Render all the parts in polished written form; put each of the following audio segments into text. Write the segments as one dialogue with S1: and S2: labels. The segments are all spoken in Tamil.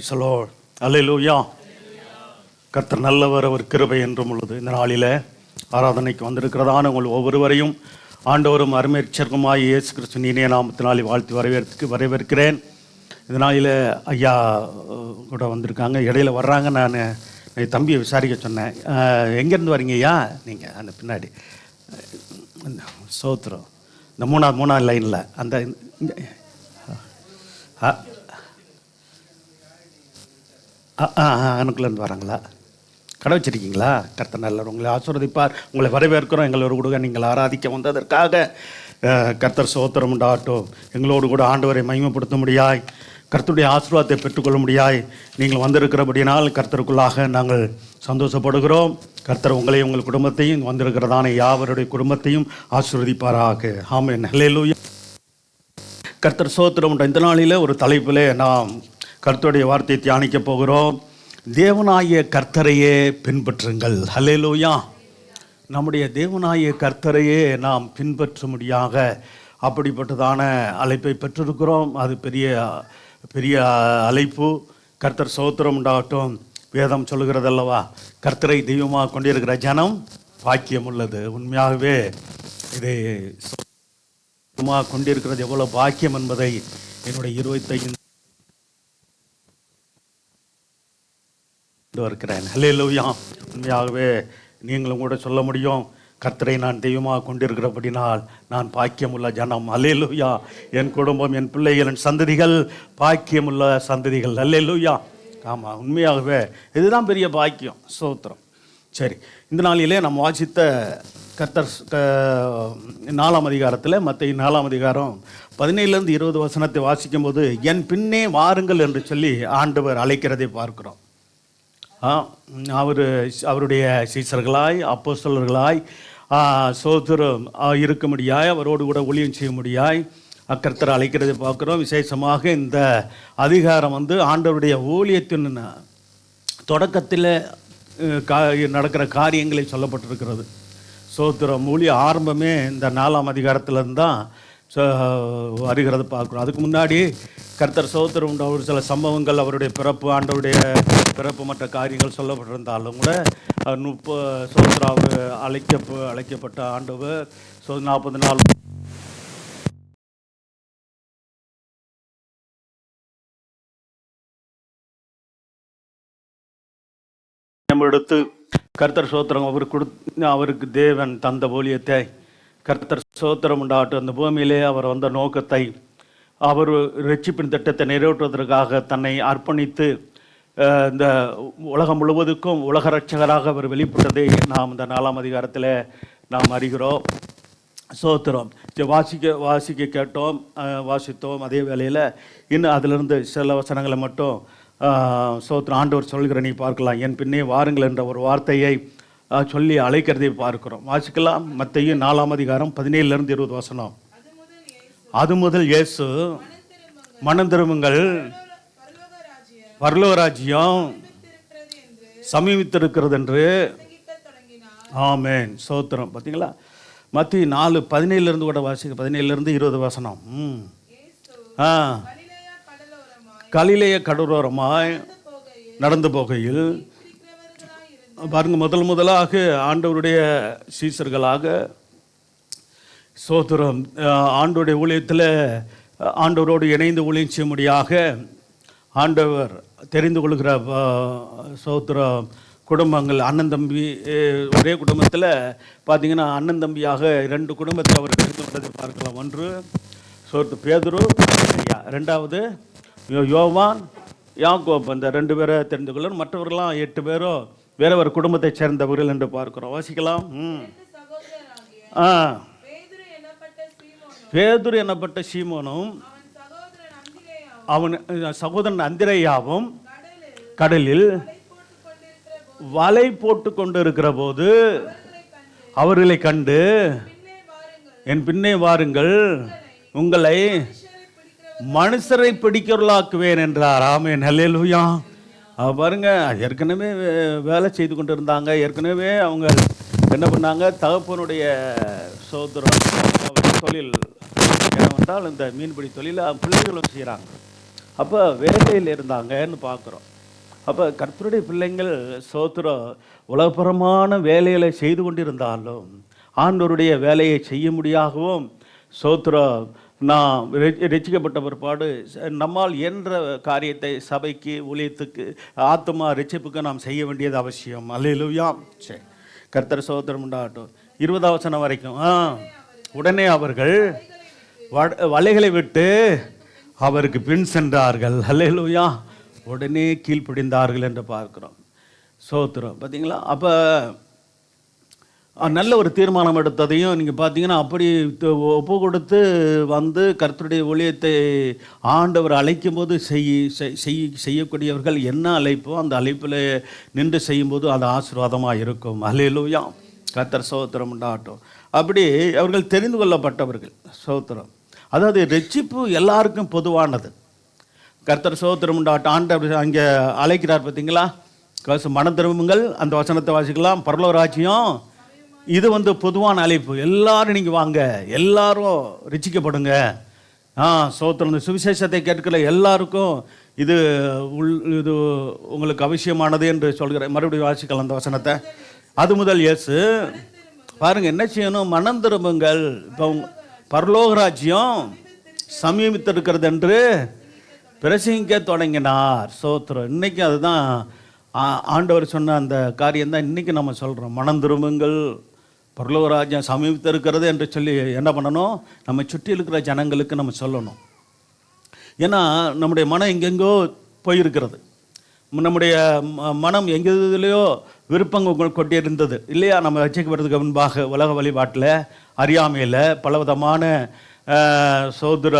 S1: Price the Lord. அல்லேலூயா. கர்த்தர் நல்லவர், அவர் கிருபை என்றும் உள்ளது. இந்த நாளில் ஆராதனைக்கு வந்திருக்கிறதான உங்கள் ஒவ்வொருவரையும் ஆண்டவரும் அருமையற்சருமாய் இயேசு கிறிஸ்துவின் இனிய நாமத்தினாலே வாழ்த்து வரவேற்கிறேன். இந்த நாளில் ஐயா கூட வந்திருக்காங்க, இடையில வர்றாங்க. நான் என் தம்பியை விசாரிக்க சொன்னேன், எங்கேருந்து வரீங்க ஐயா நீங்கள்? அந்த பின்னாடி சோத்திரம் இந்த மூணாவது லைனில் அந்த அனுக்குலேருந்து வராங்களா? கடை வச்சிருக்கீங்களா? கர்த்தர் நல்லவர், உங்களை ஆசீர்வதிப்பார். உங்களை வரவேற்கிறோம். எங்களோடு கூட நீங்கள் ஆராதிக்க வந்ததற்காக கர்த்தர் ஸ்தோத்திரம் உண்டாகட்டும். எங்களோடு கூட ஆண்டவரை மகிமைப்படுத்த முடியாய், கர்த்தருடைய ஆசீர்வாதத்தை பெற்றுக்கொள்ள முடியாய் நீங்கள் வந்திருக்கிறபடினால் கர்த்தருக்குள்ளாக நாங்கள் சந்தோஷப்படுகிறோம். கர்த்தர் உங்களையும் உங்கள் குடும்பத்தையும் வந்திருக்கிறதான யாவருடைய குடும்பத்தையும் ஆசீர்வதிப்பாராக. ஆமென். ஹல்லேலூயா. கர்த்தர் ஸ்தோத்திரம் உண்ட இந்த நாளில் ஒரு தலைப்பில் நாம் கர்த்தருடைய வார்த்தையை தியானிக்க போகிறோம். தேவனாகிய கர்த்தரையே பின்பற்றுங்கள். ஹல்லேலூயா. நம்முடைய தேவனாகிய கர்த்தரையே நாம் பின்பற்றும்படியாக அப்படிப்பட்டதான அழைப்பை பெற்றிருக்கிறோம். அது பெரிய அழைப்பு. கர்த்தர் ஸ்தோத்திரம் உண்டாகட்டும். வேதம் சொல்லுகிறதல்லவா, கர்த்தரை தெய்வமாக கொண்டிருக்கிற ஜனம் பாக்கியம் உள்ளது. உண்மையாகவே இதை கொண்டிருக்கிறது எவ்வளோ பாக்கியம் என்பதை என்னுடைய 25 இருக்கிறேன். ஹல்லேலூயா. உண்மையாகவே நீங்களும் கூட சொல்ல முடியும், கர்த்தரை நான் தெய்வமாக கொண்டிருக்கிறபடினால் நான் பாக்கியமுள்ள ஜனம். ஹல்லேலூயா. என் குடும்பம், என் பிள்ளைகள், என் சந்ததிகள் பாக்கியமுள்ள சந்ததிகள். ஹல்லேலூயா. ஆமாம், உண்மையாகவே இதுதான் பெரிய பாக்கியம். ஸ்தோத்திரம். சரி, இந்த நாளிலே நம்ம வாசித்த கர்த்தர் 4ஆம் அதிகாரத்தில், மத்தேயு 4ஆம் அதிகாரம் 17 20 வசனத்தை வாசிக்கும்போது என் பின்னே வாருங்கள் என்று சொல்லி ஆண்டவர் அழைக்கிறதை பார்க்கிறோம். அவருடைய சீசர்களாய் அப்போஸ்தலர்களாய் சோதரம் இருக்க முடியாய், அவரோடு கூட ஊழியம் செய்ய முடியாய் கர்த்தர் அழைக்கிறதை பார்க்குறோம். விசேஷமாக இந்த அதிகாரம் ஆண்டவருடைய ஊழியத்தின் தொடக்கத்தில் நடக்கிற காரியங்களை சொல்லப்பட்டிருக்கிறது. சோத்திரம் ஊழிய ஆரம்பமே இந்த 4ஆம் அதிகாரத்திலிருந்து தான் வருகிறது பார்க்குறோம். அதுக்கு முன்னாடி கர்த்தர் சோத்திரம் உண்ட ஒரு சில சம்பவங்கள், அவருடைய பிறப்பு, ஆண்டவருடைய பிறப்பு, மற்ற காரியங்கள் சொல்லப்பட்டிருந்தாலும் கூட 30 சோத்ராவு அழைக்கப்பட்ட ஆண்டவர் 40 நாள் எடுத்து கர்த்தர் சோத்திரம் அவருக்கு தேவன் தந்த ஊழியத்தை, கர்த்தர் சோத்திரம் உண்டாகட்டும், அந்த பூமியிலே அவர் வந்த நோக்கத்தை, அவர் ரட்சிப்பின் திட்டத்தை நிறைவேற்றுவதற்காக தன்னை அர்ப்பணித்து இந்த உலகம் முழுவதுக்கும் உலக ரட்சகராக அவர் வெளிப்பட்டதை நாம் இந்த 4ஆம் அதிகாரத்தில் நாம் அறிகிறோம். சோத்திரம் வாசிக்க கேட்டோம், வாசித்தோம். அதே வேளையில் இன்னும் அதிலிருந்து சில வசனங்களை மட்டும் சோத்திரம் ஆண்டவர் சொல்கிற நீ பார்க்கலாம். என் பின்னே வாருங்கள் என்ற ஒரு வார்த்தையை சொல்லி அழைக்கிறதை பார்க்கிறோம். வாசிக்கலாம். மத்தேயு 4ஆம் அதிகாரம் 17 20 வசனம். அது முதல் இயேசு மனம் திரும்புங்கள், பரலோக ராஜ்யம் சமீபித்திருக்கிறது என்று. ஆமென். சோத்திரம். பார்த்தீங்களா, மத்தேயு 4:17 கூட வாசிக்க. 17 20 வசனம். கலிலேய கடலோரமாய் நடந்து போகையில் பாருங்க, முதலாக ஆண்டவருடைய சீசர்களாக சோத்திரம் ஆண்டவருடைய ஊழியத்தில் ஆண்டவரோடு இணைந்து ஊழியம் செய்யும்படியாக ஆண்டவர் தெரிந்து கொள்கிற சோத்திரம் குடும்பங்கள், அண்ணன் தம்பி. ஒரே குடும்பத்தில் பார்த்தீங்கன்னா அண்ணன் தம்பியாக 2 குடும்பத்தில் அவர் தெரிந்து கொண்டதை பார்க்கலாம். ஒன்று பேதுரு, ரெண்டாவது யோவான், யாக்கோப். அந்த 2 பேரை தெரிந்து கொள்ள, மற்றவர்களாம் 8 பேரோ வேற ஒரு குடும்பத்தை சேர்ந்தவர்கள் என்று பார்க்கிறோம். வாசிக்கலாம். பேதுரு எனப்பட்ட சீமோனும் அவன் சகோதரன் அந்திரேயாவும் கடலில் வலை போட்டு கொண்டு இருக்கிற போது அவர்களை கண்டு என் பின்னே வாருங்கள், உங்களை மனுஷரை பிடிக்கிறவர்களாக்குவேன் என்றார். ஆமென். ஹல்லேலூயா. பாருங்க, ஏற்கனவே வேலை செய்து கொண்டு இருந்தாங்க. ஏற்கனவே அவங்க என்ன பண்ணாங்க, தகப்பனுடைய சோதரம் தொழில் என்னவென்றால் இந்த மீன்பிடி தொழில் பிள்ளைகளும் செய்கிறாங்க. அப்போ வேலையில் இருந்தாங்கன்னு பார்க்குறோம். அப்போ கர்த்தருடைய பிள்ளைங்கள் சோத்திரம் உலகப்புறமான வேலைகளை செய்து கொண்டிருந்தாலும் ஆண்டவருடைய வேலையை செய்ய முடியாகவும் சோத்திரம் நாம் ரட்சிக்கப்பட்ட பிற்பாடு நம்மால் என்ற காரியத்தை சபைக்கு ஊழியத்துக்கு ஆத்மா ரட்சிப்புக்கு நாம் செய்ய வேண்டியது அவசியம். அல்லேலூயா. சரி, கர்த்தர் சோத்திரம் உண்டாகட்டும். 20ஆம் வசனம் வரைக்கும். உடனே அவர்கள் வலைகளை விட்டு அவருக்கு பின் சென்றார்கள். அல்லேலூயா. உடனே கீழ்ப்படிந்தார்கள் என்று பார்க்கிறோம். சோத்திரம் பார்த்தீங்களா? அப்போ நல்ல ஒரு தீர்மானம் எடுத்ததையும் நீங்கள் பார்த்தீங்கன்னா அப்படி ஒப்பு கொடுத்து வந்து கர்த்தருடைய ஊழியத்தை ஆண்டவர் அழைக்கும் போது செய்யக்கூடியவர்கள் என்ன அழைப்போ அந்த அழைப்பில் நின்று செய்யும்போது அது ஆசீர்வாதமாக இருக்கும். அல்லேலூயா. கர்த்தர் சோத்திரம் உண்டாகட்டும். அப்படி அவர்கள் தெரிந்து கொள்ளப்பட்டவர்கள். சோத்திரம் அதாவது ரட்சிப்பு எல்லாருக்கும் பொதுவானது. கர்த்தர் சோத்திரம் உண்டாகட்டும். ஆண்டவர் அங்கே அழைக்கிறார் பார்த்தீங்களா? மனம் திரும்புங்கள், அந்த வசனத்தை வாசிக்கலாம். பரலோக ராஜ்யம் இது பொதுவான அழைப்பு. எல்லாரும் நீங்கள் வாங்க, எல்லாரும் ரட்சிக்கப்படுங்க. சோத்திரம் இந்த சுவிசேஷத்தை கேட்கல எல்லாருக்கும் இது இது உங்களுக்கு அவசியமானது என்று சொல்கிறேன். மறுபடியும் வாசிக்கலாம் அந்த வசனத்தை. அது முதல் இயேசு பாருங்க என்ன செய்யணும்? மனம் திரும்புங்கள், இப்போ பரலோக ராஜ்யம் சமீபித்திருக்கிறது என்று பிரசங்கிக்க தொடங்கினார். சோத்திரம் இன்னைக்கு அதுதான் ஆண்டவர் சொன்ன அந்த காரியம்தான் இன்றைக்கி நம்ம சொல்கிறோம். மனம் திரும்புங்கள், பரலோக ராஜ்யம் சமீபித்திருக்கிறது என்று சொல்லி என்ன பண்ணணும்? நம்ம சுற்றி இருக்கிற ஜனங்களுக்கு நம்ம சொல்லணும். ஏன்னா நம்முடைய மனம் எங்கெங்கோ போயிருக்கிறது. நம்முடைய மனம் எங்கேயோ விருப்பங்கள் கொட்டியிருந்தது இல்லையா? நம்ம ரட்சிக்கப்படுறதுக்கு முன்பாக உலக வழிபாட்டில் அறியாமையில் பலவிதமான சோதர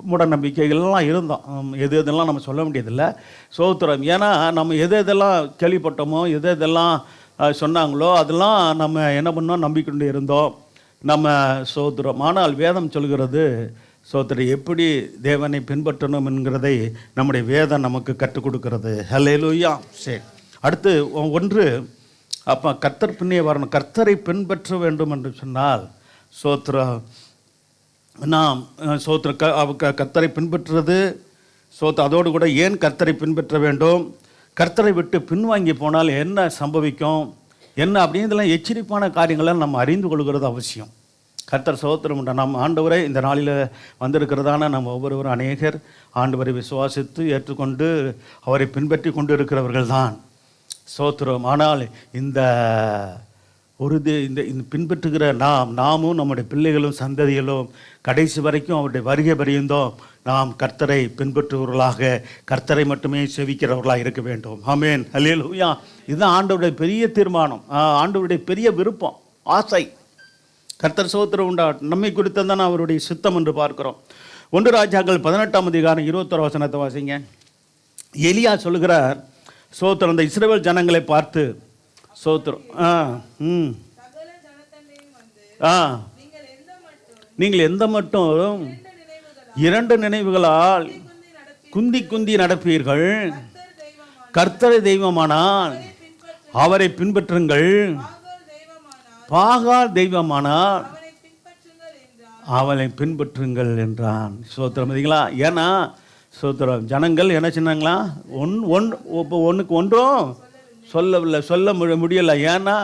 S1: மூட நம்பிக்கைகள்லாம் இருந்தோம். எது எதெல்லாம் நம்ம சொல்ல வேண்டியதில்லை. சோத்திரம். ஏன்னா நம்ம எது எதெல்லாம் கேள்விப்பட்டோமோ எது எதெல்லாம் சொன்னாங்களோ அதெல்லாம் நம்ம என்ன பண்ணோம்? நம்பிக்கொண்டு இருந்தோம் நம்ம. சோத்திரம். ஆனால் வேதம் சொல்கிறது சோத்திரம் எப்படி தேவனை பின்பற்றணும் என்கிறதை நம்முடைய வேதம் நமக்கு கற்றுக் கொடுக்கிறது. ஹல்லேலூயா. சரி, அடுத்து ஒன்று. அப்போ கர்த்தர் பின்னே வரணும். கர்த்தரை பின்பற்ற வேண்டும் என்று சொன்னால் சோத்திரம் நாம் கர்த்தரை பின்பற்றுறது அதோடு கூட ஏன் கர்த்தரை பின்பற்ற வேண்டும், கர்த்தரை விட்டு பின்வாங்கி போனால் என்ன சம்பவிக்கும் என்ன அப்படின்றதெல்லாம் எச்சரிப்பான காரியங்களை நம்ம அறிந்து கொள்கிறது அவசியம். கர்த்தர் சோத்திரம் உண்டா. நம்ம ஆண்டவரை இந்த நாளில் வந்திருக்கிறதான நம்ம ஒவ்வொருவரும் அநேகர் ஆண்டவரை விசுவாசித்து ஏற்றுக்கொண்டு அவரை பின்பற்றி கொண்டு இருக்கிறவர்கள் தான். சோத்திரம். ஆனால் இந்த பின்பற்றுகிற நாமும் நம்முடைய பிள்ளைகளும் சந்ததிகளும் கடைசி வரைக்கும் அவருடைய வருகை பரியந்தோம் நாம் கர்த்தரை பின்பற்றுவர்களாக, கர்த்தரை மட்டுமே செவிக்கிறவர்களாக இருக்க வேண்டும். ஆமென். அல்லேலூயா. இதுதான் ஆண்டவருடைய பெரிய தீர்மானம், ஆண்டவருடைய பெரிய விருப்பம், ஆசை. கர்த்தர் சோத்திரம் உண்டாகட்டும். நம்மை குறித்ததான் அவருடைய சித்தம் என்று பார்க்கிறோம். 1 ராஜாக்கள் 18ஆம் அதிகாரம் 21 வசனத்தை வாசிங்க. எலியா சொல்லுகிறார் சோத்திரம் இந்த இஸ்ரவேல் ஜனங்களை பார்த்து சோத்திரம் நீங்கள் எந்த மட்டும் 2 நினைவுகளால் குந்தி நடப்பீர்கள். கர்த்தரை தெய்வமானால் அவரை பின்பற்றுங்கள், பாகால் தெய்வமானால் அவளை பின்பற்றுங்கள் என்றான். சோத்திரம். பார்த்தீங்களா? ஏன்னா சோத்திரம் ஜனங்கள் என்ன சொன்னாங்களா? ஒன்றுக்கு ஒன்றும் சொல்ல முடியலை. ஏன்னா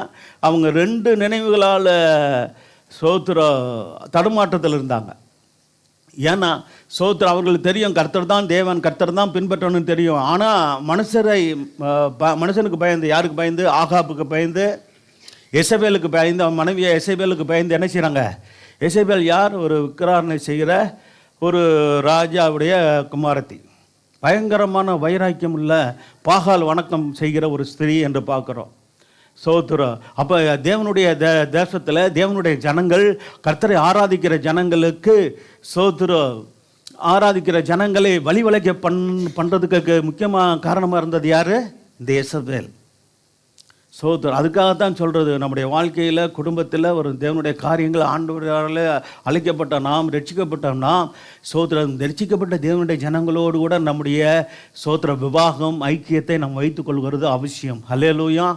S1: அவங்க 2 நினைவுகளால் சோத்திரம் தடுமாற்றத்தில் இருந்தாங்க. ஏன்னா சோத்திரம் அவர்களுக்கு தெரியும் கர்த்தர் தான் தேவன், கர்த்தர் தான் பின்பற்றணும்னு தெரியும். ஆனால் மனுஷனுக்கு பயந்து, யாருக்கு பயந்து? ஆகாப்புக்கு பயந்து, எசபேலுக்கு பயந்து, அவன் மனைவியை எசபேலுக்கு பயந்து என்ன செய்கிறாங்க? எசபேல் யார்? ஒரு விக்கிராரணை செய்கிற ஒரு ராஜாவுடைய குமாரத்தி, பயங்கரமான வைராக்கியம் உள்ள பாகால் வணக்கம் செய்கிற ஒரு ஸ்திரீ என்று பார்க்குறோம். சோத்திரம். அப்போ தேவனுடைய தேசத்தில் தேவனுடைய ஜனங்கள் கர்த்தரை ஆராதிக்கிற ஜனங்களுக்கு சோத்திரம் ஆராதிக்கிற ஜனங்களை வழிவளைக்க பண்ணுறதுக்கு முக்கியமாக காரணமாக இருந்தது யார்? இந்த எசபேல். சோத்திரம். அதுக்காகத்தான் சொல்கிறது, நம்முடைய வாழ்க்கையில் குடும்பத்தில் ஒரு தேவனுடைய காரியங்கள் ஆண்டவரால் அழைக்கப்பட்ட நாம், ரட்சிக்கப்பட்ட நாம், சோத்திரம் ரட்சிக்கப்பட்ட தேவனுடைய ஜனங்களோடு கூட நம்முடைய சோத்திர விவாகம் ஐக்கியத்தை நாம் வைத்துக் கொள்கிறது அவசியம். ஹல்லேலூயா.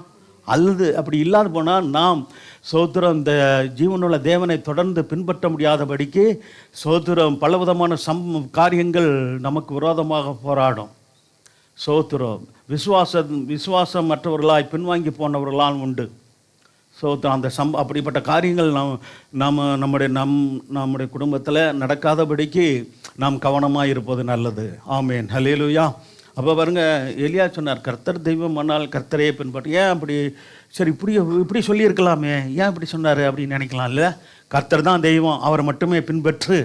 S1: அல்லது அப்படி இல்லாது போனால் நாம் சோத்திரம் இந்த ஜீவனுள்ள தேவனை தொடர்ந்து பின்பற்ற முடியாதபடிக்கு சோத்திரம் பலவிதமான காரியங்கள் நமக்கு விரோதமாக போராடும். சோத்திரம் விசுவாசம் மற்றவர்களாய் பின்வாங்கி போனவர்களால் உண்டு. சோத்திரம் அந்த அப்படிப்பட்ட காரியங்கள் நம்முடைய குடும்பத்தில் நடக்காதபடிக்கு நாம் கவனமாக இருப்பது நல்லது. ஆமேன், ஹல்லேலூயா. அப்போ பாருங்க, எலியா சொன்னார், கர்த்தர் தெய்வம் ஆனால் கர்த்தரையே பின்பற்ற. ஏன் அப்படி? சரி, இப்படி சொல்லியிருக்கலாமே, ஏன் இப்படி சொன்னார் அப்படின்னு நினைக்கலாம். இல்லை, கர்த்தர் தான் தெய்வம், அவர் மட்டுமே பின்பற்று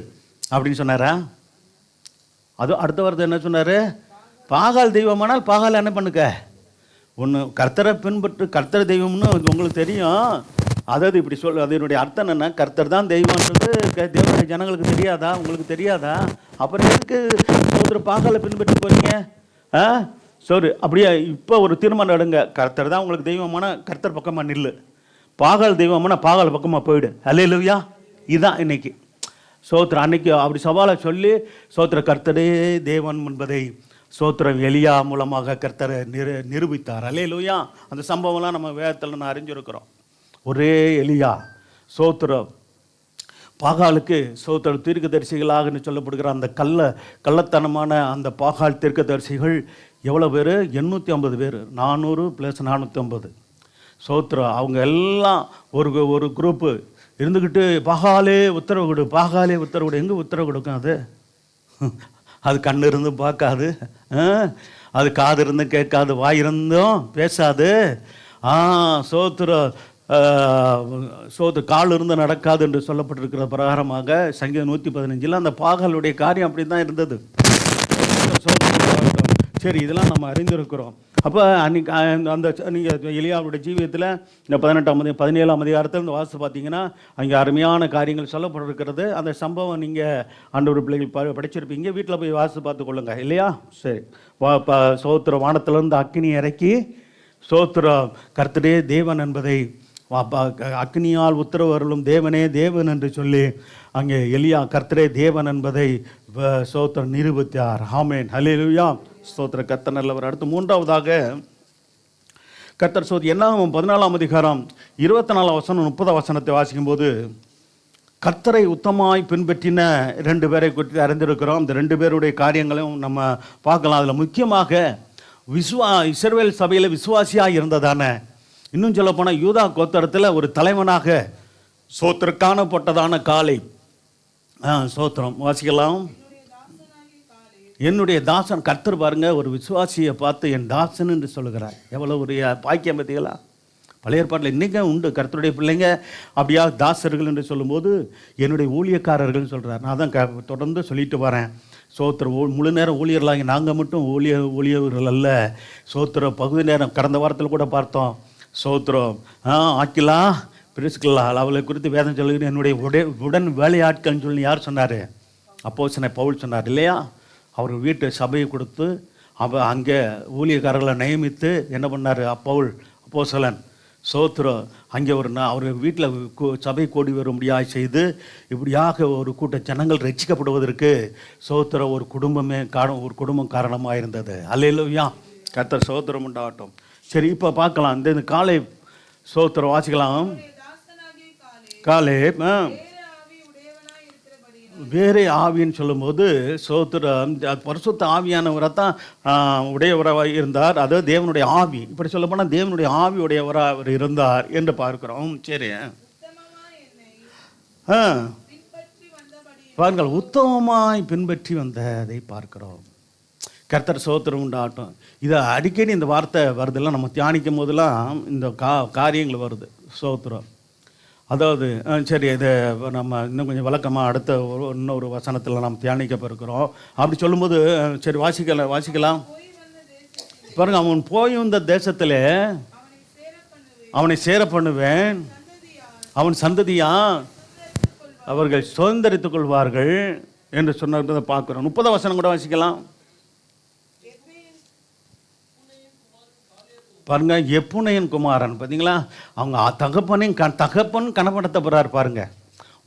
S1: அப்படின்னு சொன்னாரா? அது அடுத்த வார்த்தை என்ன சொன்னார்? பாகால் தெய்வமானால் பாகால் என்ன பண்ணுக்க, ஒன்று கர்த்தரை பின்பற்று, கர்த்தர் தெய்வம்னு உங்களுக்கு தெரியும். அதாவது இப்படி அதனுடைய அர்த்தம் என்னென்னா, கர்த்தர் தான் தெய்வம்ன்றது தேவனுடைய ஜனங்களுக்கு தெரியாதா? உங்களுக்கு தெரியாதா? அப்புறம் எதுக்கு ஒருத்தர் பாகாலை பின்பற்றி போறீங்க? சரி, அப்படியே இப்போ ஒரு தீர்மானம் எடுங்க. கர்த்தர் தான் உங்களுக்கு தெய்வமான கர்த்தர் பக்கமாக நில்லு, பாகால் தெய்வமான பாகால் பக்கமாக போயிடு. அல்லேலூயா. இதுதான் இன்னைக்கு சோத்திரம். அன்னைக்கு அப்படி சவாலை சொல்லி சோத்திர கர்த்தரே தேவன் என்பதை சோத்திரம் எலியா மூலமாக கர்த்தரை நிரூபித்தார். அல்லேலூயா. அந்த சம்பவம்லாம் நம்ம வேதத்தில் நான் அறிஞ்சிருக்கிறோம். ஒரே எலியா சோத்திரம் பாகாலுக்கு சோத்திரம் தீர்க்கதரிசிகளாகன்னு சொல்லப்படுகிற அந்த கள்ளத்தனமான அந்த பாகால் தீர்க்கதரிசிகள் எவ்வளோ பேர்? 850 பேர். 400 + 450 சோத்திரம். அவங்க எல்லாம் ஒரு குரூப்பு இருந்துக்கிட்டு பாகாலே உத்தரவு கொடு, பாகாலே உத்தரவு கொடு. எங்கே உத்தரவு கொடுக்கும்? அது கண்ணு இருந்து பார்க்காது, அது காது இருந்து கேட்காது, வாய் இருந்தும் பேசாது. சோத்திரம் கால் இருந்து நடக்காது என்று சொல்லப்பட்டிருக்கிற பிரகாரமாக சங்கீதம் 115 அந்த பாகாலுடைய காரியம் அப்படி தான் இருந்தது. சரி, இதெல்லாம் நம்ம அறிந்திருக்கிறோம். அப்போ அன்றைக்கி அந்த நீங்கள் எலியாவுடைய ஜீவியத்தில் இந்த 17ஆம் அதிகாரத்தில் இந்த வாசு பார்த்தீங்கன்னா அங்கே அருமையான காரியங்கள் சொல்லப்பட்டிருக்கிறது. அந்த சம்பவம் நீங்கள் ஆண்டவர் பிள்ளைகள் படிச்சிருப்பீங்க, வீட்டில் போய் வாசு பார்த்து கொள்ளுங்க, இல்லையா? சரி. சோத்திர வானத்திலிருந்து அக்கினி இறக்கி சோத்திரம் கர்த்தரே தேவன் என்பதை அக்னியால் உத்தரவு அருளும் தேவனே தேவன் என்று சொல்லி அங்கே எலியா கர்த்தரே தேவன் என்பதை சோத்திரம் நிரூபித்தார். ஆமென், ஹல்லேலூயா. ஸ்தோத்திர கர்த்தர் நல்லவர். அடுத்து மூன்றாவதாக கர்த்தர் என்னாகும் 14ஆம் அதிகாரம் 24 வசனம் 30 வசனத்தை வாசிக்கும்போது கர்த்தரை உத்தமாய் பின்பற்றின 2 பேரை குறித்து அறிந்திருக்கிறோம். இந்த 2 பேருடைய காரியங்களையும் நம்ம பார்க்கலாம். அதில் முக்கியமாக இஸ்ரவேல் சபையில் விசுவாசியாக இருந்ததான, இன்னும் சொல்ல போனால் யூதா கோத்திரத்தில் ஒரு தலைவனாக சோத்திரம் காணப்பட்டதான காலை சோத்திரம் வாசிக்கலாம். என்னுடைய தாசன். கர்த்தர் பாருங்க, ஒரு விசுவாசியை பார்த்து என் தாசன் என்று சொல்லுகிறார். எவ்வளோ ஒரு பாக்கியம் பார்த்தீங்களா? பழைய ஏற்பாட்டில் இன்றைக்கி உண்டு கர்த்தருடைய பிள்ளைங்க அப்படியா தாசர்கள் என்று சொல்லும்போது என்னுடைய ஊழியக்காரர்கள்னு சொல்கிறார். நான் தான் தொடர்ந்து சொல்லிட்டு வரேன். சோத்திர முழு நேரம் ஊழியர்களாகி நாங்கள் மட்டும் ஊழியர்கள் அல்ல, சோத்திர பகுதி நேரம். கடந்த வாரத்தில் கூட பார்த்தோம். சோத்திரம் ஆக்கிலா பிரிஸ்கில்லா அவளை குறித்து வேதம் சொல்லுகிறேன். என்னுடைய உடன் வேலையாட்கள்னு சொல்லி யார் சொன்னார்? அப்போஸ்தலனாகிய பவுல் சொன்னார், இல்லையா? அவர் வீட்டு சபையை கொடுத்து அங்கே ஊழியக்காரர்களை நியமித்து என்ன பண்ணார்? பவுல் அப்போஸ்தலன் சோத்திரம் அங்கே அவர் வீட்டில் சபை கூடி வரும்படியாக செய்து இப்படியாக ஒரு கூட்ட ஜனங்கள் ரட்சிக்கப்படுவதற்கு சோத்திரம் ஒரு குடும்பம் காரணமாக இருந்தது. அல்லேலூயா. கர்த்தர் சோத்திரம் உண்டாகட்டும். சரி, இப்போ பார்க்கலாம். இந்த காலை சோத்திரம் வாசிக்கலாம். காலை வேறே ஆவின்னு சொல்லும்போது சோத்திரம் பரிசுத்த ஆவியானவரை தான் உடையவராக இருந்தார். அதாவது தேவனுடைய ஆவி. இப்படி சொல்ல போனால் தேவனுடைய ஆவி உடையவராக அவர் இருந்தார் என்று பார்க்கிறோம். சரி, பாருங்கள், உத்தமமாய் பின்பற்றி வந்ததை பார்க்கிறோம். கர்த்தர் சோத்திரம் உண்டாகட்டும். இதை அடிக்கடி இந்த வார்த்தை வருதெல்லாம் நம்ம தியானிக்கும் போதெல்லாம் இந்த காரியங்கள் வருது. சோத்திரம் அதாவது சரி, இதை நம்ம இன்னும் கொஞ்சம் விளக்கமாக அடுத்த இன்னொரு வசனத்தில் நாம் தியானிக்க இருக்கிறோம். அப்படி சொல்லும்போது சரி வாசிக்கலாம். பாருங்க, அவன் போய் வந்த தேசத்தில் அவனை சேர பண்ணுவேன், அவன் சந்ததியா அவர்கள் சுதந்திரித்துக் கொள்வார்கள் என்று சொன்னதை பார்க்குறோம். 30 வசனம் கூட வாசிக்கலாம். பாருங்க, எப்புனையின் குமாரன் பார்த்தீங்களா? அவங்க தகப்பன் கனப்படுத்தப்படுறார். பாருங்க,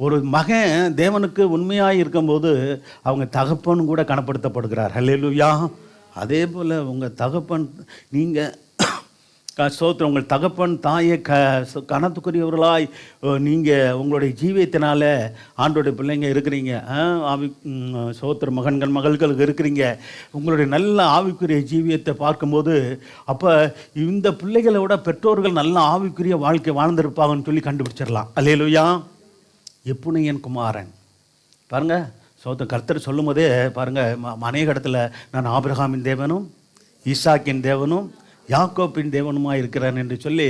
S1: ஒரு மகன் தேவனுக்கு உண்மையாக இருக்கும்போது அவங்க தகப்பன் கூட கனப்படுத்தப்படுகிறார். ஹல்லேலூயா. அதே போல் உங்கள் தகப்பன் நீங்கள் ஸ்தோத்திரம். உங்கள் தகப்பன் தாயை கனத்துக்குரியவர்களாய் நீங்கள் உங்களுடைய ஜீவியத்தினால ஆண்டோடைய பிள்ளைங்க இருக்கிறீங்க. ஸ்தோத்திரம். மகன்கள் மகள்களுக்கு இருக்கிறீங்க. உங்களுடைய நல்ல ஆவிக்குரிய ஜீவியத்தை பார்க்கும்போது அப்போ இந்த பிள்ளைகளை விட பெற்றோர்கள் நல்ல ஆவிக்குரிய வாழ்க்கை வாழ்ந்திருப்பாங்கன்னு சொல்லி கண்டுபிடிச்சிடலாம். அல்லேலூயா. எப்புனையன் குமாரன் பாருங்கள். ஸ்தோத்திரம். கர்த்தர் சொல்லும் போதே பாருங்கள், அநேக இடத்துல நான் ஆபிரகாமின் தேவனும் ஈசாக்கின் தேவனும் யாக்கோப்பின் தேவனுமாய் இருக்கிறேன் என்று சொல்லி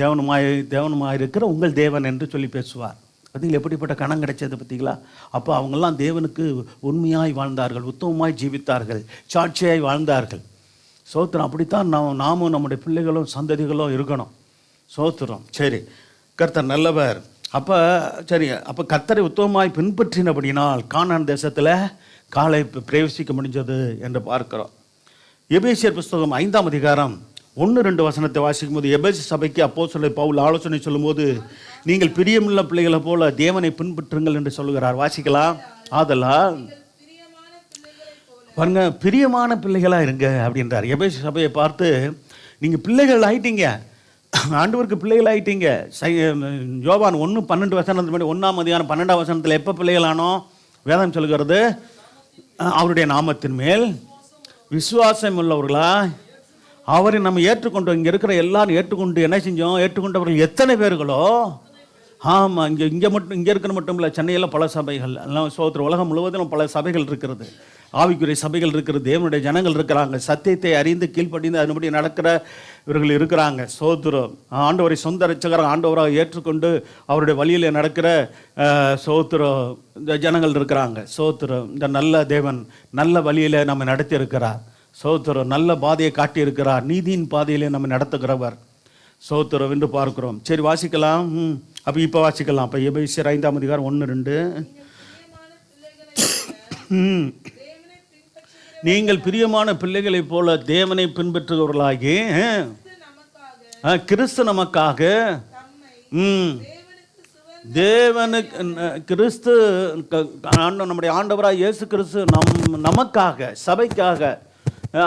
S1: தேவனுமாய் இருக்கிற உங்கள் தேவன் என்று சொல்லி பேசுவார். பார்த்தீங்களா எப்படிப்பட்ட கணம் கிடைச்சது பார்த்தீங்களா? அப்போ அவங்கெல்லாம் தேவனுக்கு உண்மையாய் வாழ்ந்தார்கள், உத்தமமாய் ஜீவித்தார்கள், சாட்சியாய் வாழ்ந்தார்கள். சோத்திரம். அப்படித்தான் நாமும் நம்முடைய பிள்ளைகளும் சந்ததிகளும் இருக்கணும். சோத்திரம். சரி, கர்த்தர் நல்லவர். அப்போ சரி, அப்போ கர்த்தரை உத்தமமாய் பின்பற்றினபடினால் கானான் தேசத்தில் காலை பிரவேசிக்க முடிஞ்சது என்று பார்க்கிறோம். எபேசியர் புஸ்தகம் 5ஆம் அதிகாரம் 1-2 வசனத்தை வாசிக்கும் போது எபேசு சபைக்கு அப்போஸ்தலர் பவுல் ஆலோசனை சொல்லும்போது, நீங்கள் பிரியமுள்ள பிள்ளைகளை போல தேவனை பின்பற்றுங்கள் என்று சொல்லுகிறார். வாசிக்கலாம். ஆதலால் பாருங்க, பிரியமான பிள்ளைகளாக இருங்க அப்படின்றார். எபேசு சபையை பார்த்து நீங்கள் பிள்ளைகள் ஆயிட்டீங்க, ஆண்டவருக்கு பிள்ளைகள் ஆயிட்டீங்க. யோவான் 1:12 வசனத்துக்கு 1ஆம் அதிகாரம் 12ஆம் வசனத்தில் எப்போ பிள்ளைகளானோ வேதம் சொல்கிறது, அவருடைய நாமத்தின் மேல் விசுவாசம் உள்ளவர்களா அவரை நம்ம ஏற்றுக்கொண்டோம். இங்கே இருக்கிற எல்லாரும் ஏற்றுக்கொண்டு என்ன செஞ்சோம்? ஏற்றுக்கொண்டவர்கள் எத்தனை பேர்களோ? ஆமாம், இங்கே இருக்கிற மட்டும் இல்லை, சென்னையில் பல சபைகள் எல்லாம் சோத்திர உலகம் முழுவதிலும் பல சபைகள் இருக்கிறது, ஆவிக்குரிய சபைகள் இருக்கிறது, தேவனுடைய ஜனங்கள் இருக்கிறாங்க, சத்தியத்தை அறிந்து கீழ்ப்படிந்து அதன்படி நடக்கிற இவர்கள் இருக்கிறாங்க. சோத்திரம். ஆண்டவரை சொந்த ரட்சகராக ஆண்டவராக ஏற்றுக்கொண்டு அவருடைய வழியில் நடக்கிற சோத்திரம் இந்த ஜனங்கள் இருக்கிறாங்க. சோத்திரம். இந்த நல்ல தேவன் நல்ல வழியில் நம்ம நடத்தி இருக்கிறார். சோத்திரம். நல்ல பாதையை காட்டியிருக்கிறார். நீதியின் பாதையிலே நம்ம நடத்துகிறவர். சோத்திரம் என்று பார்க்கிறோம். சரி, வாசிக்கலாம். அப்போ இப்போ வாசிக்கலாம். அப்போ எபேசியர் 5ஆம் அதிகாரம் 1-2. நீங்கள் பிரியமான பிள்ளைகளைப் போல தேவனை பின்பற்றுகிறவர்களாகி கிறிஸ்து நமக்காக தேவனுக்கு கிறிஸ்து நம்முடைய ஆண்டவராக இயேசு கிறிஸ்து நமக்காக சபைக்காக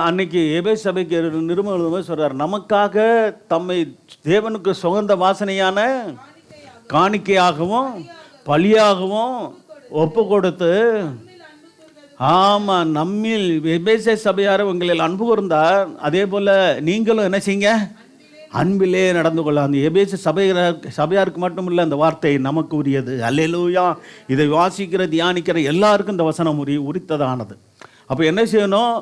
S1: அன்னைக்கு எபேசு சபைக்கு நிருபம் சொல்றார், நமக்காக தம்மை தேவனுக்கு சுகந்த வாசனையான காணிக்கையாகவும் பலியாகவும் ஒப்பு கொடுத்து, ஆமாம், நம்மில் எபேசு சபையார் உங்களில் அன்பு கூர்ந்தார், அதே போல் நீங்களும் என்ன செய்யுங்க? அன்பிலே நடந்து கொள்ள. அந்த எபேசு சபையாருக்கு மட்டும் இல்லை, அந்த வார்த்தை நமக்கு உரியது. அல்லேலூயா. இதை வாசிக்கிற தியானிக்கிற எல்லாருக்கும் இந்த வசனம் உரித்ததானது. அப்போ என்ன செய்யணும்?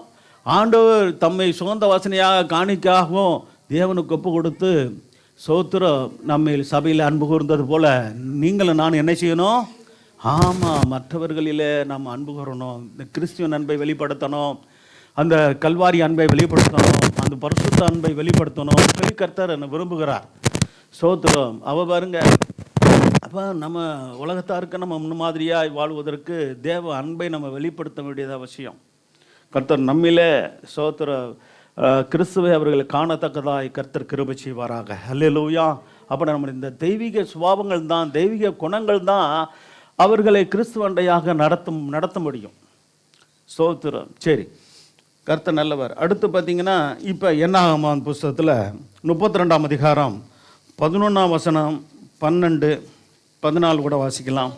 S1: ஆண்டவர் தம்மை சுகந்த வாசனையாக காணிக்காகவும் தேவனுக்கு ஒப்பு கொடுத்து சோத்திரம் நம்ம சபையில் அன்பு கூர்ந்தது போல் நீங்களும் நான் என்ன செய்யணும்? ஆமாம், மற்றவர்களிலே நாம் அன்பு கூறணும். இந்த கிறிஸ்துவ அன்பை வெளிப்படுத்தணும், அந்த கல்வாரி அன்பை வெளிப்படுத்தணும், அந்த பரிசுத்த அன்பை வெளிப்படுத்தணும் சொல்லி கர்த்தர் என்ன விரும்புகிறார். சோத்திரம். பாருங்க, அப்போ நம்ம உலகத்தாருக்கு நம்ம முன்மாதிரியாக வாழ்வதற்கு தேவ அன்பை நம்ம வெளிப்படுத்த வேண்டியது அவசியம். கர்த்தர் நம்மிலே சோத்திர கிறிஸ்துவை அவர்களை காணத்தக்கதாய் கர்த்தர் கிருபை செய்வாராக. அல்லேலூயா. அப்போ நம்ம இந்த தெய்வீக சுபாவங்கள் தான், தெய்வீக குணங்கள் தான் அவர்களை கிறிஸ்துவண்டையாக நடத்த முடியும். சோத்திரம். சரி, கர்த்தர் நல்லவர். அடுத்து பார்த்தீங்கன்னா இப்போ என்னாகமம் புஸ்தகத்தில் 32ஆம் அதிகாரம் 11ஆம் வசனம் 12, 14 கூட வாசிக்கலாம்.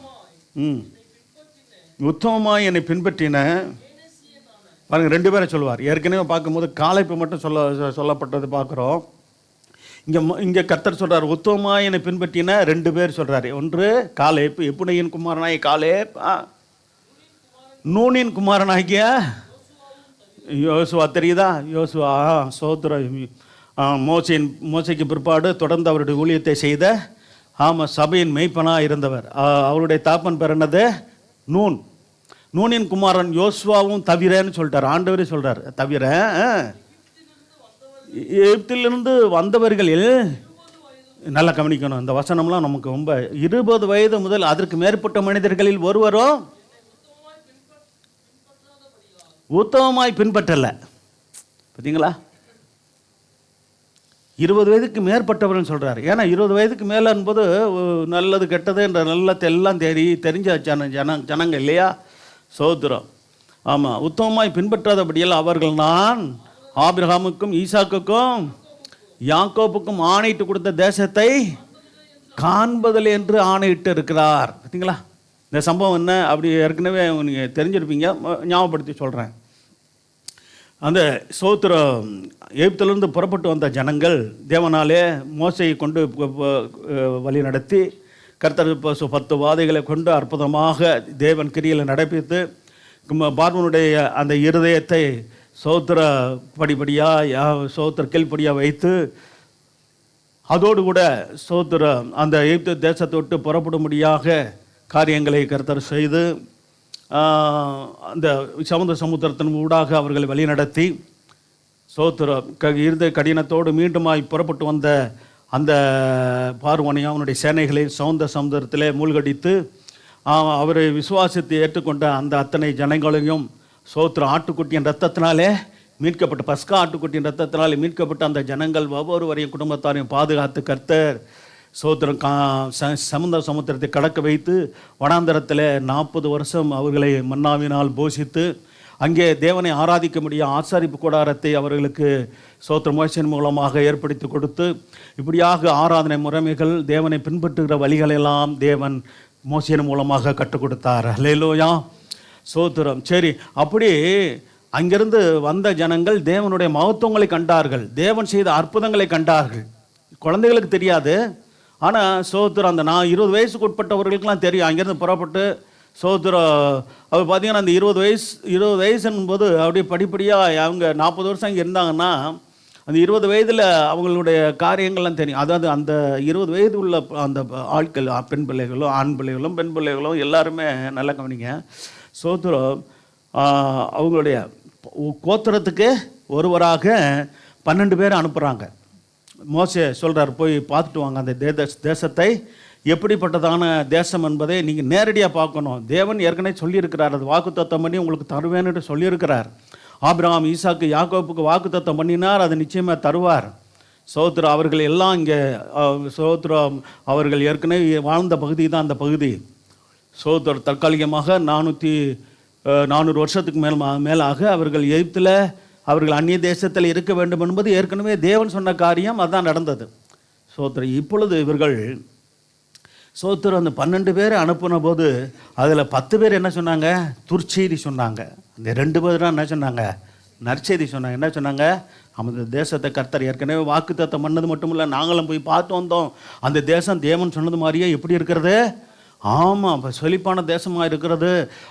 S1: உத்தமமாக என்னை பின்பற்றின பாருங்கள், 2 பேரை சொல்லுவார். ஏற்கனவே பார்க்கும்போது காலைப்பு மட்டும் சொல்லப்பட்டது பார்க்குறோம். இங்கே கர்த்தர் சொல்கிறார், உத்தமமாக என்னை பின்பற்றின 2 பேர் சொல்கிறாரு. ஒன்று காலேப், எப்புனையின் குமாரனாகிய காலேப், நூனின் குமாரனாகிய யோசுவா. தெரியுதா? யோசுவா சோத்திர மோசைக்கு பிற்பாடு தொடர்ந்து அவருடைய ஊழியத்தை செய்த சபையின் மெய்ப்பனாக இருந்தவர். அவருடைய தாப்பன் பேர் என்னது? நூன். நூனின் குமாரன் யோசுவாவும் தவிரன்னு சொல்லிட்டார். ஆண்டவரே சொல்கிறார், தவிர எகிப்திலிருந்து வந்தவர்களில் நல்லா கவனிக்கணும். இந்த வசனம்லாம் நமக்கு ரொம்ப 20 வயது முதல் அதற்கு மேற்பட்ட மனிதர்களில் ஒருவரும் உத்தமமாய் பின்பற்றலை. பார்த்தீங்களா? 20 வயதுக்கு மேற்பட்டவர்னு சொல்கிறார். ஏன்னா 20 வயதுக்கு மேலே என்பது நல்லது கெட்டது என்ற நல்லத்தை எல்லாம் தெரிஞ்ச ஜனங்க இல்லையா? சோத்திரம். ஆமாம், உத்தமமாய் பின்பற்றாதபடியால் அவர்கள் நான் ஆபிரகாமுக்கும் ஈசாக்குக்கும் யாக்கோபுக்கும் ஆணையிட்டு கொடுத்த தேசத்தை காண்பதில் என்று ஆணையிட்டு இருக்கிறார். பார்த்தீங்களா இந்த சம்பவம் என்ன? அப்படி ஏற்கனவே நீங்கள் தெரிஞ்சிருப்பீங்க, ஞாபகப்படுத்தி சொல்கிறேன். அந்த சோத்திரம் எகிப்திலிருந்து புறப்பட்டு வந்த ஜனங்கள் தேவனாலே மோசையை கொண்டு வழி நடத்தி கர்த்தர் 10 வாதைகளை கொண்டு அற்புதமாக தேவன் கிரியில் நடப்பித்து பார்வனுடைய அந்த இருதயத்தை சோத்திர கீழ்ப்படியாக வைத்து அதோடு கூட சோத்திர அந்த எகிப்து தேசத்தை விட்டு புறப்படும்படியாக காரியங்களை கர்த்தர் செய்து அந்த சமுத்திரத்தின் ஊடாக அவர்களை வழிநடத்தி சோத்திர இருந்த கடினத்தோடு மீண்டுமாய் புறப்பட்டு வந்த அந்த பார்வோனையும் அவனுடைய சேனைகளை சமுத்திரத்திலே மூழ்கடித்து அவரை விசுவாசத்தை ஏற்றுக்கொண்ட அந்த அத்தனை ஜனங்களையும் சோத்திர ஆட்டுக்குட்டியின் ரத்தத்தினாலே மீட்கப்பட்ட பஸ்கா ஆட்டுக்குட்டியின் ரத்தத்தினாலே மீட்கப்பட்ட அந்த ஜனங்கள் ஒவ்வொருவரையும் குடும்பத்தாரையும் பாதுகாத்து கர்த்தர் சோத்திரம் சமுத்திரத்தை கடக்க வைத்து வனாந்தரத்தில் 40 வருஷம் அவர்களை மன்னாவினால் போஷித்து அங்கே தேவனை ஆராதிக்க முடியும் ஆசாரிப்பு கூடாரத்தை அவர்களுக்கு சோத்திர மோசையின் மூலமாக ஏற்படுத்தி கொடுத்து இப்படியாக ஆராதனை முறைமைகள் தேவனை பின்பற்றுகிற வழிகளெல்லாம் தேவன் மோசையின் மூலமாக கற்றுக் கொடுத்தார். அல்லேலூயா, சோத்திரம். சரி, அப்படி அங்கிருந்து வந்த ஜனங்கள் தேவனுடைய மகத்துவங்களை கண்டார்கள், தேவன் செய்த அற்புதங்களை கண்டார்கள். குழந்தைகளுக்கு தெரியாது, ஆனால் சோத்திரம் அந்த 20 வயசுக்கு உட்பட்டவர்களுக்கெல்லாம் தெரியும். அங்கேருந்து புறப்பட்டு சோத்திரம் அவர் பார்த்தீங்கன்னா அந்த 20 வயசுன்னும் போது அப்படியே படிப்படியாக அவங்க 40 வருஷம் அங்கே இருந்தாங்கன்னா அந்த 20 வயதில் அவங்களுடைய காரியங்கள்லாம் தெரியும். அதாவது அந்த 20 வயது உள்ள அந்த ஆட்கள், பெண் பிள்ளைகளும் ஆண் பிள்ளைகளும் பெண் பிள்ளைகளும் எல்லாருமே நல்லா கவனிங்க. சோத்திரம் அவங்களுடைய கோத்திரத்துக்கு ஒருவராக 12 பேர் அனுப்புகிறாங்க. மோசே சொல்கிறார், போய் பார்த்துட்டு வாங்க அந்த தேசத்தை, எப்படிப்பட்டதான தேசம் என்பதை நீங்கள் நேரடியாக பார்க்கணும். தேவன் ஏற்கனவே சொல்லியிருக்கிறார், அது வாக்குத்தத்தம் பண்ணி உங்களுக்கு தருவேன்னு சொல்லியிருக்கிறார். ஆபிரகாம், ஈசாக்கு, யாக்கோப்புக்கு வாக்குத்தத்தம் பண்ணினார், அது நிச்சயமாக தருவார். சோத்திரம் அவர்கள் எல்லாம் இங்கே சோத்திரம் அவர்கள் ஏற்கனவே வாழ்ந்த பகுதி தான் அந்த பகுதி. சோத்திரம் தற்காலிகமாக 400 வருஷத்துக்கு மேலாக அவர்கள் எகிப்தில் அவர்கள் அந்நிய தேசத்தில் இருக்க வேண்டும் என்பது ஏற்கனவே தேவன் சொன்ன காரியம், அதுதான் நடந்தது. சோத்திரம் இப்பொழுது இவர்கள் சோத்திரம் அந்த 12 பேர் அனுப்பின போது அதில் 10 பேர் என்ன சொன்னாங்க? துர்ச்செய்தி சொன்னாங்க. அந்த 2 பேர் என்ன சொன்னாங்க? நற்செய்தி சொன்னாங்க. என்ன சொன்னாங்க? அந்த தேசத்தை கர்த்தர் ஏற்கனவே வாக்குத்தத்தம் பண்ணது மட்டும் இல்லை, நாங்களும் போய் பார்த்து வந்தோம், அந்த தேசம் தேவன் சொன்னது மாதிரியே எப்படி இருக்கிறது? ஆமாம், இப்போ செழிப்பான தேசமாக இருக்கிறது,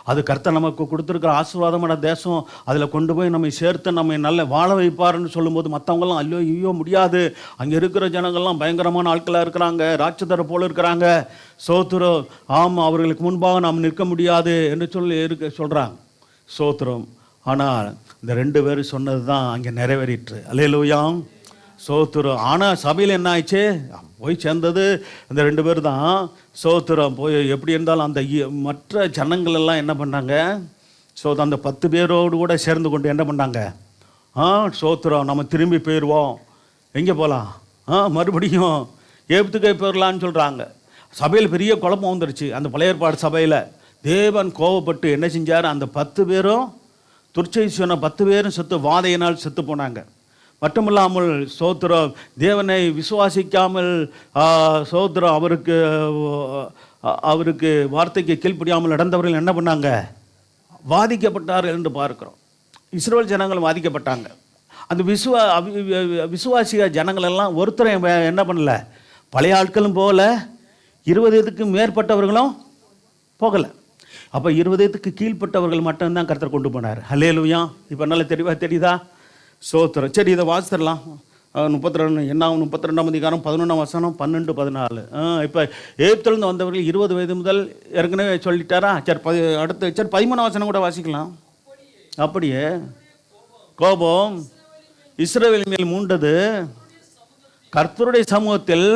S1: அது கர்த்தர் நமக்கு கொடுத்துருக்கிற ஆசீர்வாதமான தேசம், அதில் கொண்டு போய் நம்மை சேர்த்து நம்மை நல்ல வாழ வைப்பாருன்னு சொல்லும்போது மற்றவங்களாம் ஐயோ முடியாது, அங்கே இருக்கிற ஜனங்கள்லாம் பயங்கரமான ஆட்களாக இருக்கிறாங்க, ராட்சதரை போல இருக்கிறாங்க, சோத்திரம் ஆமாம் அவர்களுக்கு முன்பாக நாம் நிற்க முடியாது என்று சொல்கிறாங்க. சோத்திரம். ஆனால் இந்த 2 பேர் சொன்னது தான் அங்கே நிறைவேறிற்று. அல்லேலூயா, சோத்திரம். ஆனால் சபையில் என்ன ஆயிடுச்சு? போய் சேர்ந்தது இந்த 2 பேர் தான். சோத்திரம் போய் எப்படி இருந்தாலும் அந்த மற்ற ஜனங்கள் எல்லாம் என்ன பண்ணாங்க? அந்த 10 பேரோடு கூட சேர்ந்து கொண்டு என்ன பண்ணாங்க? சோத்திரம் நம்ம திரும்பி போயிடுவோம். எங்கே போகலாம்? மறுபடியும் எகிப்துக்கே போயிடலான்னு சொல்கிறாங்க. சபையில் பெரிய குழப்பம் வந்துருச்சு. அந்த பழைய ஏற்பாடு சபையில் தேவன் கோபப்பட்டு என்ன செஞ்சார்? அந்த 10 பேரும் துர்ச்செய்தி சொன்ன 10 பேரும் வாதையினால் செத்து போனாங்க. மட்டுமில்லாமல் சோத்திரம் தேவனை விசுவாசிக்காமல் சோத்திரம் அவருக்கு வார்த்தைக்கு கீழ்ப்படியாமல் நடந்தவர்கள் என்ன பண்ணாங்க? வாதிக்கப்பட்டார்கள் என்று பார்க்கிறோம். இஸ்ரவேல் ஜனங்கள் வாதிக்கப்பட்டாங்க. அந்த விசுவாசிக ஜனங்கள் எல்லாம் ஒருத்தரை என்ன பண்ணல, பழைய ஆட்களும் போகல, 20 மேற்பட்டவர்களும் போகலை. அப்போ 20 கீழ்ப்பட்டவர்கள் மட்டும்தான் கர்த்தர் கொண்டு போனார். அல்லேலூயா. இப்போ நல்ல தெரியுதா? சோத்திரம். சரி, இதை வாசித்தரலாம். 32ஆம் அதிகாரம் 11ஆம் வசனம் 12, 14. இப்போ எகிப்திலிருந்து வந்தவர்கள் 20 வயது முதல் ஏற்கனவே சொல்லிட்டாரா? சரி, அடுத்து 13ஆம் வசனம் கூட வாசிக்கலாம். அப்படியே கோபம் இஸ்ரவேல் மேல் மூண்டது, கர்த்தருடைய சமூகத்தில்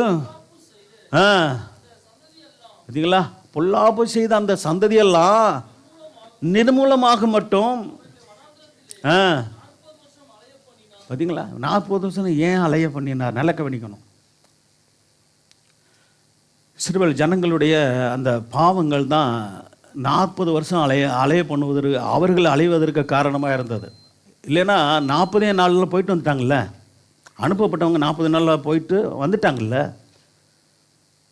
S1: பார்த்தீங்களா பொல்லாப்பு செய்த அந்த சந்ததியெல்லாம் நிர்மூலமாக மட்டும் பார்த்தீங்களா 40 வருஷம் ஏன் அலைய பண்ணினார்? நல்ல கவனிக்கணும். இஸ்ரவேல் ஜனங்களுடைய அந்த பாவங்கள் தான் 40 வருஷம் அலைய பண்ணுவதற்கு, அவர்கள் அலைவதற்கு காரணமாக இருந்தது. இல்லைன்னா 40 நாளில் போயிட்டு வந்துட்டாங்கல்ல. அனுப்பப்பட்டவங்க 40 நாளில் போயிட்டு வந்துட்டாங்கல்ல.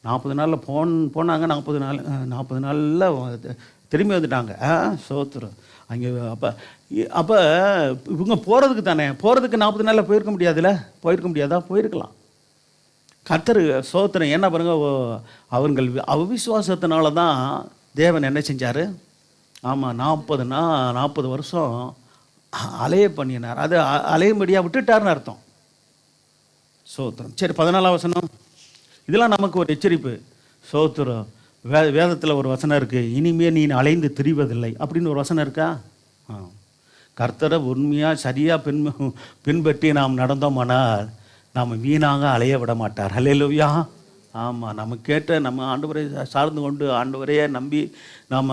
S1: 40 நாளில் போனாங்க. 40 நாளில் திரும்பி வந்துட்டாங்க. சோத்திரம். அங்கே அப்போ இவங்க போகிறதுக்கு தானே, போகிறதுக்கு 40 நாளில் போயிருக்க முடியாதுல்ல? போயிருக்க முடியாதா? போயிருக்கலாம். கர்த்தர் சோத்திரம். என்ன பாருங்க, அவர்கள் அவிசுவாசத்தினால தான் தேவன் என்ன செஞ்சார்? ஆமாம், 40 வருஷம் அலைய பண்ணினார். அது அலையும்படியாக விட்டுட்டார்னு அர்த்தம். சோத்திரம். சரி, 14ஆம் வசனம். இதெல்லாம் நமக்கு ஒரு எச்சரிப்பு. சோத்திரம். வேதத்தில் ஒரு வசனம் இருக்குது, இனிமே நீ அலைந்து திரிவதில்லை அப்படின்னு ஒரு வசனம் இருக்கா? கர்த்தரை உண்மையாக சரியாக பின்பற்றி நாம் நடந்தோமானால் நாம் வீணாக அலைய விட மாட்டார். ஹல்லேலூயா. ஆமாம், நம்ம கேட்ட நம்ம ஆண்டவரை சார்ந்து கொண்டு ஆண்டவரையே நம்பி நாம்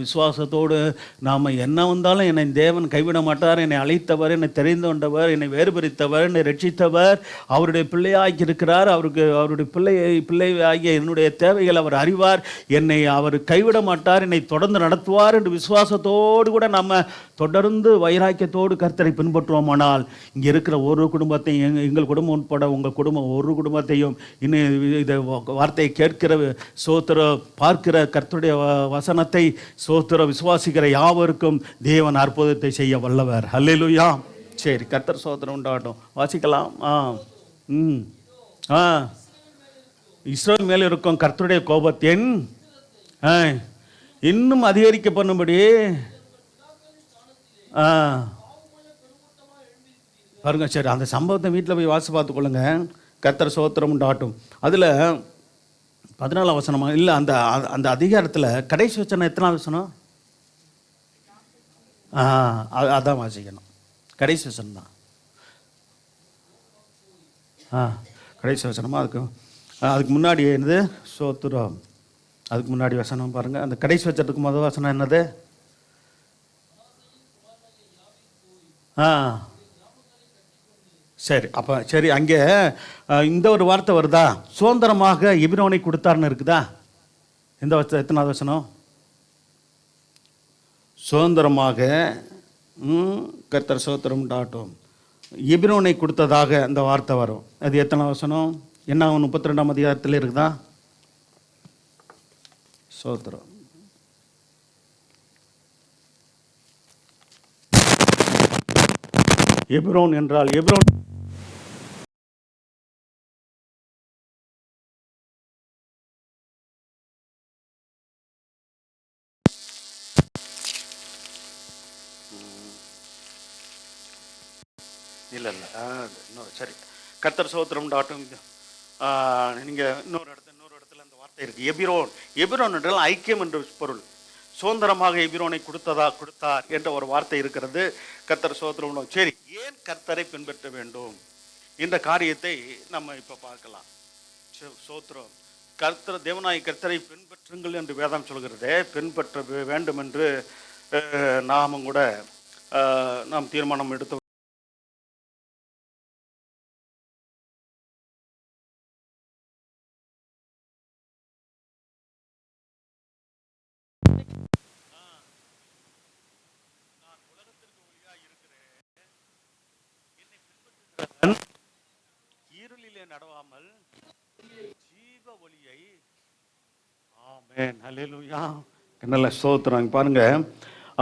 S1: விசுவாசத்தோடு நாம் என்ன வந்தாலும் என்னை தேவன் கைவிட மாட்டார். என்னை அழைத்தவர், என்னை தெரிந்து கொண்டவர், என்னை வேறுபடுத்தவர், என்னை ரட்சித்தவர், அவருடைய பிள்ளையாகி இருக்கிறார். அவருடைய பிள்ளை ஆகிய என்னுடைய தேவைகள் அவர் அறிவார். என்னை அவர் கைவிட மாட்டார், என்னை தொடர்ந்து நடத்துவார் என்று விசுவாசத்தோடு கூட நம்ம தொடர்ந்து வைராக்கியத்தோடு கர்த்தரை பின்பற்றுவோமானால் இங்கே இருக்கிற ஒரு குடும்பத்தையும், எங்கள் குடும்பம் உட்பட உங்கள் குடும்பம் ஒரு குடும்பத்தையும், இன்னும் இதை வார்த்தையை கேட்கிற சோத்திர பார்க்கிற கர்த்தருடைய வசனத்தை சோத்திர விசுவாசிக்கிற யாவருக்கும் தேவன் அற்புதத்தை செய்ய வல்லவர். ஹல்லேலூயா. சரி, கர்த்தர் சோத்திரம் உண்டாகட்டும். வாசிக்கலாம். இஸ்ரவேல் மேல் இருக்கும் கர்த்தருடைய கோபத்தின் இன்னும் அதிகரிக்க பண்ணும்படி பாருங்க. சரி, அந்த சம்பவத்தை வீட்டில் போய் வாசி பார்த்துக்கொள்ளுங்க. கர்த்தர் சோத்திரம் உண்டாகட்டும். அதில் 14ஆம் வசனமா இல்லை, அந்த அதிகாரத்தில் கடைசி வசனம் எத்தனாவது வசனம்? அதான் வாசிக்கணும். கடைசி வசனம் தான். கடைசி வசனமா? அதுக்கு முன்னாடி என்னது? சோத்திரம். அதுக்கு முன்னாடி வசனம் பாருங்கள். அந்த கடைசி வச்சதுக்கு முதல் வசனம் என்னது? சரி, அப்போ சரி, அங்கே இந்த ஒரு வார்த்தை வருதா? சுதந்திரமாக எபிரோனை கொடுத்தார்னு இருக்குதா? எந்த வசனம்? எத்தனாவது வசனம்? சுதந்திரமாக கர்த்தர் சோத்திரம் உண்டாகட்டும் எபிரோனை கொடுத்ததாக அந்த வார்த்தை வரும். அது எத்தனாவது வசனம்? என்ன 32ஆம் அதிகாரத்தில் இருக்குதா? சோத்திரம். எபிரோன் என்றால் எபிரோன் இல்லை இன்னொரு. சரி, கர்த்தர் சோத்திரம் உண்டாகட்டும். நீங்கள் இன்னொரு இடத்துல அந்த வார்த்தை இருக்குது, எபிரோன். எபிரோன் என்றால் ஐக்கியம் என்று பொருள். சுதந்திரமாக எபிரோனை கொடுத்தார் என்ற ஒரு வார்த்தை இருக்கிறது. கர்த்தர் சோத்திரம். சரி, ஏன் கர்த்தரை பின்பற்ற வேண்டும் இந்த காரியத்தை நம்ம இப்போ பார்க்கலாம். சோத்திரம். கர்த்தர் தேவனாய் கர்த்தரை பின்பற்றுங்கள் என்று வேதம் சொல்கிறதே, பின்பற்ற வேண்டும் என்று நாமும் கூட நாம் தீர்மானம் எடுத்து இருளிலே நடவாமல் ஜீவ ஒளியை. ஆமென். ஹல்லேலூயா. நல்ல ஸ்தோத்திரம். பாருங்க,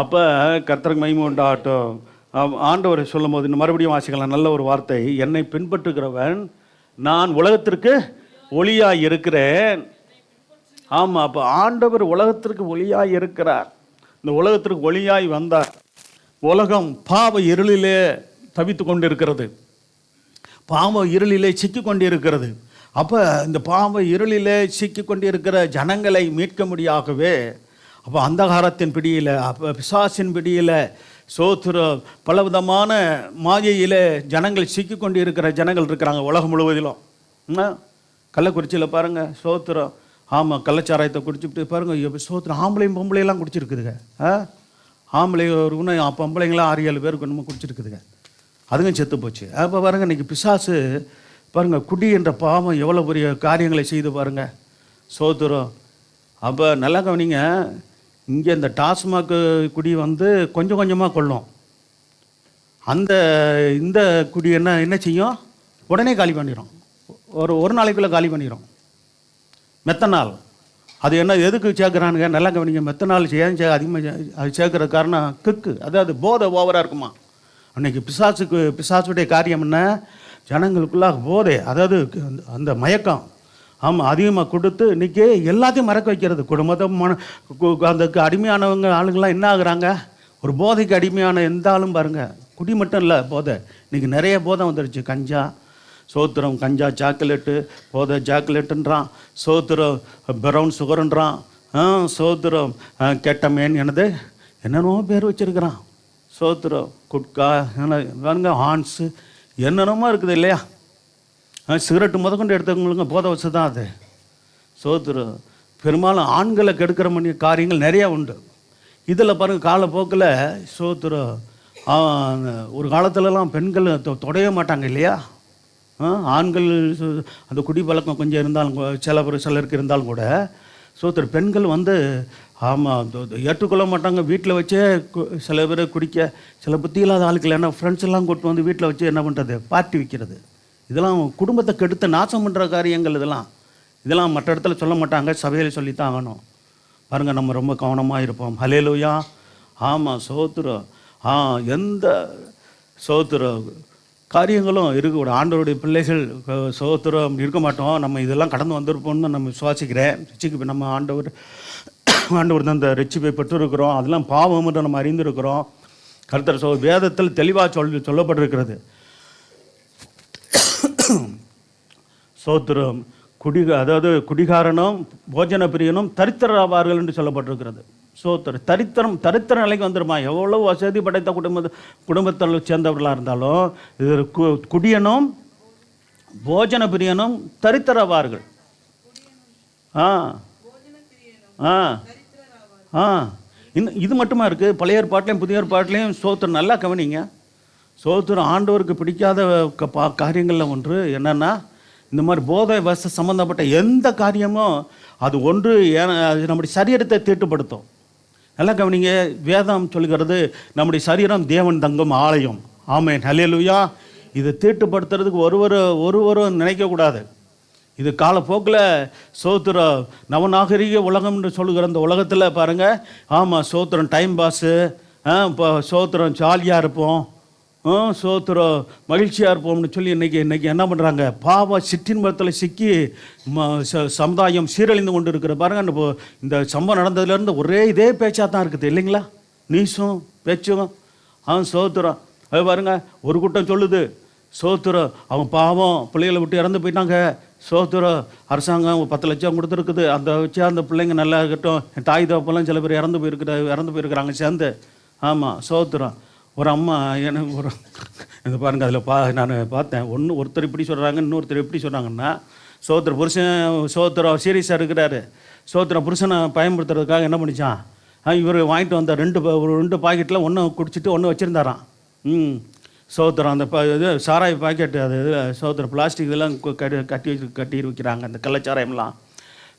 S1: அப்போ கர்த்தருக்கு மகிமை உண்டாகட்டும். ஆண்டவர் சொல்லும் போது இன்னும் மறுபடியும் வாசிக்கலாம். நல்ல ஒரு வார்த்தை, என்னை பின்பற்றுகிறவன் நான் உலகத்திற்கு ஒளியாய் இருக்கிறேன். ஆமாம், அப்போ ஆண்டவர் உலகத்திற்கு ஒளியாய் இருக்கிறார். இந்த உலகத்திற்கு ஒளியாய் வந்தார். உலகம் பாவ இருளிலே தவித்து கொண்டு இருக்கிறது, பாவ இருளிலே சிக்கி கொண்டிருக்கிறது. அப்போ இந்த பாவ இருளிலே சிக்கி கொண்டிருக்கிற ஜனங்களை மீட்க முடியாகவே அப்போ அந்தகாரத்தின் பிடியில், அப்போ பிசாசின் பிடியில், சோத்திர பலவிதமான மாயையில் ஜனங்கள் சிக்கி கொண்டு இருக்கிற ஜனங்கள் இருக்கிறாங்க உலகம் முழுவதிலும். கள்ளக்குறிச்சியில் பாருங்கள், சோத்திரம். ஆமாம், கள்ளச்சாராயத்தை குடிச்சுட்டு பாருங்கள், சோத்திரம். ஆம்பளையும் பொம்பளையெல்லாம் குடிச்சிருக்குதுங்க. ஆம்பளை ஒரு பொம்பளைங்களாம் 6-7 பேருக்கு ஒன்றுமே குடிச்சிருக்குதுங்க. அதுங்க செத்து போச்சு. அப்போ பாருங்கள், இன்றைக்கி பிசாசு பாருங்கள், குடி என்ற பாவம் எவ்வளோ பெரிய காரியங்களை செய்து பாருங்கள். சோத்திரம். அப்போ நல்லா கவனிங்க, இங்கே இந்த டாஸ்மாக் குடி வந்து கொஞ்சம் கொஞ்சமாக கொள்ளும். அந்த இந்த குடி என்ன என்ன செய்யும், உடனே காலி பண்ணிடும். ஒரு நாளைக்குள்ளே காலி பண்ணிடும். மெத்தனால் அது என்ன எதுக்கு சேர்க்குறானுங்க, நல்லா கவனிங்க. மெத்தனால் அதிகமாக அது சேர்க்குற காரணம் கிக்கு, அதாவது போதை ஓவராக இருக்குமா. அன்றைக்கி பிசாசுடைய காரியம் என்ன, ஜனங்களுக்குள்ளாக போதை, அதாவது அந்த மயக்கம். ஆமாம், அதிகமாக கொடுத்து இன்றைக்கி எல்லாத்தையும் மறக்க வைக்கிறது. குடும்பத்தை அந்த அடிமையானவங்க ஆளுங்கள்லாம் என்ன ஆகுறாங்க, ஒரு போதைக்கு அடிமையான எந்த ஆளும் பாருங்கள். குடி மட்டும் இல்லை, போதை. இன்றைக்கி நிறைய போதை வந்துடுச்சு. கஞ்சா, சோத்திரம், கஞ்சா சாக்லேட்டு, போதை சாக்லேட்டுன்றான், சோத்திரம் ப்ரௌன் சுகருன்றான், சோத்திரம் கெட்டமேன், என்னென்னோ பேர் வச்சுருக்கிறான். சோத்திரம் குட்கா, பாருங்க ஹான்ஸு, என்னென்னமோ இருக்குது இல்லையா. சிகரெட்டு முதற்கொண்டு எடுத்தவங்களுக்கு போதை வச்சு தான் அது. சோத்திரம் பெரும்பாலும் ஆண்களை கெடுக்கிற மணி காரியங்கள் நிறையா உண்டு. இதில் பாருங்கள் காலப்போக்கில் சோத்திரம் ஒரு காலத்துலலாம் பெண்கள் தொடைய மாட்டாங்க இல்லையா. ஆண்கள் அந்த குடி பழக்கம் கொஞ்சம் இருந்தாலும் சிலருக்கு இருந்தாலும் கூட சோத்திர பெண்கள் ஆமாம் ஏற்றுக்கொள்ள மாட்டாங்க. வீட்டில் வச்சே சில பேர் குடிக்க, சில புத்தி இல்லாத ஆளுக்கள் என்ன ஃப்ரெண்ட்ஸ் எல்லாம் கூட்டு வந்து வீட்டில் வச்சு என்ன பண்ணுறது, பார்ட்டி வைக்கிறது. இதெல்லாம் குடும்பத்தை கெடுத்து நாசம் பண்ணுற காரியங்கள். இதெல்லாம் மற்ற இடத்துல சொல்ல மாட்டாங்க, சபையில் சொல்லித்தான் ஆகணும். பாருங்கள், நம்ம ரொம்ப கவனமாக இருப்போம். ஹல்லேலூயா. ஆமாம், சோத்திரம். எந்த சோத்திர காரியங்களும் இருக்கக்கூட ஆண்டவருடைய பிள்ளைகள் சோத்திரம் இருக்க மாட்டோம். நம்ம இதெல்லாம் கடந்து வந்திருப்போம்னு நம்ம சுவாசிக்கிறேன். ரட்சிக்கு நம்ம ஆண்டவர் தான் அந்த ரட்சிப்பை பெற்றிருக்கிறோம். அதெல்லாம் பாவம் என்று நம்ம அறிந்திருக்கிறோம். கர்த்தர் வேதத்தில் தெளிவாக சொல்லப்பட்டிருக்கிறது. சோத்திரம் அதாவது குடிகாரனும் போஜன பிரியனும் தரித்திரவார்கள் என்று சொல்லப்பட்டிருக்கிறது. தரித்திர நிலைக்கு வந்துடுமா. எவ்வளோ வசதி படைத்த குடும்பத்தில் சேர்ந்தவர்களாக இருந்தாலும் இது குடியனும் போஜன பிரியனும் தரித்திரவார்கள். இன்னும் இது மட்டுமா இருக்குது, பழைய ஏற்பாட்டிலையும் புதிய ஏற்பாட்டிலையும். சோத்திரம் நல்லா கவனிங்க. சோத்திரம் ஆண்டவருக்கு பிடிக்காத காரியங்களில் ஒன்று என்னென்னா, இந்த மாதிரி போதை வச சம்மந்தப்பட்ட எந்த காரியமும் அது ஒன்று நம்முடைய சரீரத்தை தீட்டுப்படுத்தும். நல்லா கவனிங்க. வேதம் சொல்கிறது நம்முடைய சரீரம் தேவன் தங்கும் ஆலயம். ஆமென், ஹல்லேலூயா. இதை தீட்டுப்படுத்துறதுக்கு ஒருவரும் நினைக்கக்கூடாது. இது காலப்போக்கில் சோத்திரம் நவநாகரிக உலகம் என்று சொல்லுகிற அந்த உலகத்தில் பாருங்கள். ஆமாம், சோத்திரம் டைம் பாஸு, இப்போ சோத்திரம் ஜாலியாக இருப்போம், சோத்திரம் மகிழ்ச்சியாக இருப்போம்னு சொல்லி இன்றைக்கி என்ன பண்ணுறாங்க, பாவ சிற்றின்பத்தில் சிக்கி சமுதாயம் சீரழிந்து கொண்டு இருக்கிற பாருங்கள். இந்த சம்பவம் நடந்ததுலேருந்து ஒரே இதே பேச்சாக தான் இருக்குது இல்லைங்களா. நீசும் பேச்சும் சோத்திரம். அது பாருங்கள், ஒரு கூட்டம் சொல்லுது சோத்திரம் அவன் பாவம் பிள்ளைகளை விட்டு இறந்து போயிட்டாங்க. சோத்திரம் அரசாங்கம் 10 லட்சம் கொடுத்துருக்குது, அந்த வச்சு அந்த பிள்ளைங்க நல்லா இருக்கட்டும். என் தாய் தகப்பெல்லாம் சில பேர் இறந்து போயிருக்கிறாங்க சேர்ந்து. ஆமாம், சோத்திரம். ஒரு அம்மா எனக்கு இந்த பாருங்கள், அதில் நான் பார்த்தேன். ஒருத்தர் இப்படி சொல்கிறாங்க, இன்னொருத்தர் எப்படி சொல்கிறாங்கன்னா, சோத்திர புருஷன் சோத்திரம் சீரியஸாக இருக்கிறாரு. சோத்திரம் புருஷனை பயன்படுத்துறதுக்காக என்ன பண்ணிச்சான், இவர் வாங்கிட்டு வந்த ரெண்டு பாக்கெட்டில் ஒன்று குடிச்சிட்டு ஒன்று வச்சுருந்தாரான். சோத்திரம் அந்த இது சாராய பாக்கெட்டு, அது சோத்திரம் பிளாஸ்டிக் இதெல்லாம் கட்டி வைக்கிறாங்க, அந்த கள்ளச்சாராயம்லாம்.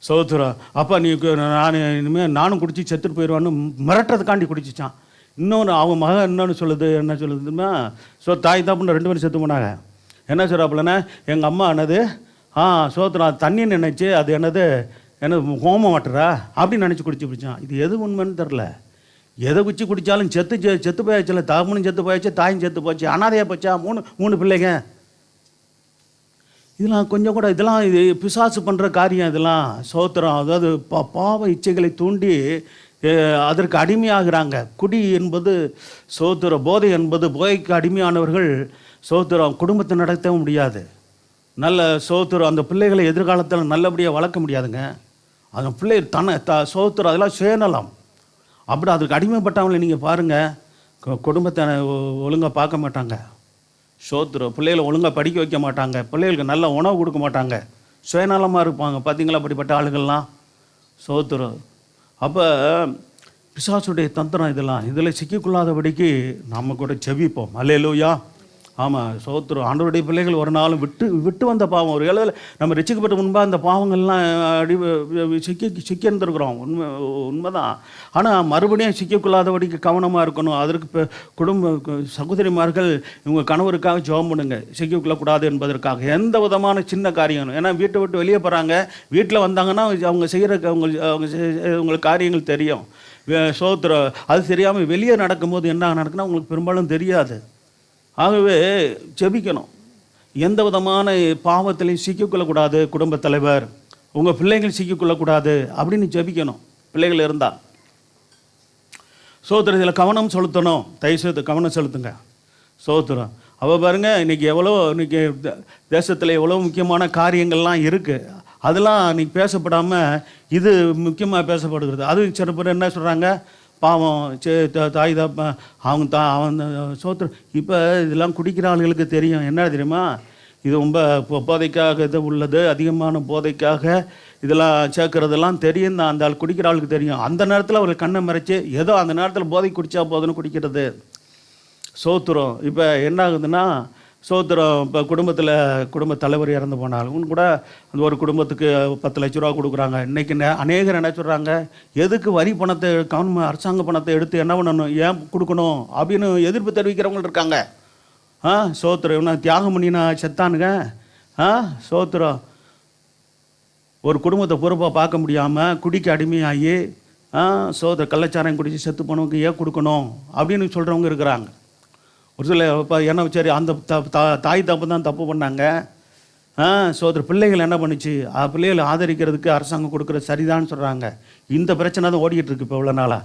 S1: சோத்திரம் அப்போ இனிமேல் நானும் குடிச்சு செத்துட்டு போயிடுவான்னு மிரட்டுறதுக்காண்டி குடிச்சிச்சான். இன்னொன்று அவங்க மகன் என்ன சொல்லுதுன்னா, தாய் தாப்புன்னு 2 பேரும் செத்து போனாங்க. என்ன சொல்கிறாப்புலன்னா, எங்கள் அம்மா சோத்திரம் தண்ணி நினைச்சு அது ஹோமம் மாட்டுறா அப்படின்னு நினச்சி குடிச்சு பிடிச்சான். இது எது உண்மைன்னு தெரில. எதை குச்சி குடித்தாலும் செத்து போயாச்சுல, தாமனும் செத்து போயாச்சு, தாயும் செத்து போச்சு, அனாதையாக போச்சா, 3 பிள்ளைங்க. இதெல்லாம் கொஞ்சம் கூட இது பிசாசு பண்ணுற காரியம். இதெல்லாம் சோத்திரம், அதாவது பாவ இச்சைகளை தூண்டி அதற்கு அடிமையாகிறாங்க. குடி என்பது சோத்திரம், போதை என்பது போதைக்கு அடிமையானவர்கள் சோத்திரம் குடும்பத்தை நடத்தவும் முடியாது. நல்ல சோத்திரம் அந்த பிள்ளைகளை எதிர்காலத்தில் நல்லபடியாக வளர்க்க முடியாதுங்க. அந்த பிள்ளை சோத்திரம் அதெல்லாம் சுயநலம். அப்படி அதுக்கு அடிமைப்பட்டவங்களை நீங்கள் பாருங்கள், குடும்பத்தை ஒழுங்காக பார்க்க மாட்டாங்க. சோத்திரம் பிள்ளைகளை ஒழுங்காக படிக்க வைக்க மாட்டாங்க, பிள்ளைகளுக்கு நல்ல உணவு கொடுக்க மாட்டாங்க, சுயநலமாக இருப்பாங்க. பார்த்தீங்களா அப்படிப்பட்ட ஆளுகள்லாம். சோத்திரம் அப்போ பிசாசுடைய தந்திரம். இதில் சிக்கிக்கொள்ளாதபடிக்கு நம்ம கூட செவிப்போம். அல்லேலூயா. ஆமாம், சோத்திரம். ஆண்டவருடைய பிள்ளைகள் ஒரு நாளும் விட்டு விட்டு வந்த பாவம், ஒரு வேளை நம்ம ரட்சிக்கப்பட்ட முன்பாக அந்த பாவங்கள்லாம் சிக்கி இருந்திருக்கிறோம். உண்மைதான். ஆனால் மறுபடியும் சிக்கக்கூடாதபடிக்கு கவனமாக இருக்கணும். அதற்கு இப்போ சகோதரிமார்கள் இவங்க கணவருக்காக ஜெபம் பண்ணுங்க, சிக்கிக்கொள்ளக்கூடாது என்பதற்காக. எந்த விதமான சின்ன காரியம், ஏன்னா வீட்டை விட்டு வெளியே போகிறாங்க, வீட்டில் வந்தாங்கன்னா அவங்க செய்கிற அவங்களுக்கு காரியங்கள் தெரியும். சோத்திரம். அது தெரியாமல் வெளியே நடக்கும்போது என்ன நடக்குன்னா அவங்களுக்கு பெரும்பாலும் தெரியாது. ஆகவே ஜெபிக்கணும். எந்த விதமான பாவத்திலையும் சிக்கிக்கொள்ளக்கூடாது. குடும்பத் தலைவர், உங்கள் பிள்ளைகள் சிக்கிக்கொள்ளக்கூடாது அப்படின்னு ஜெபிக்கணும். பிள்ளைகள் இருந்தால் சோத்திரம் இதில் கவனம் செலுத்தணும். தயவுசெய்து கவனம் செலுத்துங்க. சோத்திரம். அவள் பாருங்கள், இன்றைக்கி இன்றைக்கி தேசத்தில் எவ்வளோ முக்கியமான காரியங்கள்லாம் இருக்குது. அதெல்லாம் இன்றைக்கி பேசப்படாமல் இது முக்கியமாக பேசப்படுகிறது. அதுவும் சில பேர் என்ன சொல்கிறாங்க, பாவம் தாய் தான் அவங்க சோத்திரம். இப்போ இதெல்லாம் குடிக்கிற ஆளுகளுக்கு தெரியும். என்ன தெரியுமா, இது ரொம்ப போதைக்காக இது உள்ளது, அதிகமான போதைக்காக இதெல்லாம் சேர்க்கறதெல்லாம் தெரியும் தான். அந்த ஆள் குடிக்கிற ஆளுக்கு தெரியும். அந்த நேரத்தில் அவர்கள் கண்ணை மறைச்சி ஏதோ அந்த நேரத்தில் போதை குடித்தா போதுன்னு குடிக்கிறது. சோத்திரம். இப்போ என்ன ஆகுதுன்னா, சோத்திரம். இப்போ குடும்பத் தலைவர் இறந்து போனாலும் கூட அந்த ஒரு குடும்பத்துக்கு 10 லட்ச ரூபா கொடுக்குறாங்க. இன்றைக்கி அநேகர் என்ன சொல்கிறாங்க, எதுக்கு வரி பணத்தை அரசாங்க பணத்தை எடுத்து என்ன பண்ணணும், ஏன் கொடுக்கணும் அப்படின்னு எதிர்ப்பு தெரிவிக்கிறவங்க இருக்காங்க. சோத்திரம். இவனை தியாகம் பண்ணினா செத்தானுங்க. சோத்திரம். ஒரு குடும்பத்தை பொறுப்பாக பார்க்க முடியாமல் குடிக்க அடிமையாகி சோத்திர கள்ளச்சாரம் குடித்து செத்து போனவங்க ஏன் கொடுக்கணும் அப்படின்னு சொல்கிறவங்க இருக்கிறாங்க. ஒரு சில இப்போ என்ன சரி, அந்த தாய் தப்பு தான் தப்பு பண்ணாங்க. சோதர பிள்ளைகள் என்ன பண்ணுச்சு, பிள்ளைகளை ஆதரிக்கிறதுக்கு அரசாங்கம் கொடுக்குறது சரிதான்னு சொல்கிறாங்க. இந்த பிரச்சனை தான் ஓடிக்கிட்டு இருக்கு இப்போ இவ்வளோ நாளாக.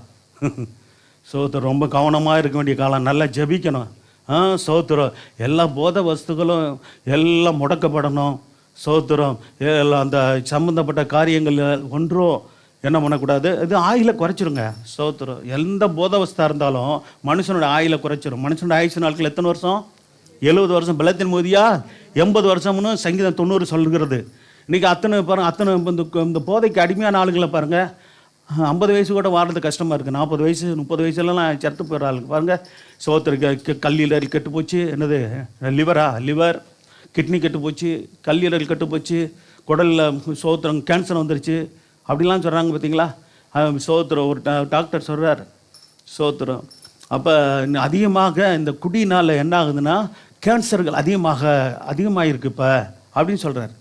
S1: சோத்திரம். ரொம்ப கவனமாக இருக்க வேண்டிய காலம். நல்லா ஜெபிக்கணும். சோத்திரம். எல்லா போதை வஸ்துகளும் எல்லாம் முடக்கப்படணும். சோத்திரம். எல்லாம் அந்த சம்மந்தப்பட்ட காரியங்கள் ஒன்றும் என்ன பண்ணக்கூடாது. இது ஆயிலை குறைச்சிருங்க. சோத்திரம். எந்த போதவஸ்தா இருந்தாலும் மனுஷனோட ஆயிலை குறைச்சிரும். மனுஷனோட ஆயுசு நாட்கள் எத்தனை வருஷம்? 70 வருஷம். பலத்தின் மோதியா 80 வருஷம்னு சங்கீதம் 90 சொல்கிறது. இன்றைக்கி அத்தனை இந்த போதைக்கு அடிமையான ஆளுங்களை பாருங்கள். 50 வயசு கூட வாடுறது கஷ்டமாக இருக்குது. 40 வயசு 30 வயசுலலாம் செத்து போகிற ஆளுங்க பாருங்கள். சோத்திர கல்லீரல் கெட்டு போச்சு. என்னது லிவர் கிட்னி கெட்டு போச்சு, கல்லீரல் கெட்டு போச்சு, குடலில் சோத்திரம் கேன்சர் வந்துருச்சு அப்படிலாம் சொல்கிறாங்க பார்த்தீங்களா. சோத்திரம். ஒரு டாக்டர் சொல்கிறார். சோத்திரம். அப்போ அதிகமாக இந்த குடினால் என்ன ஆகுதுன்னா கேன்சர்கள் அதிகமாக இருக்குது இப்போ அப்படின்னு சொல்கிறார்.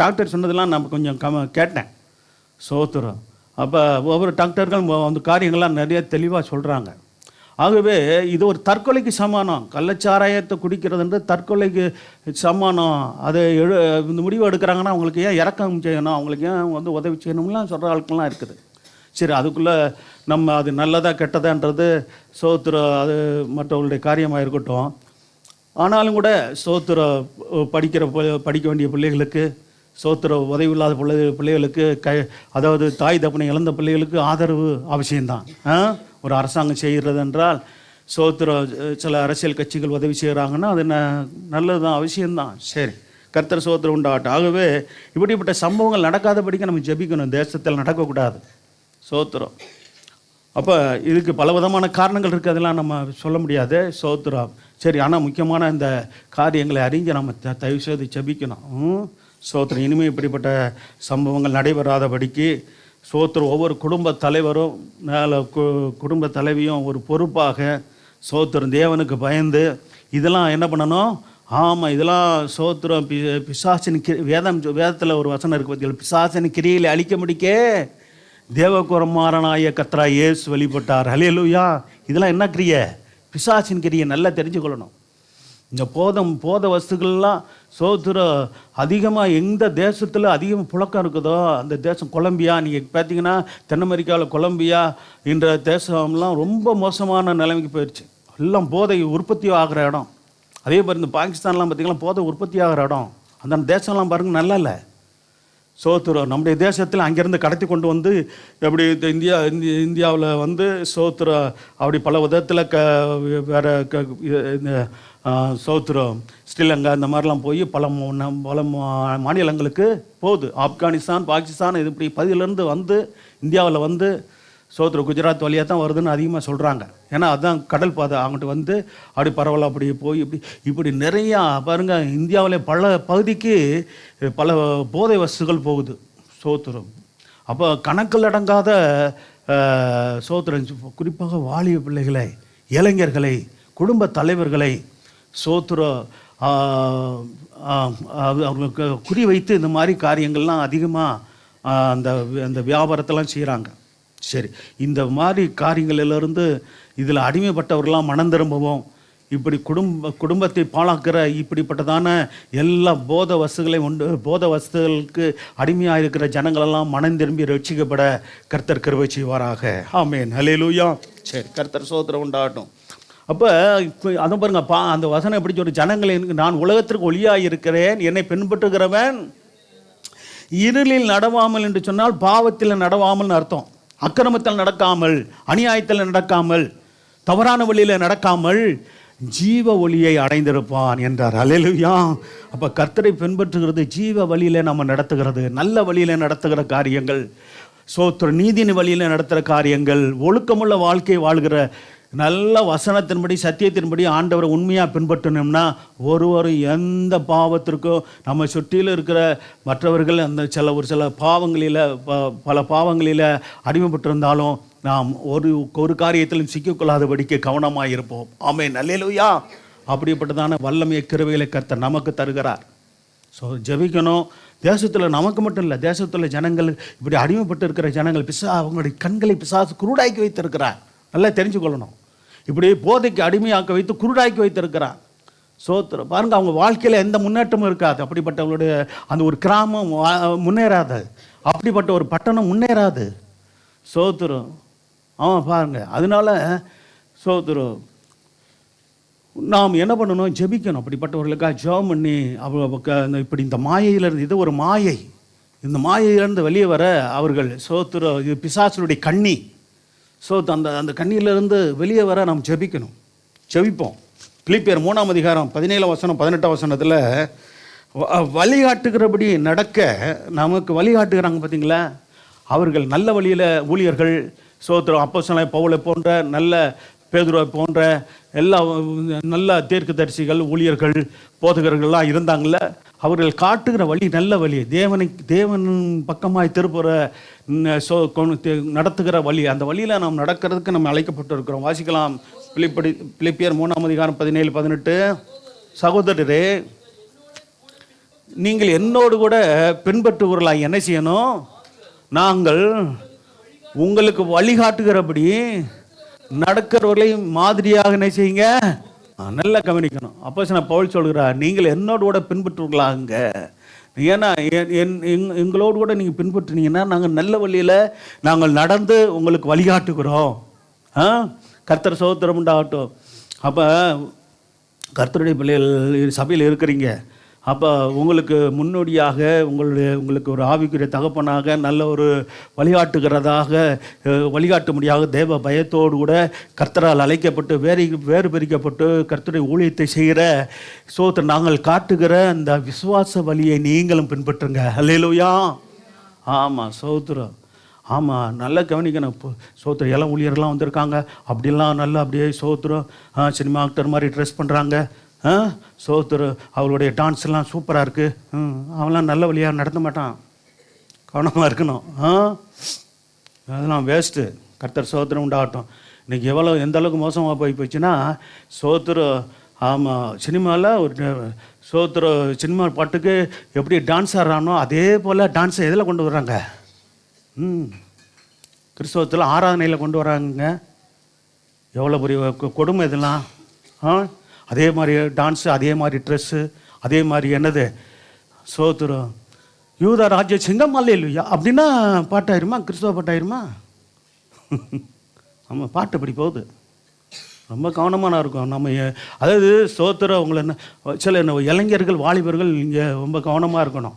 S1: டாக்டர் சொன்னதெல்லாம் நம்ம கொஞ்சம் கேட்டேன். சோத்திரம். அப்போ ஒவ்வொரு டாக்டர்கள் அந்த காரியங்கள்லாம் நிறைய தெளிவாக சொல்கிறாங்க. ஆகவே இது ஒரு தற்கொலைக்கு சமானம். கள்ளச்சாராயத்தை குடிக்கிறதுன்றது தற்கொலைக்கு சமானம். அதை இந்த முடிவு எடுக்கிறாங்கன்னா அவங்களுக்கு ஏன் இறக்கம் செய்யணும், அவங்களுக்கு ஏன் உதவி செய்யணும்லாம் சொல்கிற ஆட்கள்லாம் இருக்குது. சரி, அதுக்குள்ளே நம்ம அது நல்லதா கெட்டதான்றது சோத்திரம், அது மற்றவங்களுடைய காரியமாக இருக்கட்டும். ஆனாலும் கூட சோத்திரம் படிக்க வேண்டிய பிள்ளைகளுக்கு, சோத்திரம் உதவி இல்லாத பிள்ளைகளுக்கு அதாவது தாய் தப்பனை இழந்த பிள்ளைகளுக்கு ஆதரவு அவசியம்தான். ஒரு அரசாங்கம் செய்கிறது என்றால் சோத்திரம். சில அரசியல் கட்சிகள் உதவி செய்கிறாங்கன்னா அது நல்லது தான், அவசியம்தான். சரி, கர்த்தர் சோத்திரம் உண்டாகட்டும். ஆகவே இப்படிப்பட்ட சம்பவங்கள் நடக்காதபடிக்கு நம்ம ஜெபிக்கணும். தேசத்தில் நடக்கக்கூடாது. சோத்திரம். அப்போ இதுக்கு பலவிதமான காரணங்கள் இருக்குது, அதெல்லாம் நம்ம சொல்ல முடியாது. சோத்திரம். சரி, ஆனால் முக்கியமான இந்த காரியங்களை அறிஞ்சு நம்ம தயவு செய்து ஜெபிக்கணும். சோத்திரம். இனிமேல் இப்படிப்பட்ட சம்பவங்கள் நடைபெறாதபடிக்கு சோத்திரம். ஒவ்வொரு குடும்ப தலைவரும் குடும்ப தலைவியும் ஒரு பொறுப்பாக சோத்திரம் தேவனுக்கு பயந்து இதெல்லாம் என்ன பண்ணணும். ஆமாம், இதெல்லாம் சோத்திரம். பிசாசின் வேதத்தில் ஒரு வசனம் இருக்குது பார்த்தீங்களா, பிசாசின் கிரியில் அழிக்க முடிக்கே தேவகுமாரனாய கர்த்தராகிய இயேசு வெளிப்பட்டார். ஹல்லேலூயா. இதெல்லாம் என்ன கிரியை? பிசாசின் கிரியை நல்லா தெரிஞ்சுக்கொள்ளணும். இந்த போத வஸ்துக்கள்லாம் சோத்திரம் அதிகமாக எந்த தேசத்தில் அதிகமாக புழக்கம் இருக்குதோ அந்த தேசம் கொலம்பியா. நீங்கள் பார்த்தீங்கன்னா தென் அமெரிக்காவில் கொலம்பியா என்ற தேசம்லாம் ரொம்ப மோசமான நிலைமைக்கு போயிடுச்சு. எல்லாம் போதை உற்பத்தி ஆகிற இடம். அதே மாதிரி இந்த பாகிஸ்தான்லாம் பார்த்திங்கன்னா போதை உற்பத்தி ஆகிற இடம். அந்த தேசம்லாம் பாருங்கள் நல்லா இல்லை. சோத்திரம். நம்முடைய தேசத்தில் அங்கேருந்து கடத்தி கொண்டு வந்து எப்படி இந்தியாவில் வந்து சோத்திரம் அப்படி பல விதத்தில் வேறு இந்த சோத்திரம் ஸ்ரீலங்கா இந்த மாதிரிலாம் போய் பல மாநிலங்களுக்கு போகுது. ஆப்கானிஸ்தான், பாகிஸ்தான், இது இப்படி பதிலிருந்து வந்து இந்தியாவில் வந்து சோத்திரம் குஜராத் வழியாக தான் வருதுன்னு அதிகமாக சொல்கிறாங்க. ஏன்னா அதுதான் கடல் பாதை. அங்கிட்டு வந்து அப்படி பரவலாக அப்படி போய் இப்படி நிறையா பாருங்கள், இந்தியாவில் பல பகுதிக்கு பல போதை வஸ்துகள் போகுது. சோத்திரம் அப்போ கணக்கில் அடங்காத சோத்திரம், குறிப்பாக வாலிப பிள்ளைகளை, இளைஞர்களை, குடும்ப தலைவர்களை சோத்திரம் அவர்களுக்கு குறி வைத்து இந்த மாதிரி காரியங்கள்லாம் அதிகமாக அந்த வியாபாரத்தெல்லாம் செய்கிறாங்க. சரி, இந்த மாதிரி காரியங்களிலிருந்து இதில் அடிமைப்பட்டவர்களாம் மனம் திரும்பவும், இப்படி குடும்பத்தை பாழாக்கிற இப்படிப்பட்டதான எல்லா போத வஸ்துகளுக்கு அடிமையாக இருக்கிற ஜனங்களெல்லாம் மனம் திரும்பி ரட்சிக்கப்பட கர்த்தர் கிருபை செய்வாராக. ஆமென், ஹல்லேலூயா. சரி, கர்த்தர் ஸ்தோத்திரம் உண்டாகட்டும். அப்போ அதை பாருங்க, அந்த வசனம் எப்படி சொல்லி, ஜனங்களை நான் உலகத்திற்கு ஒளியாக இருக்கிறேன், என்னை பின்பற்றுகிறவன் இருளில் நடவாமல் என்று சொன்னால் பாவத்தில் நடவாமல்னு அர்த்தம். அக்கிரமத்தில் நடக்காமல், அநியாயத்தில் நடக்காமல், தவறான வழியில் நடக்காமல் ஜீவ ஒளியை அடைந்திருப்பான் என்றார். அல்லேலூயா. அப்போ கர்த்தரை பின்பற்றுகிறது ஜீவ வழியில் நம்ம நடத்துகிறது, நல்ல வழியில் நடத்துகிற காரியங்கள், சோத்திர நீதியின் வழியில் நடத்துகிற காரியங்கள், ஒழுக்கமுள்ள வாழ்க்கை வாழ்கிற நல்ல வசனத்தின்படி சத்தியத்தின்படி ஆண்டவரை உண்மையாக பின்பற்றணும்னா ஒருவரும் எந்த பாவத்திற்கும், நம்ம சுற்றியில் இருக்கிற மற்றவர்கள் அந்த ஒரு சில பாவங்களில் பல பாவங்களில் அடிமைப்பட்டிருந்தாலும் நாம் ஒரு காரியத்திலும் சிக்கிக்கொள்ளாதபடிக்கு கவனமாக இருப்போம். ஆமென், அல்லேலூயா. அப்படிப்பட்டதான வல்லமையை கிருபைகளை கர்த்தர் நமக்கு தருகிறார். ஸோ ஜெபிக்கணும். தேசத்தில் நமக்கு மட்டும் இல்லை, தேசத்தில் ஜனங்கள் இப்படி அடிமைப்பட்டு இருக்கிற ஜனங்கள் அவங்களுடைய கண்களை பிசாசு குருடாக்கி வைத்திருக்கிறார். நல்லா தெரிஞ்சுக்கொள்ளணும். இப்படி போதைக்கு அடிமையாக்க வைத்து குருடாக்கி வைத்திருக்கிறார். சோத்திரம் பாருங்கள், அவங்க வாழ்க்கையில் எந்த முன்னேற்றமும் இருக்காது. அப்படிப்பட்டவங்களுடைய அந்த ஒரு கிராமம் முன்னேறாது, அப்படிப்பட்ட ஒரு பட்டணம் முன்னேறாது. சோத்திரம் ஆமாம் பாருங்கள். அதனால சோத்திரம் நாம் என்ன பண்ணணும், ஜெபிக்கணும். அப்படிப்பட்டவர்களுக்காக ஜெபம் பண்ணி இப்படி இந்த மாயையிலேருந்து, இது ஒரு மாயை, இந்த மாயையிலேருந்து வெளியே வர அவர்கள் சோத்திரம், இது பிசாசுடைய கண்ணி. ஸோ அந்த கண்ணியிலிருந்து வெளியே வர நாம் ஜெபிக்கணும். ஜெபிப்போம். பிலிப்பியர் 3ஆம் அதிகாரம் 17 வசனம் 18 வசனத்தில் வழிகாட்டுகிறபடி நடக்க நமக்கு வழிகாட்டுகிறாங்க. பார்த்தீங்களா, அவர்கள் நல்ல வழியில் ஊழியர்கள், சோத்திரம் அப்போஸ்தலனாகிய பவுலை போன்ற, நல்ல பேதுருவை போன்ற எல்லா நல்ல தீர்க்கதரிசிகள், ஊழியர்கள், போதகர்கள்லாம் இருந்தாங்கள்ல, அவர்கள் காட்டுகிற வழி நல்ல வழி, தேவன் பக்கமாய் திருப்புற நடத்துகிற வழி. அந்த வழியில் நாம் நடக்கிறதுக்கு நம்ம அழைக்கப்பட்டு இருக்கிறோம். வாசிக்கலாம். பிலிப்பியர் 3ஆம் அதிகாரம் 17, 18. சகோதரரே, நீங்கள் என்னோடு கூட பின்பற்றுவர்களாக என்ன செய்யணும், நாங்கள் உங்களுக்கு வழிகாட்டுகிறபடி நடக்கிறவர்களை மாதிரியாக என்ன செய்யுங்க, நல்லா கவனிக்கணும். அப்போஸ்தலன் பவுல் சொல்கிறார், நீங்கள் என்னோடு கூட பின்பற்றுவர்களாங்க. ஏன்னா எங்களோடு கூட நீங்கள் பின்பற்றினீங்கன்னா நாங்கள் நல்ல வழியில் நாங்கள் நடந்து உங்களுக்கு வழிகாட்டுகிறோம். கர்த்தர் ஸ்தோத்திரம் உண்டாகட்டும். அப்போ கர்த்தருடைய பிள்ளைகள் சபையில் இருக்கிறீங்க. அப்போ உங்களுக்கு முன்னோடியாக உங்களுக்கு ஒரு ஆவிக்குரிய தகப்பனாக நல்ல ஒரு வழிகாட்ட முடியாத தேவ பயத்தோடு கூட கர்த்தரால் அழைக்கப்பட்டு வேறு பிரிக்கப்பட்டு கர்த்தருடைய ஊழியத்தை செய்கிற நாங்கள் காட்டுகிற அந்த விசுவாச வழியை நீங்களும் பின்பற்றுங்க. அல்லேலூயா. ஆமாம், சோத்திரம். ஆமாம், நல்லா கவனிக்கணும். சோத்திரம் எல்லாம் ஊழியர்கள்லாம் வந்திருக்காங்க, அப்படிலாம் நல்லா அப்படியே சோத்திரம் சினிமா ஆக்டர் மாதிரி ட்ரெஸ் பண்ணுறாங்க. சோத்திர அவளுடைய டான்ஸ்லாம் சூப்பராக இருக்குது. அவன்லாம் நல்ல வழியாக நடத்த மாட்டான், கவனமாக இருக்கணும். அதெல்லாம் வேஸ்ட்டு. கர்த்தர் சோத்திரம் உண்டாகட்டும். இன்றைக்கி எந்த அளவுக்கு மோசமாக போச்சுன்னா சோத்திரம். ஆமாம், சினிமாவில் ஒரு சினிமா பாட்டுக்கு எப்படி டான்ஸ் ஆடுறானோ அதே போல் டான்ஸை எதில் கொண்டு வர்றாங்க, கிறிஸ்தவத்தில் ஆராதனையில் கொண்டு வராங்க. எவ்வளோ பெரிய கொடுமை இதெல்லாம். அதே மாதிரி டான்ஸு, அதே மாதிரி ட்ரெஸ்ஸு, அதே மாதிரி என்னது சோத்திரம். யூதா ராஜ்ய சிங்கம் அல்லேலூயா அப்படின்னா பாட்டாயிருமா, கிறிஸ்தவ பாட்டாயிருமா? நம்ம பாட்டு இப்படி போகுது. ரொம்ப கவனமாக இருக்கும் நம்ம. அதாவது சோத்திரம் உங்களை சில இளைஞர்கள், வாலிபர்கள் இங்கே ரொம்ப கவனமாக இருக்கணும்.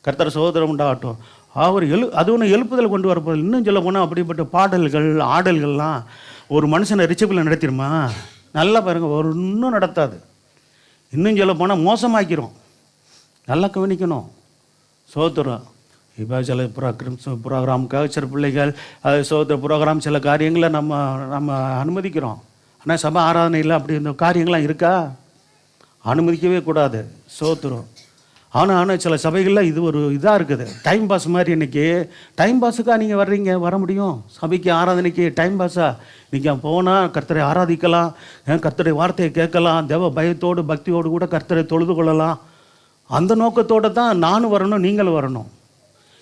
S1: கர்த்தர் சோத்திரம் உண்டாகட்டும். அவர் அது ஒன்று எழுப்புதல் கொண்டு வரப்போது. இன்னும் சொல்ல போனால் அப்படிப்பட்ட பாடல்கள், ஆடல்கள்லாம் ஒரு மனுஷனை ரிச்சபில் நடத்திடுமா? நல்லா பாருங்கள், ஒரு இன்னும் நடத்தாது. இன்னும் சொல்ல போனால் மோசமாக்கிறோம். நல்லா கவனிக்கணும். சோத்திரம். இப்போ சில ப்ரோக்ராமுக்காக சில பிள்ளைகள் அது சோதர ப்ரோக்ராம் சில காரியங்களை நம்ம நம்ம அனுமதிக்கிறோம். ஆனால் சபை ஆராதனையில் அப்படி இந்த காரியங்கள்லாம் இருக்கா? அனுமதிக்கவே கூடாது. சோத்துரும். ஆனால் சில சபைகளில் இது ஒரு இதாக இருக்குது, டைம் பாஸ் மாதிரி. இன்றைக்கி டைம் பாஸுக்காக நீங்கள் வர்றீங்க, வர முடியும் சபைக்கு ஆராதனைக்கு டைம் பாஸாக? நீங்கள் போனால் கர்த்தரை ஆராதிக்கலாம், கர்த்தரை வார்த்தையை கேட்கலாம், தேவ பயத்தோடு பக்தியோடு கூட கர்த்தரை தொழுது கொள்ளலாம். அந்த நோக்கத்தோடு தான் நானும் வரணும், நீங்களும் வரணும்.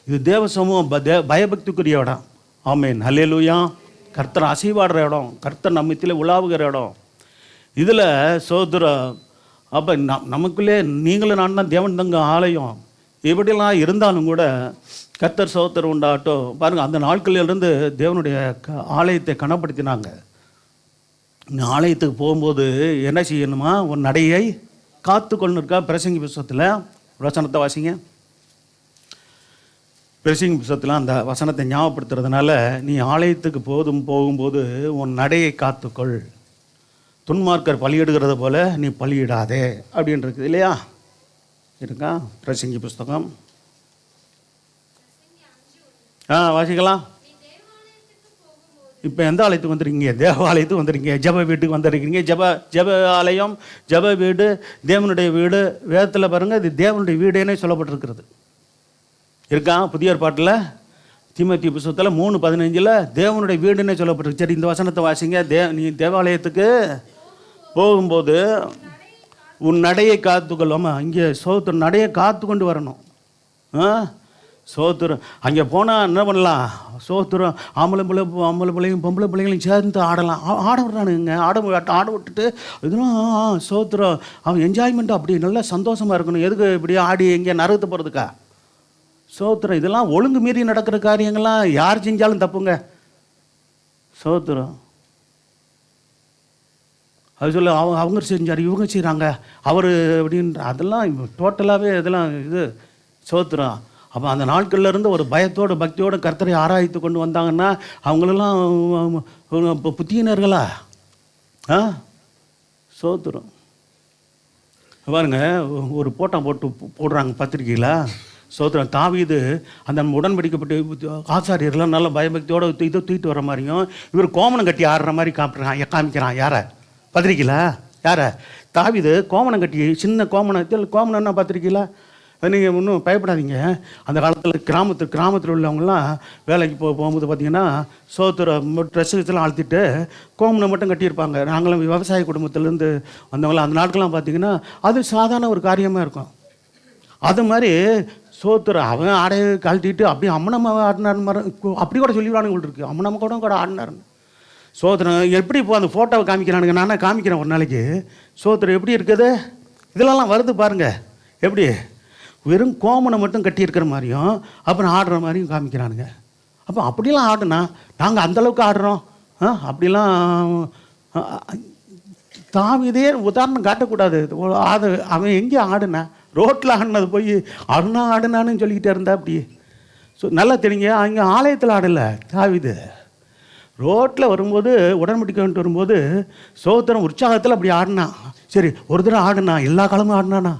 S1: இது தேவ சமூகம், பயபக்திக்குரிய இடம். ஆமேன், அல்லேலூயா. கர்த்தர் அசைவாடுற இடம், கர்த்தர் நம்மத்தில் உலாவுகிற இடம். இதில் சோதரம். அப்போ நமக்குள்ளே நீங்களும் நான் தான் தேவன் தங்க ஆலயம். இப்படிலாம் இருந்தாலும் கூட கர்த்தர் சோதரம் உண்டாகட்டும். பாருங்கள், அந்த நாட்களிலிருந்து தேவனுடைய ஆலயத்தை கனப்படுத்தினாங்க. ஆலயத்துக்கு போகும்போது என்ன செய்யணுமா? ஒரு நடையை காத்து கொண்டு இருக்கா. பிரசங்கி புஸ்தகத்தில் வசனத்தை வாசிங்க. பிரசங்கி புஸ்தகத்தில் அந்த வசனத்தை ஞாபகப்படுத்துறதுனால, நீ ஆலயத்துக்கு போகும்போது உன் நடையை காத்துக்கொள், துன்மார்க்கர் பலியிடுகிறது போல நீ பலியிடாதே அப்படின்னு இருக்குது இல்லையா? இருக்கா பிரசங்கி புஸ்தகம்? வாசிக்கலாம். இப்போ எந்த ஆலயத்துக்கு வந்துருக்கீங்க? தேவாலயத்துக்கு வந்துருக்கீங்க, ஜப வீட்டுக்கு வந்துருக்கீங்க. ஜப ஆலயம், ஜப வீடு, தேவனுடைய வீடு. வேதத்தில் பாருங்கள், இது தேவனுடைய வீடுன்னே சொல்லப்பட்டிருக்கிறது. இருக்கா புதிய ஏற்பாட்டில் தீமோத்தேயு புஸ்தகத்தில் 3:15 தேவனுடைய வீடுன்னே சொல்லப்பட்டிருக்கு. சரி, இந்த வசனத்தை வாசிங்க. நீ தேவாலயத்துக்கு போகும்போது உன் நடையை காத்துக்கொள்ளாமா. இங்கே சோத்திரம் நடையை காத்து கொண்டு வரணும். சோத்திரம் அங்கே போனால் என்ன பண்ணலாம்? சோத்திரம் ஆம்பளை பிள்ளையும் பொம்பளை பிள்ளைங்களையும் சேர்ந்து ஆடலாம். ஆட விட்றானுங்க. ஆட விட்டுட்டு இதெல்லாம் சோத்திரம் அவன் என்ஜாய்மெண்ட்டு அப்படி நல்லா சந்தோஷமாக இருக்கணும். எதுக்கு இப்படி ஆடி எங்கே நரகத்து போகிறதுக்கா? சோத்திரம் இதெல்லாம் ஒழுங்கு மீறி நடக்கிற காரியங்கள்லாம் யார் செஞ்சாலும் தப்புங்க. சோத்திரம் அது சொல்ல அவங்க செஞ்சார், இவங்க செய்கிறாங்க, அவர் அப்படின்ற அதெல்லாம் டோட்டலாகவே இதெல்லாம் இது சோத்திரம். அப்போ அந்த நாட்கள்லேருந்து ஒரு பயத்தோடு பக்தியோடு கர்த்தரை ஆராய்த்து கொண்டு வந்தாங்கன்னா அவங்களெல்லாம் இப்போ புத்தியினர்களா? சோத்திரம். பாருங்க, ஒரு போட்டோ போடுறாங்க பத்திரிக்கையில். சோத்திரம் தாவீது அந்த உடன்படிக்கப்பட்டு ஆசாரியர்கள்லாம் நல்ல பயபக்தியோடு இதை தூக்கிட்டு வர மாதிரியும் இவர் கோமணம் கட்டி ஆடுற மாதிரி காமிக்கிறான். யாரை? பத்திரிக்கையில். யாரை? தாவீது கோமணம் கட்டி, சின்ன கோமணம்னா பத்திரிக்கையில். நீங்கள் இன்னும் பயப்படாதீங்க. அந்த காலத்தில் கிராமத்தில் உள்ளவங்களாம் வேலைக்கு போகும்போது பார்த்திங்கன்னா சோத்திரம் ட்ரெஸ்ஸெல்லாம் அழுத்திட்டு கோமணம் மட்டும் கட்டியிருப்பாங்க. நாங்களும் விவசாய குடும்பத்திலேருந்து வந்தவங்களாம் அந்த நாட்கள்லாம் பார்த்திங்கன்னா அது சாதாரண ஒரு காரியமாக இருக்கும். அது மாதிரி சோத்திரம் அவன் ஆடையை கழட்டிட்டு அப்படியே அம்மனம்மா ஆடினார் மாதிரி அப்படி கூட சொல்லிவிடானுங்க இருக்குது. அம்மனம்மா கூட ஆடினாருன்னு. சோத்திரம் எப்படி இப்போ அந்த ஃபோட்டோவை காமிக்கிறானுங்க. நானே காமிக்கிறேன் ஒரு நாளைக்கு. சோத்திரம் எப்படி இருக்குது இதெல்லாம் வருது பாருங்கள். எப்படி வெறும் கோமணம் மட்டும் கட்டியிருக்கிற மாதிரியும் அப்புறம் ஆடுற மாதிரியும் காமிக்கிறானுங்க. அப்போ அப்படிலாம் ஆடுனா நாங்கள் அந்தளவுக்கு ஆடுறோம். அப்படிலாம் தாவீதே உதாரணம் காட்டக்கூடாது. அவன் எங்கே ஆடுனா? ரோட்டில் ஆடினது போய் ஆடுனான்னு சொல்லிக்கிட்டே இருந்தா அப்படி. நல்லா தெரியுங்க, அங்கே ஆலயத்தில் ஆடலை தாவீது. ரோட்டில் வரும்போது உடன்படிக்கை வரும்போது சோத்திரம் உற்சாகத்தில் அப்படி ஆடினா. சரி, ஒரு தடவை ஆடுனா, எல்லா காலமும் ஆடினானா?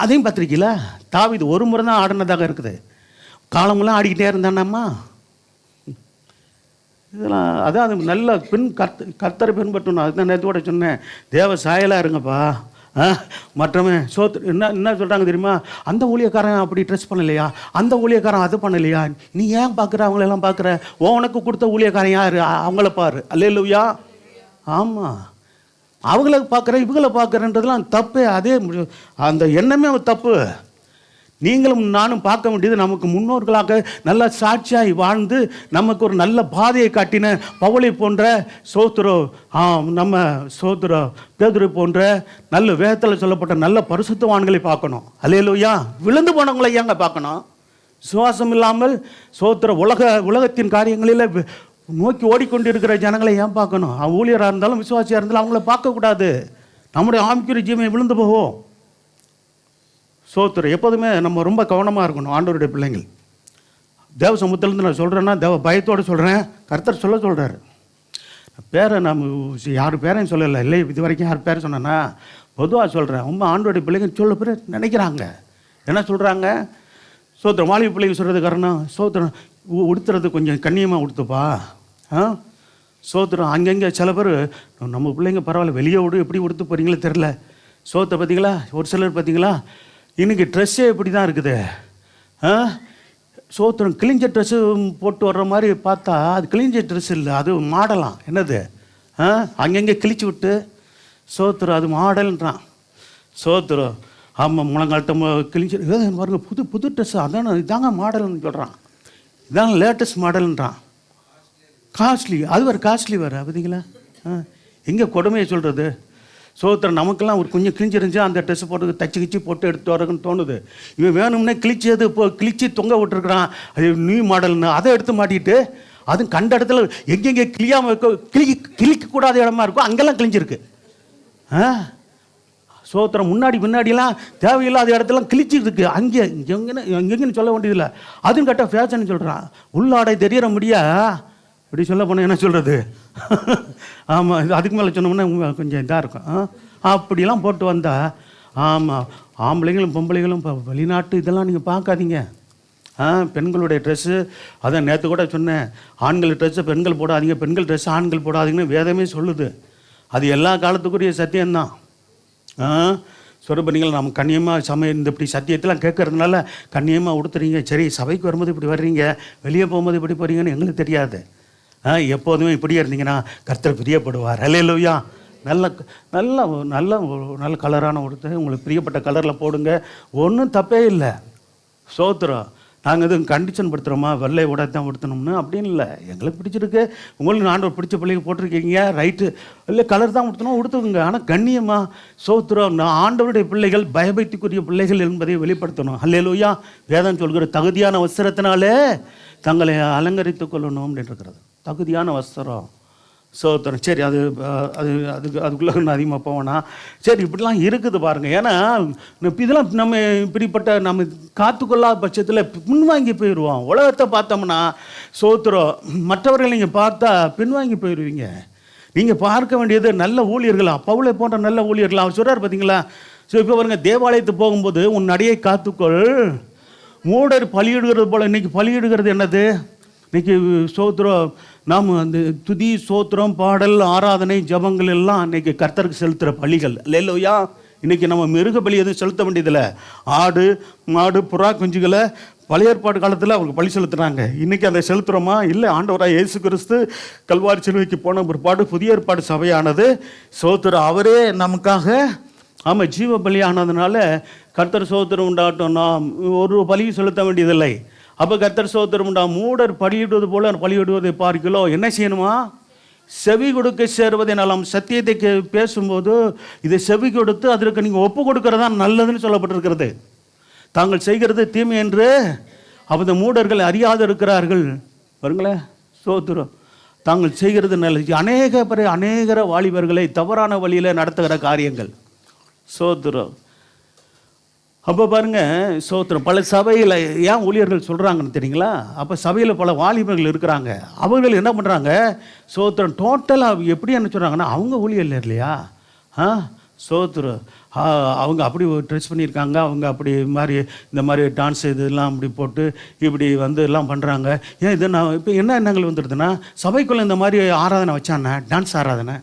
S1: அதையும் பத்திரிக்கையில் தாவீது ஒரு முறை தான் ஆடினதாக இருக்குது. காலமெல்லாம் ஆடிக்கிட்டே இருந்தானாம்மா. இதெல்லாம் அதான் அது நல்ல கர்த்தரை பின்பற்றணும். அதுதான் நேரத்தோட சொன்னேன், தேவ சாயலாக இருங்கப்பா. மற்றவன் என்ன சொல்கிறாங்க தெரியுமா? அந்த ஊழியக்காரன் அப்படி ட்ரெஸ் பண்ணலையா, அந்த ஊழியக்காரன் அது பண்ணலையா, நீ ஏன் பார்க்குற அவங்களெல்லாம் பார்க்குற? உனக்கு கொடுத்த ஊழியக்காரன் யார்? அவங்கள பாரு. அல்லேலூயா. ஆமாம், அவங்கள பார்க்குற இவங்கள பார்க்குறன்றதுலாம் தப்பு. அதே அந்த எண்ணமே தப்பு. நீங்களும் நானும் பார்க்க வேண்டியது நமக்கு முன்னோர்களாக நல்ல சாட்சியாய் வாழ்ந்து நமக்கு ஒரு நல்ல பாதையை காட்டின பவுலை போன்ற நம்ம பேதுரு போன்ற நல்ல வேதத்தில் சொல்லப்பட்ட நல்ல பரிசுத்தவான்களை பார்க்கணும். அல்லேலூயா. விழுந்து போனவங்களை ஏங்க பார்க்கணும்? சுவாசம் இல்லாமல் உலகத்தின் காரியங்களில் நோக்கி ஓடிக்கொண்டிருக்கிற ஜனங்களை ஏன் பார்க்கணும்? ஊழியராக இருந்தாலும் விசுவாசியாக இருந்தாலும் அவங்கள பார்க்கக்கூடாது. நம்முடைய ஆவிக்குரிய ஜீவனை விழுந்து போகும். எப்போதுமே நம்ம ரொம்ப கவனமாக இருக்கணும். ஆண்டவருடைய பிள்ளைங்கள் தேவ சமூகத்திலேருந்து நான் சொல்கிறேன்னா தேவ பயத்தோடு சொல்கிறேன். கர்த்தர் சொல்கிறாரு. பேரை நம்ம யார் பேரையும் சொல்லலை, இல்லை இது வரைக்கும் யார் பேரை சொன்னேன்னா பொதுவாக சொல்கிறேன். ரொம்ப ஆண்டவருடைய பிள்ளைங்க சொல்ல பேர் நினைக்கிறாங்க. என்ன சொல்கிறாங்க? சோத்திரம். வாலிப பிள்ளைங்க சொல்கிறது காரணம் சோத்திரம், உடுத்துறது கொஞ்சம் கண்ணியமாக உடுத்துப்பா. சோத்திரம். அங்கங்கே சில பேர் நம்ம பிள்ளைங்க பரவாயில்ல வெளியே விடு, எப்படி உடுத்து போகிறீங்களோ தெரில. சோத்தை பார்த்தீங்களா, ஒரு சிலர் பார்த்தீங்களா இன்றைக்கி ட்ரெஸ்ஸே இப்படி தான் இருக்குது. சோத்திரம். கிழிஞ்ச ட்ரெஸ்ஸு போட்டு வர்ற மாதிரி பார்த்தா அது கிழிஞ்ச ட்ரெஸ் இல்லை, அது மாடலாம். என்னது அங்கங்கே கிழிச்சு விட்டு சோத்திரம், அது மாடல்ன்றான். சோத்திரம். ஆமாம், முழங்காலத்தை கிழிஞ்சு பாருங்க, புது புது ட்ரெஸ்ஸு, அதான் இதாங்க மாடல்னு சொல்கிறான். இதாங்க லேட்டஸ்ட் மாடல்ன்றான். காஸ்ட்லி, அது வேறு காஸ்ட்லி வேறு. பார்த்தீங்களா எங்கே கொடுமையை சொல்கிறது. சோத்திரம். நமக்கெல்லாம் ஒரு கொஞ்சம் கிழிஞ்சிருந்துச்சு, அந்த ட்ரெஸ்ஸை போட்டு தச்சு கிச்சு போட்டு எடுத்து வரக்குன்னு தோணுது. இவன் வேணும்னே கிழிச்சது இப்போ கிழிச்சு தொங்க விட்டுருக்குறான், அது நியூ மாடல்னு. அதை எடுத்து மாட்டிட்டு அதுவும் கண்ட இடத்துல எங்கெங்கே கிளியாமல் கிழிக்கக்கூடாத இடமா இருக்கோ அங்கெல்லாம் கிழிஞ்சிருக்கு. சோத்திரம். முன்னாடிலாம் தேவையில்லாத இடத்துலாம் கிழிச்சிட்டு இருக்கு. அங்கே எங்கேன்னு சொல்ல வேண்டியதில்லை. அதுவும் கரெக்டாக ஃபேஷன் சொல்கிறான். உள்ளாடை தெரியற முடியா இப்படி சொல்ல போனால் என்ன சொல்கிறது. ஆமாம், அதுக்கு மேலே சொன்னோம்னா கொஞ்சம் இதாக இருக்கும். அப்படிலாம் போட்டு வந்தால் ஆமாம், ஆம்பளைங்களும் பொம்பளைங்களும் இப்போ வெளிநாட்டு இதெல்லாம் நீங்கள் பார்க்காதீங்க. பெண்களுடைய ட்ரெஸ்ஸு, அதான் நேற்று கூட சொன்னேன், ஆண்கள் ட்ரெஸ்ஸை பெண்கள் போடாதீங்க, பெண்கள் ட்ரெஸ்ஸு ஆண்கள் போடாதீங்கன்னு வேதமே சொல்லுது. அது எல்லா காலத்துக்குரிய சத்தியம்தான். சொரபணிகள் நம்ம கண்ணியமாக இந்த இப்படி சத்தியத்தெல்லாம் கேட்கறதுனால கண்ணியமாக உடுத்துறீங்க. சரி, சபைக்கு வரும்போது இப்படி வர்றீங்க, வெளியே போகும்போது இப்படி போகிறீங்கன்னு எங்களுக்கு தெரியாது. எப்போதுமே இப்படியே இருந்தீங்கன்னா கர்த்தர் பிரியப்படுவார். அல்லேலூயா. நல்ல நல்ல நல்ல நல்ல கலரான உடுத்து, உங்களுக்கு பிரியப்பட்ட கலரில் போடுங்க, ஒன்றும் தப்பே இல்லை. சோத்திரம். நாங்கள் எதுவும் கண்டிஷன் படுத்துகிறோமா வெள்ளை உடை தான் உடுத்தணும்னு அப்படின்னு இல்லை. எங்களுக்கு பிடிச்சிருக்கு, உங்களுக்கு ஆண்டவர் பிடிச்ச பிள்ளைங்க போட்டிருக்கீங்க, ரைட்டு. இல்லை கலர் தான் உடுத்தணும், உடுத்துக்குங்க. ஆனால் கண்ணியமாக. சோத்திரம். நான் ஆண்டவருடைய பிள்ளைகள் பயபக்திக்குரிய பிள்ளைகள் என்பதை வெளிப்படுத்தணும். அல்லேலூயா. வேதம் சொல்கிற தகுதியான வஸ்திரத்தினாலே தங்களை அலங்கரித்து கொள்ளணும் அப்படின்னு இருக்கிறது. தகுதியான வஸ்திரம். சோத்திரம். சரி, அதுக்குள்ளே நான் அதிகமாக போவேன்னா சரி, இப்படிலாம் இருக்குது பாருங்கள். ஏன்னா இதெல்லாம் நம்ம இப்படிப்பட்ட நம்ம காத்துக்கொள்ளாத பட்சத்தில் பின்வாங்கி போயிடுவோம். உலகத்தை பார்த்தோம்னா சோத்திரம், மற்றவர்களை நீங்கள் பார்த்தா பின்வாங்கி போயிடுவீங்க. நீங்கள் பார்க்க வேண்டியது நல்ல ஊழியர்களா, பவுலை போன்ற நல்ல ஊழியர்களா. அவர் சொல்கிறார் பார்த்தீங்களா. ஸோ இப்போ பாருங்க, தேவாலயத்துக்கு போகும்போது உன் நடையை காத்துக்கொள், மூடர் பலியிடுகிறது போல். இன்றைக்கி பலியிடுகிறது என்னது? இன்றைக்கி சோத்திரம், நாம் அந்த துதி சோத்திரம் பாடல் ஆராதனை ஜபங்கள் எல்லாம் இன்றைக்கி கர்த்தருக்கு செலுத்துகிற பலிகள். அல்லேலூயா. இன்றைக்கி நம்ம மிருக பலி எதுவும் செலுத்த வேண்டியதில்லை. ஆடு மாடு புறா குஞ்சுகளை பழைய ஏற்பாடு காலத்தில் அவங்க பலி செலுத்துகிறாங்க. இன்றைக்கி அதை செலுத்துகிறோமா? இல்லை. ஆண்டவராக இயேசு கிறிஸ்து கல்வாரி சிலுவைக்கு போன பிற்பாடு புதிய ஏற்பாடு சபையானது. சோத்திரம். அவரே நமக்காக ஜீவ பலியானதுனால கர்த்தர் சோத்திரம் உண்டாகட்டும், நாம் ஒரு பலியும் செலுத்த வேண்டியதில்லை. அப்போ கர்த்தர் சோத்திரம் உண்டா. மூடர் பலியிடுவது போல பலியிடுவதை பார்க்கலோ. என்ன செய்யணுமா? செவி கொடுக்க சேருவதை நலம். சத்தியத்தை பேசும்போது இதை செவி கொடுத்து அதற்கு நீங்கள் ஒப்பு கொடுக்கறதா நல்லதுன்னு சொல்லப்பட்டிருக்கிறது. தாங்கள் செய்கிறது தீமை என்று அந்த மூடர்கள் அறியாது இருக்கிறார்கள். பாருங்களேன், சோத்திரம். தாங்கள் செய்கிறது நல்லது. அநேகர வாலிபர்களை தவறான வழியில் நடத்துகிற காரியங்கள். சோத்திரம். அப்போ பாருங்கள், சோத்திரம். பல சபையில் ஏன் ஊழியர்கள் சொல்கிறாங்கன்னு தெரியுங்களா? அப்போ சபையில் பல வாலிபர்கள் இருக்கிறாங்க. அவர்கள் என்ன பண்ணுறாங்க? சோத்திரம். டோட்டலாக எப்படி என்ன சொல்கிறாங்கன்னா, அவங்க ஊழியர் இல்லையா? சோத்திரம். அவங்க அப்படி ட்ரெஸ் பண்ணியிருக்காங்க, அவங்க அப்படி மாதிரி இந்த மாதிரி டான்ஸ் இதெல்லாம் அப்படி போட்டு இப்படி எல்லாம் பண்ணுறாங்க. ஏன் இது நான் இப்போ என்னங்கள் வந்துடுதுன்னா, சபைக்குள்ளே இந்த மாதிரி ஆராதனை வச்சானே, டான்ஸ் ஆராதனை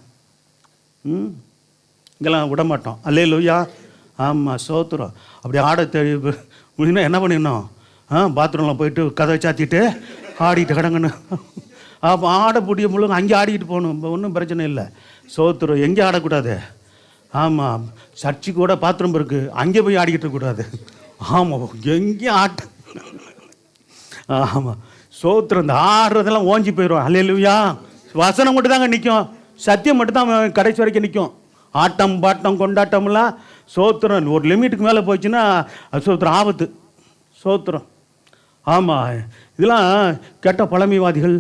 S1: இங்கெல்லாம் விட மாட்டோம். அல்லேலூயா. ஆமாம், சோத்திரம். அப்படி ஆட முடியும்னா என்ன பண்ணிடணும்? பாத்ரூமில் போயிட்டு கதை சாத்திட்டு ஆடிட்டு கிடங்கணும். அப்போ ஆட பூட்டிய முழுங்க அங்கே ஆடிக்கிட்டு போகணும், ஒன்றும் பிரச்சனை இல்லை. சோத்திரம். எங்கே ஆடக்கூடாது? ஆமாம், சர்ச்சுக்கு கூட பாத்ரூம் இருக்குது, அங்கே போய் ஆடிக்கிட்டு இருக்கக்கூடாது. ஆமாம், எங்கேயும் ஆட்ட. ஆமாம், சோத்திரம். இந்த ஆடுறதெல்லாம் ஓஞ்சி போயிடும். அல்லேலூயா. வசனம் மட்டும் தாங்க நிற்கும், சத்தியம் மட்டும் தான் கடைசி வரைக்கும் நிற்கும். ஆட்டம் பாட்டம் கொண்டாட்டம்லாம் சோத்திரம் ஒரு லிமிட்டுக்கு மேலே போச்சுன்னா சோத்திரம் ஆபத்து. சோத்திரம். ஆமாம், இதெல்லாம் கெட்ட பழமைவாதிகள்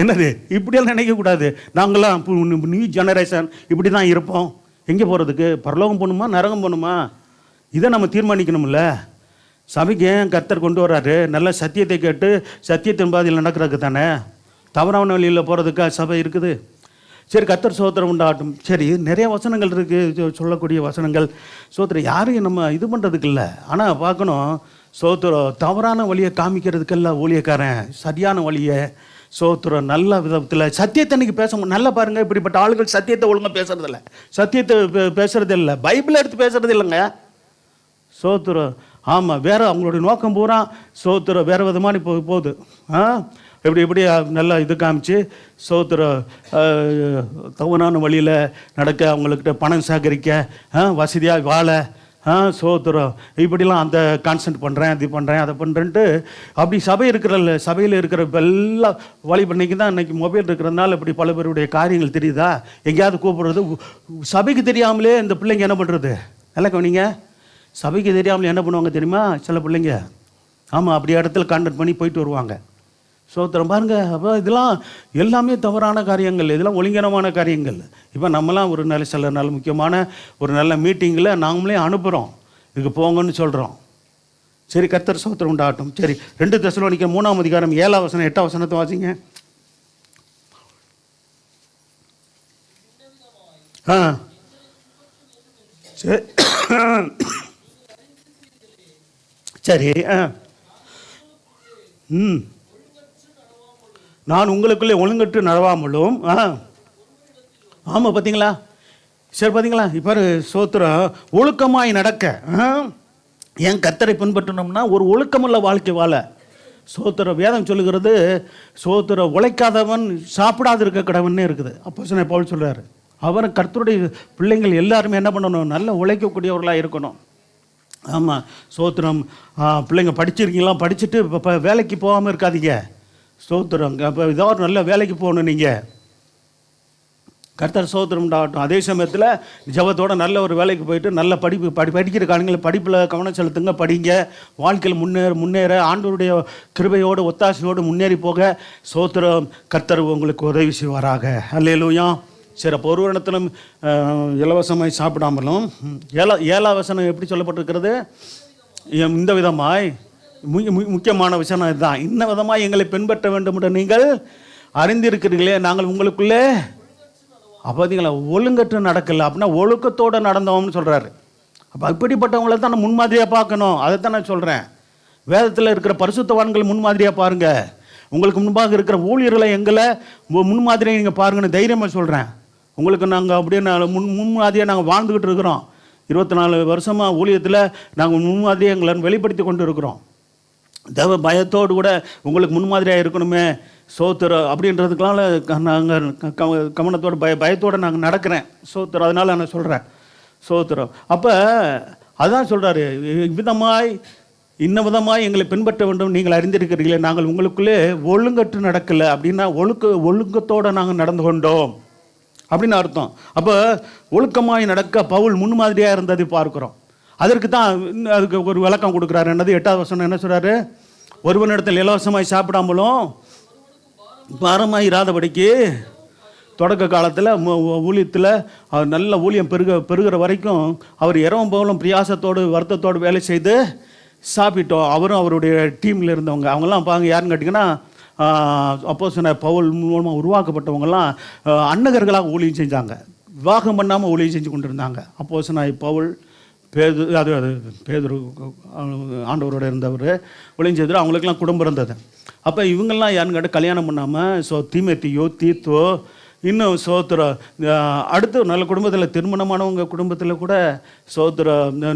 S1: என்னது இப்படியெல்லாம் நினைக்கக்கூடாது. நாங்களாம் நியூ ஜெனரேஷன் இப்படி தான் இருப்போம். எங்கே போகிறதுக்கு? பரலோகம் போகணுமா நரகம் போகணுமா? இதை நம்ம தீர்மானிக்கணும்ல. சபைக்கு ஏன் கர்த்தர் கொண்டு வர்றாரு? நல்ல சத்தியத்தை கேட்டு சத்தியத்தின் பாதையில் நடக்கிறதுக்கு தானே. தவறான வழியில் போகிறதுக்கா சபை இருக்குது? சரி, கர்த்தர் சோத்திரம் உண்டாகட்டும். சரி, நிறைய வசனங்கள் இருக்குது சொல்லக்கூடிய வசனங்கள். சோத்திரம் யாரையும் நம்ம இது பண்ணுறதுக்கு இல்லை. ஆனால் பார்க்கணும், சோத்திரம் தவறான வழியை காமிக்கிறதுக்கெல்லாம் ஊழியக்காரன் சரியான வழியை சோத்திரம் நல்ல விதத்தில் சத்தியத்தை அன்றைக்கி நல்லா பாருங்கள். இப்படிப்பட்ட ஆளுகள் சத்தியத்தை ஒழுங்காக பேசுறதில்ல, சத்தியத்தை பேசுறது இல்லை, பைபிளை எடுத்து பேசுறது இல்லைங்க. சோத்திரம் ஆமாம், வேறு அவங்களுடைய நோக்கம் பூரா சோத்திரம் வேறு விதமான போகுது. எப்படி நல்லா இது காமிச்சு சோத்திரம் தவறான வழியில் நடக்க, அவங்கக்கிட்ட பணம் சேகரிக்க, வசதியாக வாழ, சோத்திரம் இப்படிலாம் அந்த கான்சென்ட் பண்ணுறேன், இது பண்ணுறேன், அதை பண்ணுறேன்ட்டு அப்படி சபையில் இருக்கிற எல்லா வழி பண்ணிக்கு தான் இன்றைக்கி மொபைல் இருக்கிறதுனால இப்படி பல பேருடைய காரியங்கள் தெரியுதா. எங்கேயாவது கூப்பிடுறது சபைக்கு தெரியாமலே இந்த பிள்ளைங்க என்ன பண்ணுறது, நல்லா கவனிங்க. சபைக்கு தெரியாமலே என்ன பண்ணுவாங்க தெரியுமா சில பிள்ளைங்க? ஆமாம், அப்படி இடத்துல கான்டாக்ட் பண்ணி போயிட்டு வருவாங்க. சோத்திரம் பாருங்கள். அப்போ இதெல்லாம் எல்லாமே தவறான காரியங்கள், இதெல்லாம் ஒழுங்கீனமான காரியங்கள். இப்போ நம்மலாம் ஒரு சில நல்ல முக்கியமான ஒரு நல்ல மீட்டிங்கில் நாங்களே அனுப்புகிறோம், இதுக்கு போங்கன்னு சொல்கிறோம். சரி, கர்த்தர் சோத்திரம் உண்டாகட்டும். சரி, 2 தெசலோனிக்கர் 3ஆம் அதிகாரம் 7ஆம் வசனம் 8ஆம் வசனத்தை வாசிங்க. சரி. நான் உங்களுக்குள்ளே ஒழுங்கற்று நடவாமலும். ஆமாம், பார்த்தீங்களா? சரி, பார்த்தீங்களா? இப்போ சோத்திரம் ஒழுக்கமாய் நடக்க, என் கர்த்தரை பின்பற்றணும்னா ஒரு ஒழுக்கமுள்ள வாழ்க்கை வாழ. சோத்திர வேதம் சொல்லுகிறது, சோத்திர உழைக்காதவன் சாப்பிடாது இருக்க கடவுன்னு இருக்குது. அப்போஸ்தலன் பவுல் சொல்கிறார். அவரை கர்த்தருடைய பிள்ளைங்கள் எல்லாருமே என்ன பண்ணணும், நல்ல உழைக்கக்கூடியவர்களாக இருக்கணும். ஆமாம், சோத்திரம் பிள்ளைங்க படிச்சிருக்கீங்களா, படிச்சுட்டு இப்போ வேலைக்கு போகாமல் இருக்காதீங்க. சோத்திரம் அப்போ ஏதோ ஒரு நல்ல வேலைக்கு போகணும் நீங்கள். கர்த்தர் சோத்திரம் உண்டாகட்டும். அதே சமயத்தில் ஜபத்தோட நல்ல ஒரு வேலைக்கு போயிட்டு நல்ல படிக்கிற காலங்களில் படிப்பில் கவனம் செலுத்துங்க, படிங்க. வாழ்க்கையில் முன்னேற ஆண்டவருடைய கிருபையோடு ஒத்தாசையோடு முன்னேறி போக சோத்திரம் கர்த்தர் உங்களுக்கு உதவி செய்வாராக. அல்லேலூயா. சரி, அப்போ ஒரு இடத்திலும் இலவசமாய் சாப்பிடாமலும். 7ஆம் வசனம் எப்படி சொல்லப்பட்டிருக்கிறது? இந்த விதமாய் முக்கியமான விஷயம் இதுதான். இந்த விதமாக எங்களை பின்பற்ற வேண்டும் என்று நீங்கள் அறிந்திருக்கிறீர்களே, நாங்கள் உங்களுக்குள்ளே அப்போதிங்களா ஒழுங்கற்று நடக்கலை, அப்படின்னா ஒழுக்கத்தோடு நடந்தோம்னு சொல்கிறாரு. அப்போ அப்படிப்பட்டவங்களை தான் நான் முன்மாதிரியாக பார்க்கணும். அதை தான் நான் சொல்கிறேன். வேதத்தில் இருக்கிற பரிசுத்தவான்கள் முன்மாதிரியாக பாருங்கள். உங்களுக்கு முன்பாக இருக்கிற ஊழியர்களை எங்களை முன்மாதிரியை நீங்கள் பாருங்கன்னு தைரியமாக சொல்கிறேன். உங்களுக்கு நாங்கள் அப்படியே முன்மாதிரியாக நாங்கள் வாழ்ந்துக்கிட்டு இருக்கிறோம். 24 வருஷமாக ஊழியத்தில் நாங்கள் முன்மாதிரியை எங்களை வெளிப்படுத்தி கொண்டு இருக்கிறோம். தேவ பயத்தோடு கூட உங்களுக்கு முன்மாதிரியாக இருக்கணுமே சோத்திரம் அப்படின்றதுக்கெலாம் நாங்கள் கவனத்தோடு பயத்தோடு நாங்கள் நடக்கிறேன். சோத்திரம் அதனால் நான் சொல்கிறேன் சோத்திரம். அப்போ அதான் சொல்கிறாரு, இன்ன விதமாய் எங்களை பின்பற்ற வேண்டும் நீங்கள் அறிந்திருக்கிறீர்களே, நாங்கள் உங்களுக்குள்ளே ஒழுங்கற்று நடக்கலை, அப்படின்னா ஒழுக்கத்தோடு நாங்கள் நடந்து கொண்டோம் அப்படின்னு அர்த்தம். அப்போ ஒழுக்கமாய் நடக்க பவுல் முன்மாதிரியாக இருந்ததை பார்க்குறோம். அதற்கு தான் அதுக்கு ஒரு விளக்கம் கொடுக்குறாரு. என்னது 8ஆம் வசனம் என்ன சொல்கிறாரு? ஒருவனிடத்தில் இலவசமாய் சாப்பிடாமலும் பாரமாய் இராதபடிக்கு தொடக்க காலத்தில் ஊழியத்தில் அவர் நல்ல ஊழியம் பெருகிற வரைக்கும் அவர் இரவும் பகலும் பிரியாசத்தோடு வருத்தத்தோடு வேலை செய்து சாப்பிட்டோம். அவரும் அவருடைய டீமில் இருந்தவங்க அவங்கெல்லாம் பாருங்க, யாருன்னு கேட்டிங்கன்னா அப்போஸ்தலன் பவுல் மூலமாக உருவாக்கப்பட்டவங்கெல்லாம் அன்னகர்களாக ஊழியம் செஞ்சாங்க, விவாகம் பண்ணாமல் ஊழியம் செஞ்சு கொண்டு இருந்தாங்க. அப்போஸ்தலன் பவுல், பேதுரு ஆண்டவரோட இருந்தவர் ஊழியம் செய்தார். அவங்களுக்கெல்லாம் குடும்பம் இருந்தது. அப்போ இவங்கெல்லாம் யாருன்னு கேட்டால் கல்யாணம் பண்ணாமல் தீமோத்தேயு, தீத்து, இன்னும் அடுத்து நல்ல குடும்பத்தில் திருமணமானவங்க குடும்பத்தில் கூட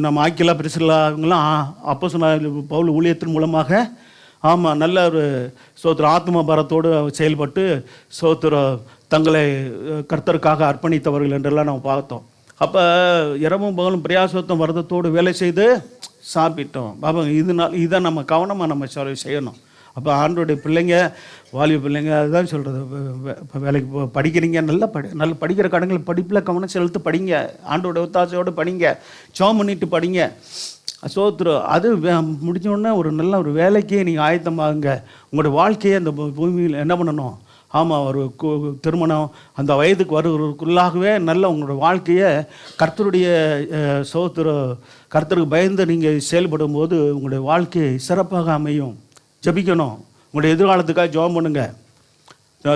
S1: நம்ம ஆக்கிலா பிரிசிலா இவங்கெல்லாம் அப்போஸ்தலன் பவுல் ஊழியத்தின் மூலமாக நல்ல ஒரு ஆத்ம பாரத்தோடு செயல்பட்டு தங்களை கர்த்தருக்காக அர்ப்பணித்தவர்கள் என்றெல்லாம் நம்ம பார்த்தோம். அப்போ இரவும் பகலும் பிரயாசத்தும் வருத்தத்தோடு வேலை செய்து சாப்பிட்டோம். பாபா இதை நம்ம கவனமாக நம்ம செய்யணும். அப்போ ஆண்டோடைய பிள்ளைங்க, வாலிப பிள்ளைங்க, அதுதான் சொல்கிறது. இப்போ வேலைக்கு படிக்கிறீங்க, நல்ல படிக்கிற கடன்கள் படிப்பில் கவனம் செலுத்து படிங்க, ஆண்டோட ஒத்தாசையோடு படிங்க, ஜெபம் பண்ணிட்டு படிங்க. அது முடிஞ்சோடனே ஒரு நல்ல ஒரு வேலைக்கே நீங்கள் ஆயத்தமாகுங்க. உங்களோட வாழ்க்கையை அந்த பூமியில் என்ன பண்ணணும்? ஒரு திருமணம் அந்த வயதுக்கு வருவதற்குள்ளாகவே நல்ல உங்களோட வாழ்க்கையை கர்த்தருடைய கர்த்தருக்கு பயந்து நீங்கள் செயல்படும் போது உங்களுடைய வாழ்க்கை சிறப்பாக அமையும். ஜெபிக்கணும். உங்களுடைய எதிர்காலத்துக்காக ஜெபம் பண்ணுங்க.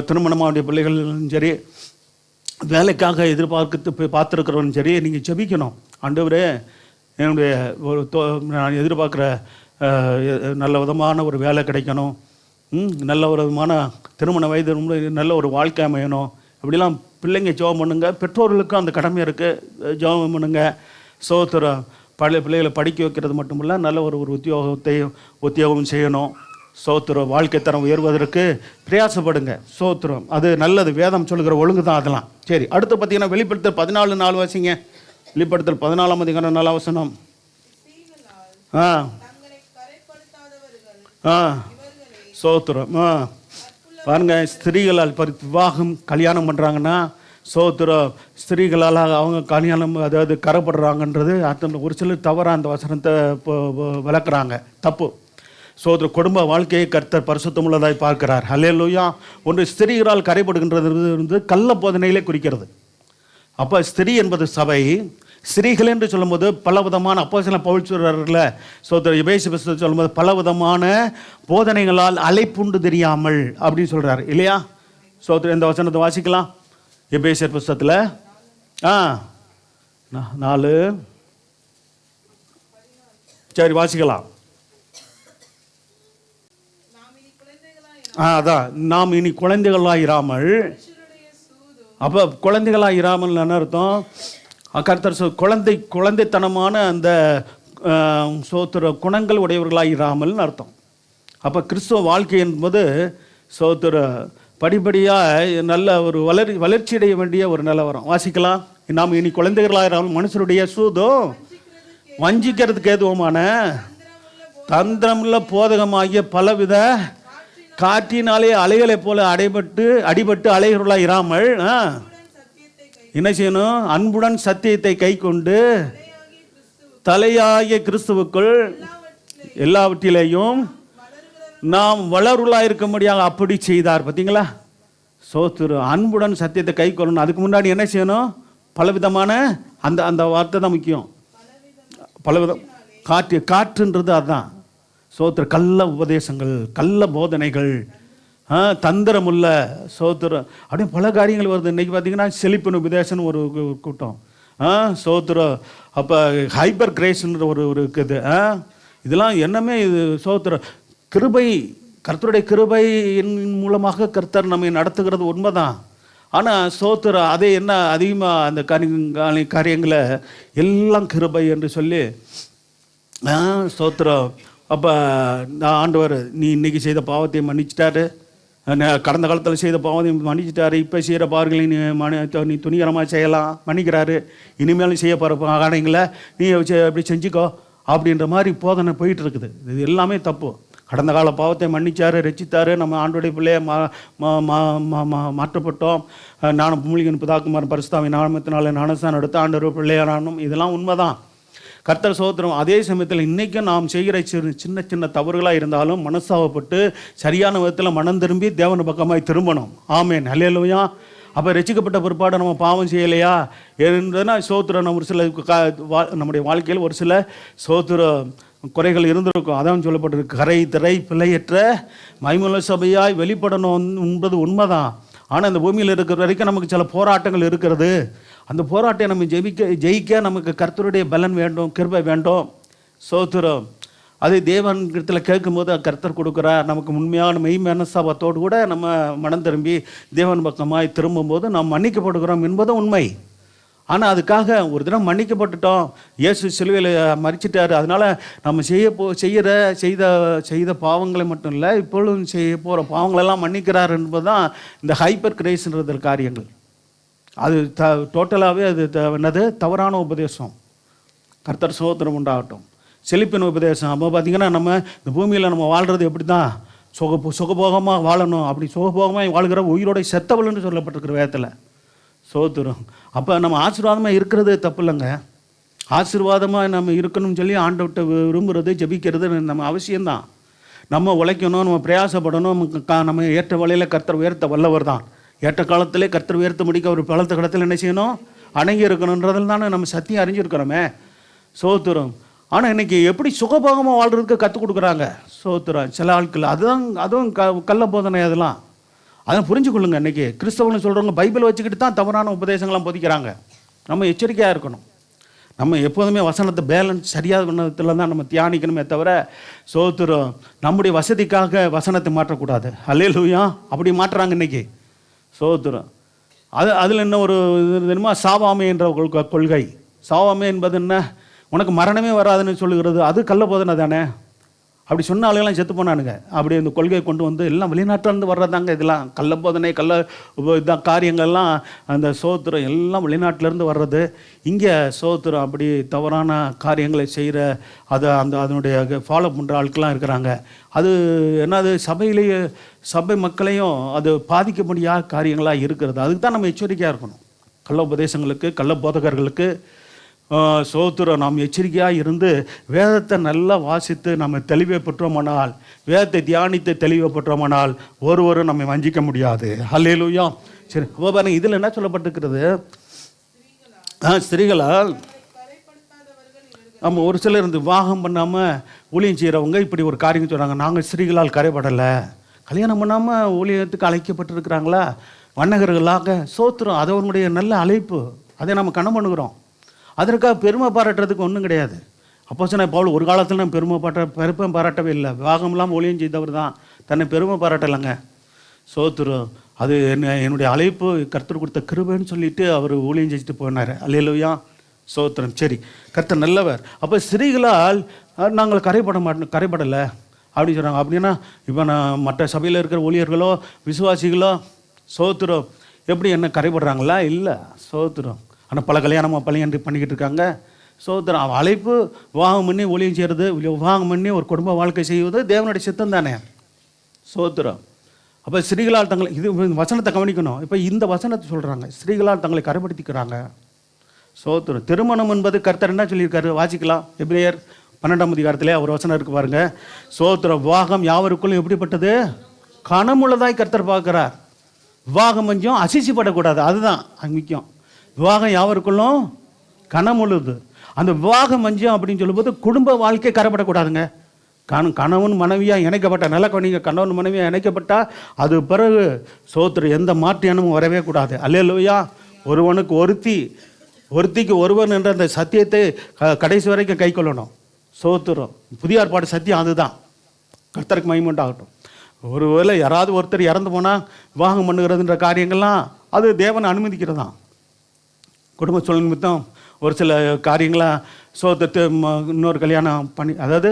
S1: திருமணமாவுடைய பிள்ளைகளும் சரி, வேலைக்காக பார்த்துருக்கிறவனும் சரி, நீங்கள் ஜெபிக்கணும். ஆண்டவரே, என்னுடைய நான் எதிர்பார்க்குற நல்ல விதமான ஒரு வேலை கிடைக்கணும், நல்ல ஒரு விதமான திருமண வயது நல்ல ஒரு வாழ்க்கை அமையணும். இப்படிலாம் பிள்ளைங்க ஜெபம் பண்ணுங்க. பெற்றோர்களுக்கும் அந்த கடமை இருக்குது, ஜெபம் பண்ணுங்க. சோத்திரம். பழைய பிள்ளைகளை படிக்க வைக்கிறது மட்டும் இல்லை, நல்ல ஒரு உத்தியோகம் செய்யணும். சோத்திரம். வாழ்க்கை தரம் உயர்வதற்கு பிரயாசப்படுங்க. சோத்திரம். அது நல்லது, வேதம் சொல்லுகிற ஒழுங்கு தான் அதெல்லாம். சரி, அடுத்து பார்த்தீங்கன்னா வெளிப்படுத்தல் 14:4 வாசிங்க. வெளிப்படுத்தல் 14ஆம் அதிகாரம் 4 வசனம். சோத்திரம். பாருங்க, ஸ்திரீகளால் விவாகம் கல்யாணம் பண்ணுறாங்கன்னா, சோத்திரம், ஸ்திரீகளால் அவங்க கல்யாணம் அதாவது கரைப்படுறாங்கன்றது அத்தனை ஒரு சிலர் தவறாக அந்த வசனத்தை விளக்குறாங்க. தப்பு. சோத்திர. குடும்ப வாழ்க்கையை கர்த்தர் பரிசுத்தமுள்ளதாய் பார்க்கிறார். ஹல்லேலூயா. ஒன்று ஸ்திரீகளால் கரைப்படுகின்றது கள்ள போதனையிலே குறிக்கிறது. அப்போ ஸ்திரீ என்பது சபை. ஸ்திரீகள் என்று சொல்லும்போது பல விதமான அப்போஸ்தலன் பவுல் சொல்றாருல, சோத்திர, எபேசிய புத்தகத்தில் சொல்லும்போது பல விதமான போதனைகளால் அலைப்புண்டு தெரியாமல் அப்படின்னு சொல்கிறார் இல்லையா? சோத்திர. இந்த வசனத்தை வாசிக்கலாம். எபேசியர் புத்தகத்தில் 4. சரி, வாசிக்கலாம். அதான், நாம் இனி குழந்தைகளாயிராமல். அப்போ குழந்தைகளாயிராமல் என்ன அர்த்தம்? கர்த்தர் குழந்தைத்தனமான அந்த சோத்திர குணங்கள் உடையவர்களாயிராமல்னு அர்த்தம். அப்போ கிறிஸ்துவ வாழ்க்கை என்பது சோத்திர படிப்படியாக நல்ல ஒரு வளர்ச்சி அடைய வேண்டிய ஒரு நிலவரம். வாசிக்கலாம். நாம் இனி குழந்தைகளாயிராமல் மனுஷருடைய சூதோ வஞ்சிக்கிறதுக்கு ஏதுவமான தந்திரமுள்ள போதகமாகிய பலவித காற்றினாலே அலைகளை போல அடிபட்டு அலைகளாக இராமல் என்ன செய்யணும்? அன்புடன் சத்தியத்தை கை கொண்டு தலையாகிய கிறிஸ்துவுக்குள் எல்லாவற்றிலேயும் நாம் வளருளாக இருக்க முடியாது அப்படி செய்தார். பார்த்தீங்களா? சோத்திரு. அன்புடன் சத்தியத்தை கை கொள்ளணும். அதுக்கு முன்னாடி என்ன செய்யணும்? பலவிதமான அந்த வார்த்தை தான் முக்கியம். பலவிதம் காற்றுன்றது அதுதான். சோத்திர. கள்ள உபதேசங்கள், கள்ள போதனைகள், தந்திரமுள்ள சோத்திரம், அப்படியே பல காரியங்கள் வருது. இன்றைக்கி பார்த்தீங்கன்னா செழிப்பின் உபதேசம்னு ஒரு கூட்டம். சோத்திரம். அப்போ ஹைப்பர் கிரேஸ்ன்ற ஒரு இருக்குது. இதெல்லாம் என்னமே இது சோத்திரம். கிருபை, கர்த்தருடைய கிருபையின் மூலமாக கர்த்தர் நம்மை நடத்துகிறது உண்மைதான். ஆனால் சோத்திரம் அதே என்ன அதிகமாக அந்த காரியங்களை எல்லாம் கிருபை என்று சொல்லி சோத்திரம். அப்போ ஆண்டவர் நீ இன்றைக்கி செய்த பாவத்தை மன்னிச்சிட்டாரு, கடந்த காலத்தில் செய்த பாவத்தை மன்னிச்சிட்டாரு, இப்போ செய்கிற பாவங்களை நீ துணிகரமாக செய்யலாம், மன்னிக்கிறாரு. இனிமேலும் செய்ய போகிற காரியங்களை நீ அப்படி செஞ்சுக்கோ அப்படின்ற மாதிரி போதனை போயிட்டு இருக்குது. இது எல்லாமே தப்பு. கடந்த கால பாவத்தை மன்னிச்சாரு, ரட்சித்தாரு. நம்ம ஆண்டோடைய பிள்ளையை மாற்றப்பட்டோம். நானும் மூலிகன் பிதாக்குமார் பரிசுத்தாவின் நாமத்தினால ஞானஸ்நானம் எடுத்து ஆண்டவர் பிள்ளையானானும். இதெல்லாம் உண்மைதான். கர்த்தர் சோத்திரம். அதே சமயத்தில் இன்றைக்கும் நாம் செய்கிற சின்ன சின்ன தவறுகளாக இருந்தாலும் மனசாவப்பட்டு சரியான விதத்தில் மனம் திரும்பி தேவன் பக்கமாய் திரும்பணும். ஆமேன். ஹல்லேலூயா. அப்போ ரட்சிக்கப்பட்ட பிற்பாடு நம்ம பாவம் செய்யலையா இருந்ததுன்னா சோத்திரம். நம்ம ஒரு சில நம்முடைய வாழ்க்கையில் ஒரு சில சோத்திர குறைகள் இருந்திருக்கும். அதான் சொல்லப்பட்டிருக்கு. கரை திரை பிழையற்ற மைமுள்ள சபையாய் வெளிப்படணும் என்பது உண்மைதான். ஆனால் இந்த பூமியில் இருக்கிற வரைக்கும் நமக்கு சில போராட்டங்கள் இருக்கிறது. அந்த போராட்டத்தை நம்ம ஜெயிக்க நமக்கு கர்த்தருடைய பலன் வேண்டும், கிருபை வேண்டும். சோத்திரம். அது தேவனிடத்தில் கேட்கும்போது கர்த்தர் கொடுக்குறார். நமக்கு உண்மையான மனஸ்தாபத்தோடு கூட நம்ம மனம் திரும்பி தேவன் பக்கமாய் திரும்பும்போது நாம் மன்னிக்கப்படுகிறோம் என்பது உண்மை. ஆனால் அதுக்காக ஒரு தினம் மன்னிக்கப்பட்டுட்டோம், இயேசு சிலுவையில் மரிச்சிட்டார், அதனால் நம்ம செய்த பாவங்களை மட்டும் இல்லை, இப்பொழுதும் செய்ய போகிற பாவங்களெல்லாம் மன்னிக்கிறார் என்பது தான் இந்த ஹைப்பர் கிரேஸ்ன்ற காரியங்கள். அது டோட்டலாகவே அது என்னது? தவறான உபதேசம். கர்த்தர் சோத்திரம் உண்டாகட்டும். செழிப்பின் உபதேசம். அப்போ பார்த்திங்கன்னா நம்ம இந்த பூமியில் நம்ம வாழ்கிறது எப்படி தான் சுகபோகமாக வாழணும். அப்படி சுகபோகமாக வாழ்கிற உயிரோட செத்தவள்னு சொல்லப்பட்டிருக்கிற வேதத்தில். சோத்திரம். அப்போ நம்ம ஆசீர்வாதமாக இருக்கிறது தப்பு இல்லைங்க. ஆசீர்வாதமாக நம்ம இருக்கணும்னு சொல்லி ஆண்டவர்கிட்ட விரும்புகிறது, ஜெபிக்கிறது நம்ம அவசியம்தான். நம்ம உழைக்கணும், நம்ம பிரயாசப்படணும். நம்ம ஏற்ற வழியில் கர்த்தர் உயர்த்த வல்லவர் தான். ஏற்ற காலத்திலே கர்த்தர் உயர்த்த முடிக்க ஒரு பலத்த காலத்தில் என்ன செய்யணும்? அணங்கி இருக்கணுன்றதில் தானே நம்ம சத்தியம் அறிஞ்சிருக்கிறோமே. சோத்திரம். ஆனால் இன்றைக்கி எப்படி சுகபோகமாக வாழ்கிறதுக்கு கற்றுக் கொடுக்குறாங்க. சோத்திரம். சில ஆட்கள் அதுவும் கள்ள போதனை. அதெல்லாம் புரிஞ்சு கொள்ளுங்க. இன்றைக்கி கிறிஸ்தவன்னு சொல்கிறவங்க பைபிள் வச்சுக்கிட்டு தான் தவறான உபதேசங்கள்லாம் போதிக்கிறாங்க. நம்ம எச்சரிக்கையாக இருக்கணும். நம்ம எப்போதுமே வசனத்தை பேலன்ஸ் சரியாக விதத்தில் தான் நம்ம தியானிக்கணுமே தவிர சோத்திரம் நம்முடைய வசதிக்காக வசனத்தை மாற்றக்கூடாது. அல்லேலூயா. அப்படி மாற்றுறாங்க இன்னைக்கு சோத்திரம். அதில் என்ன ஒரு இது தெரியுமா? சாவாமை என்ற கொள்கை. சாவாமை என்பது என்ன? உனக்கு மரணமே வராதுன்னு சொல்லுகிறது. அது கள்ள போதனை தானே. அப்படி சொன்ன ஆளுகெல்லாம் செத்து போனானுங்க. அப்படி இந்த கொள்கையை கொண்டு வந்து எல்லாம் வெளிநாட்டிலேருந்து வர்றதாங்க. இதெல்லாம் கள்ள போதனை, இதான் காரியங்கள்லாம் அந்த சோத்திரம் எல்லாம் வெளிநாட்டிலேருந்து வர்றது. இங்கே சோத்திரம் அப்படி தவறான காரியங்களை செய்கிற அதனுடைய ஃபாலோ பண்ணுற ஆட்கள்லாம் இருக்கிறாங்க. அது என்னது? சபை மக்களையும் அது பாதிக்க முடியாத காரியங்களாக இருக்கிறது. அதுக்கு தான் நம்ம எச்சரிக்கையாக இருக்கணும். கள்ள உபதேசங்களுக்கு, கள்ள போதகர்களுக்கு சோத்திரம் நாம் எச்சரிக்கையாக இருந்து வேதத்தை நல்லா வாசித்து நம்ம தெளிவை பெற்றோமானால், வேதத்தை தியானித்து தெளிவை பெற்றோமானால் ஒருவரும் நம்ம வஞ்சிக்க முடியாது. அல்லேலூயா. சரி, அப்போ பாருங்க, இதில் என்ன சொல்லப்பட்டிருக்கிறது? ஸ்திரீகளால் நம்ம ஒரு சிலர் இருந்து விவாகம் பண்ணாமல் ஊழியம் செய்கிறவங்க இப்படி ஒரு காரியம் சொல்கிறாங்க. நாங்கள் ஸ்திரீகளால் கரைப்படலை, கல்யாணம் பண்ணாமல் ஊழியத்துக்கு அழைக்கப்பட்டிருக்கிறாங்களா வண்ணகர்களாக. சோத்திரம் அது அவனுடைய நல்ல அழைப்பு. அதை நம்ம கணம் பண்ணுகிறோம். அதற்காக பெருமை பாராட்டுறதுக்கு ஒன்றும் கிடையாது. அப்போஸ்தலனாகிய பவுல் ஒரு காலத்தில் நான் பெருமை பாராட்டவே இல்லை. விவாகம் இல்லாமல் ஊழியம் செய்தவர் தான். தன்னை பெருமை பாராட்டலைங்க. சோத்திரம் அது என்னுடைய அழைப்பு, கர்த்தர் கொடுத்த கிருபைன்னு சொல்லிட்டு அவர் ஊழியம் செஞ்சுட்டு போனார். அல்லேலூயா. சோத்திரம். சரி, கர்த்தர் நல்லவர். அப்போ ஸ்திரீகளால் நாங்கள் கரைப்படலை அப்படின்னு சொல்கிறாங்க. அப்படின்னா இப்போ நான் மற்ற சபையில் இருக்கிற ஊழியர்களோ விசுவாசிகளோ சோத்திரம் எப்படி என்ன கரைப்படுறாங்களா? இல்லை. சோத்திரம். ஆனால் பல கல்யாணமாக பள்ளியன்று பண்ணிக்கிட்டு இருக்காங்க. சோத்திரம். அழைப்பு விவாகம் பண்ணி ஊழியம் செய்கிறது, விவாகம் பண்ணி ஒரு குடும்ப வாழ்க்கை செய்வது தேவனுடைய சித்தம் தானே. சோத்திரம். அப்போ ஸ்திரீகளால் தங்களை இது வசனத்தை கவனிக்கணும். இப்போ இந்த வசனத்தை சொல்கிறாங்க, ஸ்திரீகளால் தங்களை கரைப்படுத்திக்கிறாங்க. சோத்திரம். திருமணம் என்பது கர்த்தர் என்ன சொல்லியிருக்காரு? வாசிக்கலாம். எபிரேயர் 12ஆம் அதிகாரத்திலே ஒரு வசனம் இருக்கு பாருங்க. சோத்திரம். விவாகம் யாவருக்குள்ளும் எப்படிப்பட்டது? கனமுள்ளதாய் கர்த்தர் பார்க்கிறார். விவாகம் கொஞ்சம் அசிசிப்படக்கூடாது. அதுதான் முக்கியம். விவாகம் யாவருக்குள்ளும் கனமுழுது. அந்த விவாகம் மஞ்சம் அப்படின்னு சொல்லும்போது குடும்ப வாழ்க்கை கரைப்படக்கூடாதுங்க. கணவன் மனைவியாக இணைக்கப்பட்ட நல்ல கவனிங்க, கணவன் மனைவியாக இணைக்கப்பட்டால் அது பிறகு சோத்திரம் எந்த மாற்று எண்ணமும் வரவே கூடாது. அல்லேலூயா. ஒருவனுக்கு ஒருத்திக்கு ஒருவன் என்ற அந்த சத்தியத்தை கடைசி வரைக்கும் கை கொள்ளணும். சோத்திரம். புதிய ஏற்பாடு சத்தியம் அதுதான். கர்த்தருக்கு மகிமை உண்டாகட்டும். ஒருவேளை யாராவது ஒருத்தர் இறந்து போனால் விவாகம் பண்ணுகிறதுன்ற காரியங்கள்லாம் அது தேவனை அனுமதிக்கிறதான். குடும்ப சூழல் நிமித்தம் ஒரு சில காரியங்களாம் சோதத்து இன்னொரு கல்யாணம் பண்ணி, அதாவது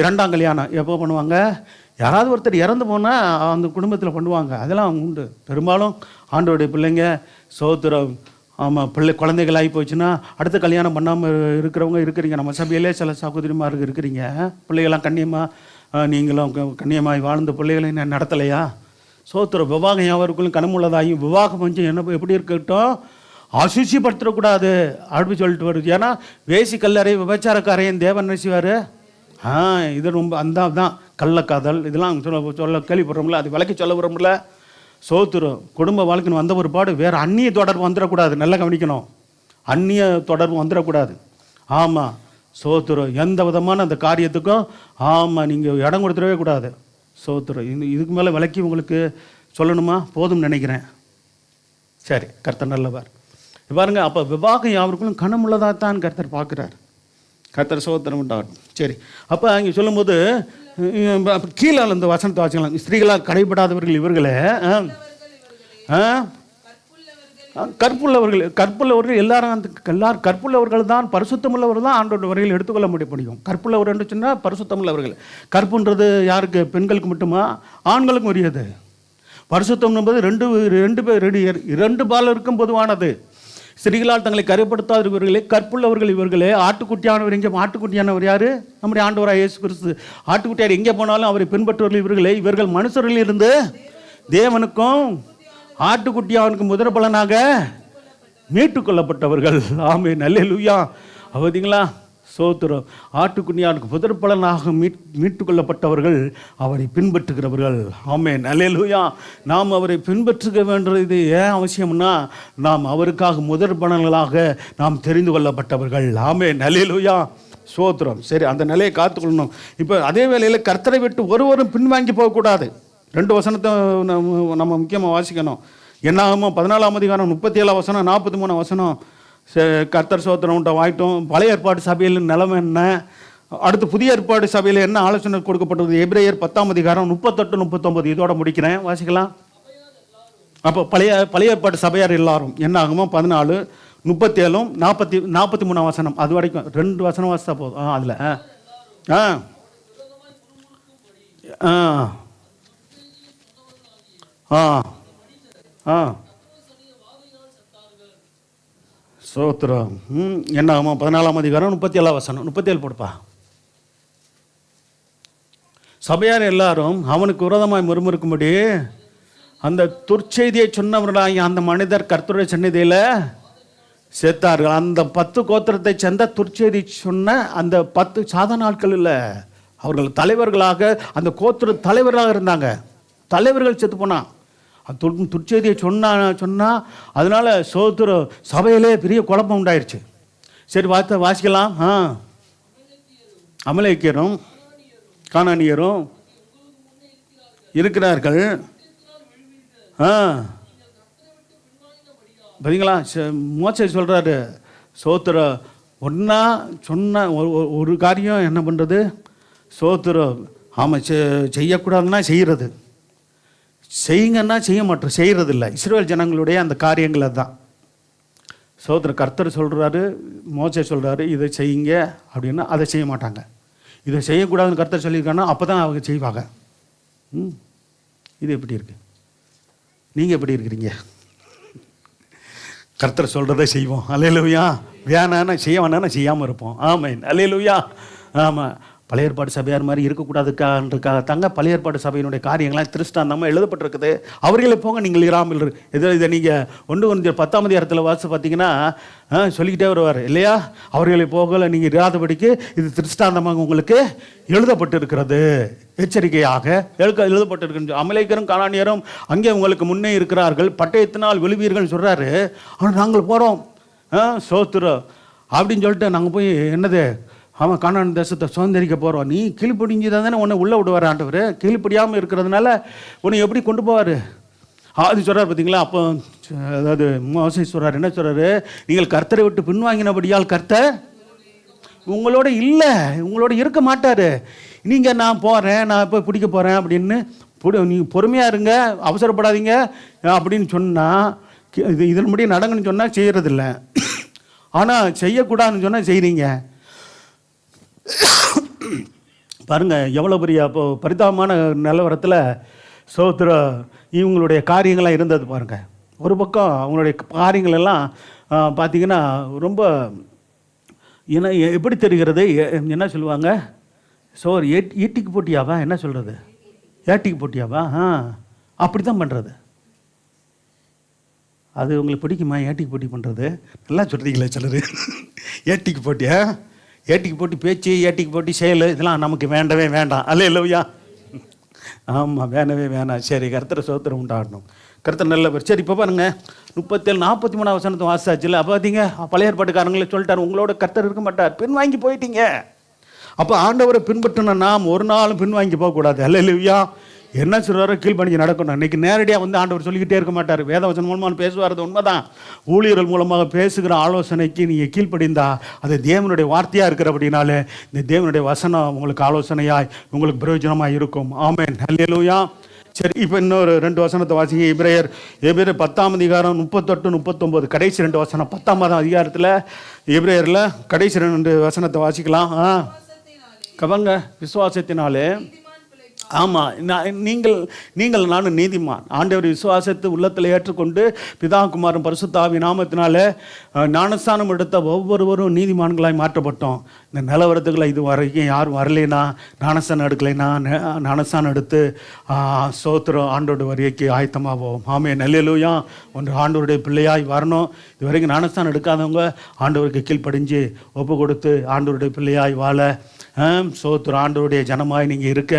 S1: 2ஆம் கல்யாணம் எப்போ பண்ணுவாங்க? யாராவது ஒருத்தர் இறந்து போனால் அந்த குடும்பத்தில் பண்ணுவாங்க. அதெல்லாம் உண்டு. பெரும்பாலும் ஆண்டவருடைய பிள்ளைங்க சோத்திரம். ஆமாம், குழந்தைகள் ஆகி போச்சுன்னா அடுத்த கல்யாணம் பண்ணாமல் இருக்கிறவங்க இருக்கிறீங்க. நம்ம சபையிலே சில சகோதரிமார்கள் இருக்கிறீங்க. பிள்ளைகள்லாம் கண்ணியமாக, நீங்களும் கண்ணியமாக வாழ்ந்த பிள்ளைகளை நான் நடத்தலையா? சோத்திரம். விவாகம் யாவருக்குள்ளும் கனமுள்ளதாயும் விவாகம் கொஞ்சம் என்ன எப்படி இருக்கட்டும், அசுசிப்படுத்தக்கூடாது அப்படின்னு சொல்லிட்டு வருது. ஏன்னா வேசி கல்லறை விபச்சாரக்காரையும் தேவன் நினைச்சுவார். இது ரொம்ப தான் கள்ளக்காதல் இதெல்லாம் சொல்ல கேள்விப்படுறோம்ல, அது விலைக்கு சொல்ல வரோம்ல. சோத்திரம். குடும்ப வாழ்க்கைன்னு வந்த ஒரு பாடு வேறு அந்நிய தொடர்பு வந்துடக்கூடாது. நல்லா கவனிக்கணும். அந்நிய தொடர்பு வந்துடக்கூடாது. ஆமாம். சோத்திரம். எந்த விதமான அந்த காரியத்துக்கும் நீங்கள் இடம் கொடுத்துடவே கூடாது. சோத்திரம். இதுக்கு மேலே விலைக்கு உங்களுக்கு சொல்லணுமா? போதும் நினைக்கிறேன். சரி, கர்த்தர் நல்லவர். பாருங்க, அப்போ விவாகம் யாவருக்குள்ளும் கனமுள்ளதாக தான் கர்த்தர் பார்க்குறார். கர்த்தர் சோத்திரம் உண்டாகட்டும். சரி, அப்போ அங்கே சொல்லும்போது கீழே இந்த வசனத்தை வாசிக்கலாம். ஸ்திரீகளால் கடைபடாதவர்கள் இவர்களே, கற்புள்ளவர்கள் எல்லாரும் கற்புள்ளவர்கள் தான், பரிசுத்தமுள்ளவர்கள் தான் ஆண்டோட வரையில் எடுத்துக்கொள்ள முடியும். கற்புள்ளவர் என்று சொன்னால் பரிசுத்தமுள்ளவர்கள். கற்புன்றது யாருக்கு? பெண்களுக்கு மட்டுமா? ஆண்களுக்கும் உரியது. பரிசுத்தம் என்பது ரெண்டு பாலருக்கும் பொதுவானது. ஸ்திரீகளால் தங்களை கரைப்படுத்தாதவர்களே, கற்புள்ளவர்கள் இவர்களே. ஆட்டுக்குட்டியானவர் எங்கே? ஆட்டுக்குட்டியானவர் யார்? நம்முடைய ஆண்டவராக இயேசு கிறிஸ்து. ஆட்டுக்குட்டியார் எங்கே போனாலும் அவரை பின்பற்றுவர்கள் இவர்களே. இவர்கள் மனுஷர்களில் இருந்து தேவனுக்கும் ஆட்டுக்குட்டியானுக்கும் முதற் பலனாக மீட்டு கொள்ளப்பட்டவர்கள். ஆமென். அல்லேலூயா. பார்த்தீங்களா? சோத்திரம். ஆட்டுக்குட்டியானுக்கு முதற் பலனாக மீட்டு கொள்ளப்பட்டவர்கள், அவரை பின்பற்றுகிறவர்கள். ஆமென். அல்லேலூயா. நாம் அவரை பின்பற்றுக வேண்டியது ஏன் அவசியம்னா, நாம் அவருக்காக முதற் பலன்களாக நாம் தெரிந்து கொள்ளப்பட்டவர்கள். ஆமென். அல்லேலூயா. சோத்திரம். சரி, அந்த நிலையை காத்துக்கொள்ளணும். இப்போ அதே வேளையில் கர்த்தரை விட்டு ஒருவரும் பின்வாங்கி போகக்கூடாது. 2 வசனத்தை நம்ம முக்கியமாக வாசிக்கணும். என்னாகுமோ 14ஆம் அதிகாரம் 37ஆம் வசனம் 43ஆம் வசனம். கர்த்தர் சோத்திரம் உண்டை வாய்ட்டோம். பழைய ஏற்பாடு சபையில் நிலைமை என்ன, அடுத்து புதிய ஏற்பாடு சபையில் என்ன ஆலோசனை கொடுக்கப்பட்டது? எபிரேயர் 10ஆம் அதிகாரம் 38, 39 இதோட முடிக்கிறேன், வாசிக்கலாம். அப்போ பழைய ஏற்பாடு சபையார் எல்லாரும் என்ன ஆகுமோ 14, 37, 43 வசனம் அது வரைக்கும் 2 வசனம் வாசித்தா போதும். அதில் சோத்திரம். என்ன ஆகுமா 14ஆம் அதிகாரம் 37 வசனம், 37 போடுப்பா. சபையார் எல்லாரும் அவனுக்கு விரோதமாய் முறுமுறுக்கும்படி அந்த துர்ச்செய்தியை சொன்னவர்களாகிய அந்த மனிதர் கர்த்தருடைய சந்நிதியில் சேர்த்தார்கள். அந்த 10 கோத்திரத்தை சேர்ந்த துர்ச்செய்தி சொன்ன அந்த 10 சாதாரண ஆட்கள் இல்லை, அவர்கள் தலைவர்களாக அந்த கோத்திர தலைவர்களாக இருந்தாங்க. தலைவர்கள் செத்து போனான். துர்ச்செய்தியை சொன்னா அதனால சோத்திர சபையிலே பெரிய குழப்பம் உண்டாயிருச்சு. சரி வாசிக்கலாம். அமலேக்கியரும் கானானியரும் இருக்கிறார்கள். பார்த்தீங்களா, மோசே சொல்கிறாரு சோத்திர ஒன்றா சொன்ன ஒரு காரியம் என்ன பண்ணுறது, சோத்திரம் ஆமாம் செய்யக்கூடாதுன்னா செய்கிறது, செய்யுங்கன்னா செய்ய மாட்டோம், செய்கிறது இல்லை. இஸ்ரவேல் ஜனங்களுடைய அந்த காரியங்கள் தான். சோத்திர கர்த்தர் சொல்கிறாரு, மோசே சொல்கிறாரு இதை செய்யுங்க அப்படின்னா அதை செய்ய மாட்டாங்க. இதை செய்யக்கூடாதுன்னு கர்த்தர் சொல்லியிருக்காங்கன்னா அப்போ தான் அவங்க செய்வாங்க. இது எப்படி இருக்குது? நீங்கள் எப்படி இருக்கிறீங்க? கர்த்தர் சொல்கிறத செய்வோம். அல்லேலூயா. வேணான்னா செய்ய வேணான்னா செய்யாமல் இருப்போம். ஆமென். அல்லேலூயா. ஆமாம். பழைய ஏற்பாடு சபையார் மாதிரி இருக்கக்கூடாதுக்காக தாங்க பழைய ஏற்பாடு சபையினுடைய காரியங்கள்லாம் திருஷ்டாந்தமாக எழுதப்பட்டிருக்குது. அவர்களை போங்க நீங்கள் இராமல் இதை நீங்கள் 1 கொரிந்தியர் 10ஆம் அதிகாரத்தில் வாசி பார்த்தீங்கன்னா சொல்லிக்கிட்டே வருவார் இல்லையா, அவர்களை போகல நீங்கள் இராதபடிக்கு இது திருஷ்டாந்தமாக உங்களுக்கு எழுதப்பட்டிருக்கிறது, எச்சரிக்கையாக எழுதப்பட்டிருக்கு. அமலேக்கரும் கானானியரும் அங்கே உங்களுக்கு முன்னே இருக்கிறார்கள், பட்டயத்தினால் விழுவீர்கள் சொல்கிறாரு. ஆனால் நாங்கள் போகிறோம் சோத்திரம் அப்படின்னு சொல்லிட்டு நாங்கள் போய் என்னது ஆமாம் கானான் தேசத்தை சுதந்திரிக்க போகிறோம். நீ கீழ்ப்படிஞ்சு தானே உன்னை உள்ளே விடுவார் ஆண்டவர், கீழ்ப்படியாமல் இருக்கிறதுனால உன்னை எப்படி கொண்டு போவார் அது சொல்கிறார். பார்த்தீங்களா, அப்போ அதாவது மோசே சொல்கிறார், என்ன சொல்கிறாரு, நீங்கள் கர்த்தரை விட்டு பின்வாங்கினபடியால் கர்த்தர் உங்களோட இல்லை, உங்களோட இருக்க மாட்டார். நீங்கள் நான் போகிறேன், நான் இப்போ பிடிக்க போகிறேன் அப்படின்னு நீங்கள் பொறுமையாக இருங்க, அவசரப்படாதீங்க அப்படின்னு சொன்னால் இதன் முடிய நடங்கன்னு சொன்னால் செய்கிறதில்ல. ஆனால் செய்யக்கூடாதுன்னு சொன்னால் செய்கிறீங்க. பாருங்கள் எவ்வளோ பெரிய அப்போ பரிதாபமான நிலவரத்தில் சோத்திர இவங்களுடைய காரியங்கள்லாம் இருந்தது. பாருங்கள், ஒரு பக்கம் அவங்களுடைய காரியங்கள் எல்லாம் பார்த்திங்கன்னா ரொம்ப என்ன எப்படி தெரிகிறது, என்ன சொல்லுவாங்க, ஈட்டிக்கு போட்டியாவா, என்ன சொல்கிறது, ஏட்டிக்கு போட்டியாவா, அப்படி தான் பண்ணுறது. அது உங்களுக்கு பிடிக்குமா ஏட்டிக்கு போட்டி பண்ணுறது? நல்லா சொல்கிறீங்களே சிலர். ஏட்டிக்கு போட்டியா, ஏட்டிக்கு போட்டி பேச்சு, ஏட்டிக்கு போட்டி செயல், இதெல்லாம் நமக்கு வேண்டவே வேண்டாம். அல்லேலூயா. ஆமாம், வேணவே வேணாம். சரி, கர்த்தரை சோத்திரம் உண்டாடணும். கர்த்தர் நல்ல பேர். சரி, இப்போ பாருங்க 37, 43 வசனத்தை வாசிச்சாச்சுல. அப்போ பார்த்தீங்க பழைய ஏற்பாட்டுக்காரங்களே சொல்லிட்டார், உங்களோட கர்த்தர் இருக்க மாட்டார், பின் வாங்கி போயிட்டீங்க. அப்போ ஆண்டவரை பின்பற்றின நாம் ஒரு நாளும் பின் வாங்கி போகக்கூடாது. அல்லேலூயா. என்ன சொல்கிறாரோ கீழ்ப்படிஞ்சு நடக்கணும். இன்றைக்கி நேரடியாக வந்து ஆண்டவர் சொல்லிக்கிட்டே இருக்க மாட்டார், வேதவசனம் மூலமாக பேசுவார், உண்மைதான். ஊழியர்கள் மூலமாக பேசுகிற ஆலோசனைக்கு நீங்கள் கீழ்ப்படிந்தா அது தேவனுடைய வார்த்தையாக இருக்கிறபடினாலே இந்த தேவனுடைய வசனம் உங்களுக்கு ஆலோசனையாய் உங்களுக்கு பிரயோஜனமாக இருக்கும். ஆமென். அல்லேலூயா. சரி, இப்போ இன்னொரு 2 வசனத்தை வாசிங்க. எபிரேயர் 10ஆம் அதிகாரம் 38, 39 கடைசி 2 வசனம். 10ஆம் அதிகாரத்தில் எபிரேயரில் கடைசி 2 வசனத்தை வாசிக்கலாம். கவங்க, விசுவாசத்தினாலே ஆமாம், நீங்கள் நானும் நீதிமான். ஆண்டவர் விசுவாசத்தை உள்ளத்தில் ஏற்றுக்கொண்டு பிதா குமாரன் பரிசுத்த நாமத்தினால ஞானஸ்தானம் எடுத்த ஒவ்வொருவரும் நீதிமான்களாய் மாற்றப்பட்டோம். இந்த நிலவரத்துக்களை இது வரைக்கும் யாரும் வரலைன்னா, ஞானஸ்தானம் எடுக்கலைன்னா ஞானஸ்தானம் எடுத்து சோத்திரம் ஆண்டோட வரைக்கு ஆயத்தமாவோம். ஆமென். அல்லேலூயா. ஒன்று ஆண்டவருடைய பிள்ளையாய் வரணும். இது வரைக்கும் ஞானஸ்தானம் எடுக்காதவங்க ஆண்டவருக்கு கீழ்ப்படிஞ்சு ஒப்பு கொடுத்து ஆண்டவருடைய பிள்ளையாய் வாழ சோத்திரம் ஆண்டவருடைய ஜனமாய் நீங்கள் இருக்க,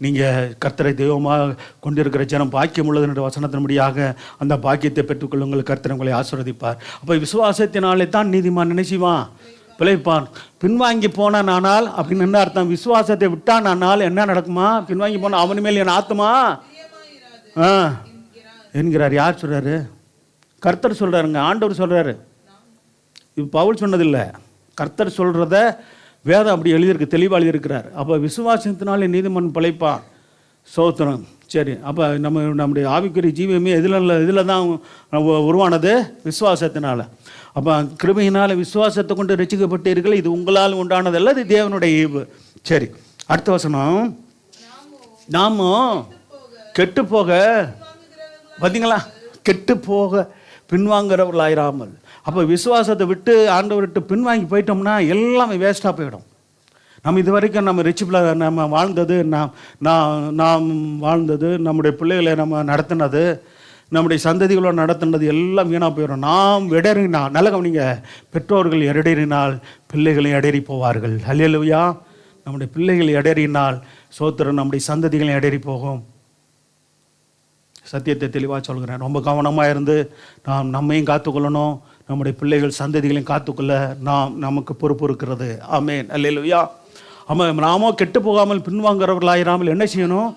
S1: நீங்கள் கர்த்தரை தெய்வமாக கொண்டிருக்கிற ஜனம் பாக்கியம் உள்ளது என்ற வசனத்தின்படியாக அந்த பாக்கியத்தை பெற்றுக்கொள்ளுங்கள். கர்த்தர் உங்களை ஆசீர்வதிப்பார். அப்போ விசுவாசத்தினாலே தான் நீதிமான் நினைச்சுவான் பிழைப்பான். பின்வாங்கி போனான் ஆனால் அப்படின்னு என்ன அர்த்தம், விசுவாசத்தை விட்டான் ஆனால் என்ன நடக்குமா, பின்வாங்கி போனான் அவன் மேல் என் ஆத்துமா என்கிறார். யார் சொல்கிறாரு? கர்த்தர் சொல்கிறாருங்க, ஆண்டவர் சொல்கிறாரு. இது பவுல் சொன்னதில்லை, கர்த்தர் சொல்கிறத வேதம் அப்படி எழுதியிருக்கு, தெளிவாக எழுதியிருக்கிறார். அப்போ விசுவாசத்தினாலே நீதிமன் பிழைப்பான். சோத்திரம். சரி, அப்போ நம்முடைய ஆவிக்குரிய ஜீவமே இதில் தான் உருவானது, விசுவாசத்தினால. அப்போ கிருபையினால் விசுவாசத்தை கொண்டு ரட்சிக்கப்பட்டீர்கள், இது உங்களால் உண்டானதல்ல, இது தேவனுடைய ஈவு. சரி, அடுத்த வசனம். நாமும் கெட்டு போக, பார்த்தீங்களா, கெட்டு போக பின்வாங்கிறவர்களாயிராமல். அப்போ விசுவாசத்தை விட்டு ஆண்டவர்கிட்ட பின்வாங்கி போயிட்டோம்னா எல்லாமே வேஸ்ட்டாக போயிடும். நம்ம இது வரைக்கும் நம்ம ரிச்சிப்பில் நம்ம வாழ்ந்தது, நாம் வாழ்ந்தது, நம்முடைய பிள்ளைகளை நம்ம நடத்தினது, நம்முடைய சந்ததிகளோடு நடத்தினது எல்லாம் வீணாக போயிடும். நாம் இடறினால், நல்ல கவனிங்க, பெற்றோர்கள் இடறினால் பிள்ளைகளை இடறி போவார்கள். அல்லேலூயா. நம்முடைய பிள்ளைகள் இடறினால் சோத்திரம் நம்முடைய சந்ததிகளை இடறி போகும். சத்தியத்தை தெளிவாக சொல்கிறேன். ரொம்ப கவனமாக இருந்து நாம் நம்மையும் காத்துக்கொள்ளணும், நம்முடைய பிள்ளைகள் சந்ததிகளையும் காத்துக்கொள்ள நமக்கு பொறுப்பு இருக்கிறது. ஆமென். அல்லேலூயா. ஆமாம், நாமோ கெட்டு போகாமல் பின்வாங்கிறவர்களாயிராமல் என்ன செய்யணும்?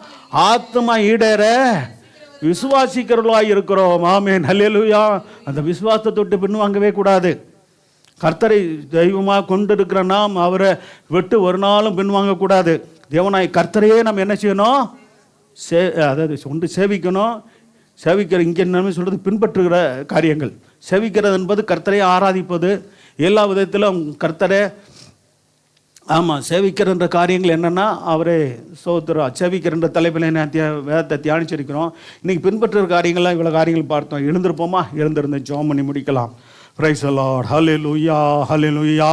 S1: ஆத்மா ஈடேற விசுவாசிக்கிறவர்களாக இருக்கிறோம். ஆமென். அல்லேலூயா. அந்த விசுவாசத்தை தொட்டு பின்வாங்கவே கூடாது. கர்த்தரை தெய்வமாக கொண்டு இருக்கிற நாம் அவரை விட்டு ஒரு நாளும் பின்வாங்கக்கூடாது. தேவனாய் கர்த்தரையே நம்ம என்ன செய்யணும்? அதாவது கொண்டு சேவிக்கணும். சேவிக்கிற இங்கே என்ன சொல்கிறது? பின்பற்றுகிற காரியங்கள். சேவிக்கிறது என்பது கர்த்தரை ஆராதிப்பது. எல்லா விதத்திலும் கர்த்தரை சேவிக்கிறன்ற காரியங்கள் என்னென்னா அவரே சோத்திரம். சேவிக்கிறன்ற தலைப்பில் வேதத்தை தியானிச்சிருக்கிறோம். இன்றைக்கி பின்பற்றுற காரியங்கள்லாம் இவ்வளோ காரியங்கள் பார்த்தோம். எழுந்திருப்போமா? எழுந்திருந்து ஜெபம் பண்ணி முடிக்கலாம். Praise the Lord. Hallelujah, hallelujah.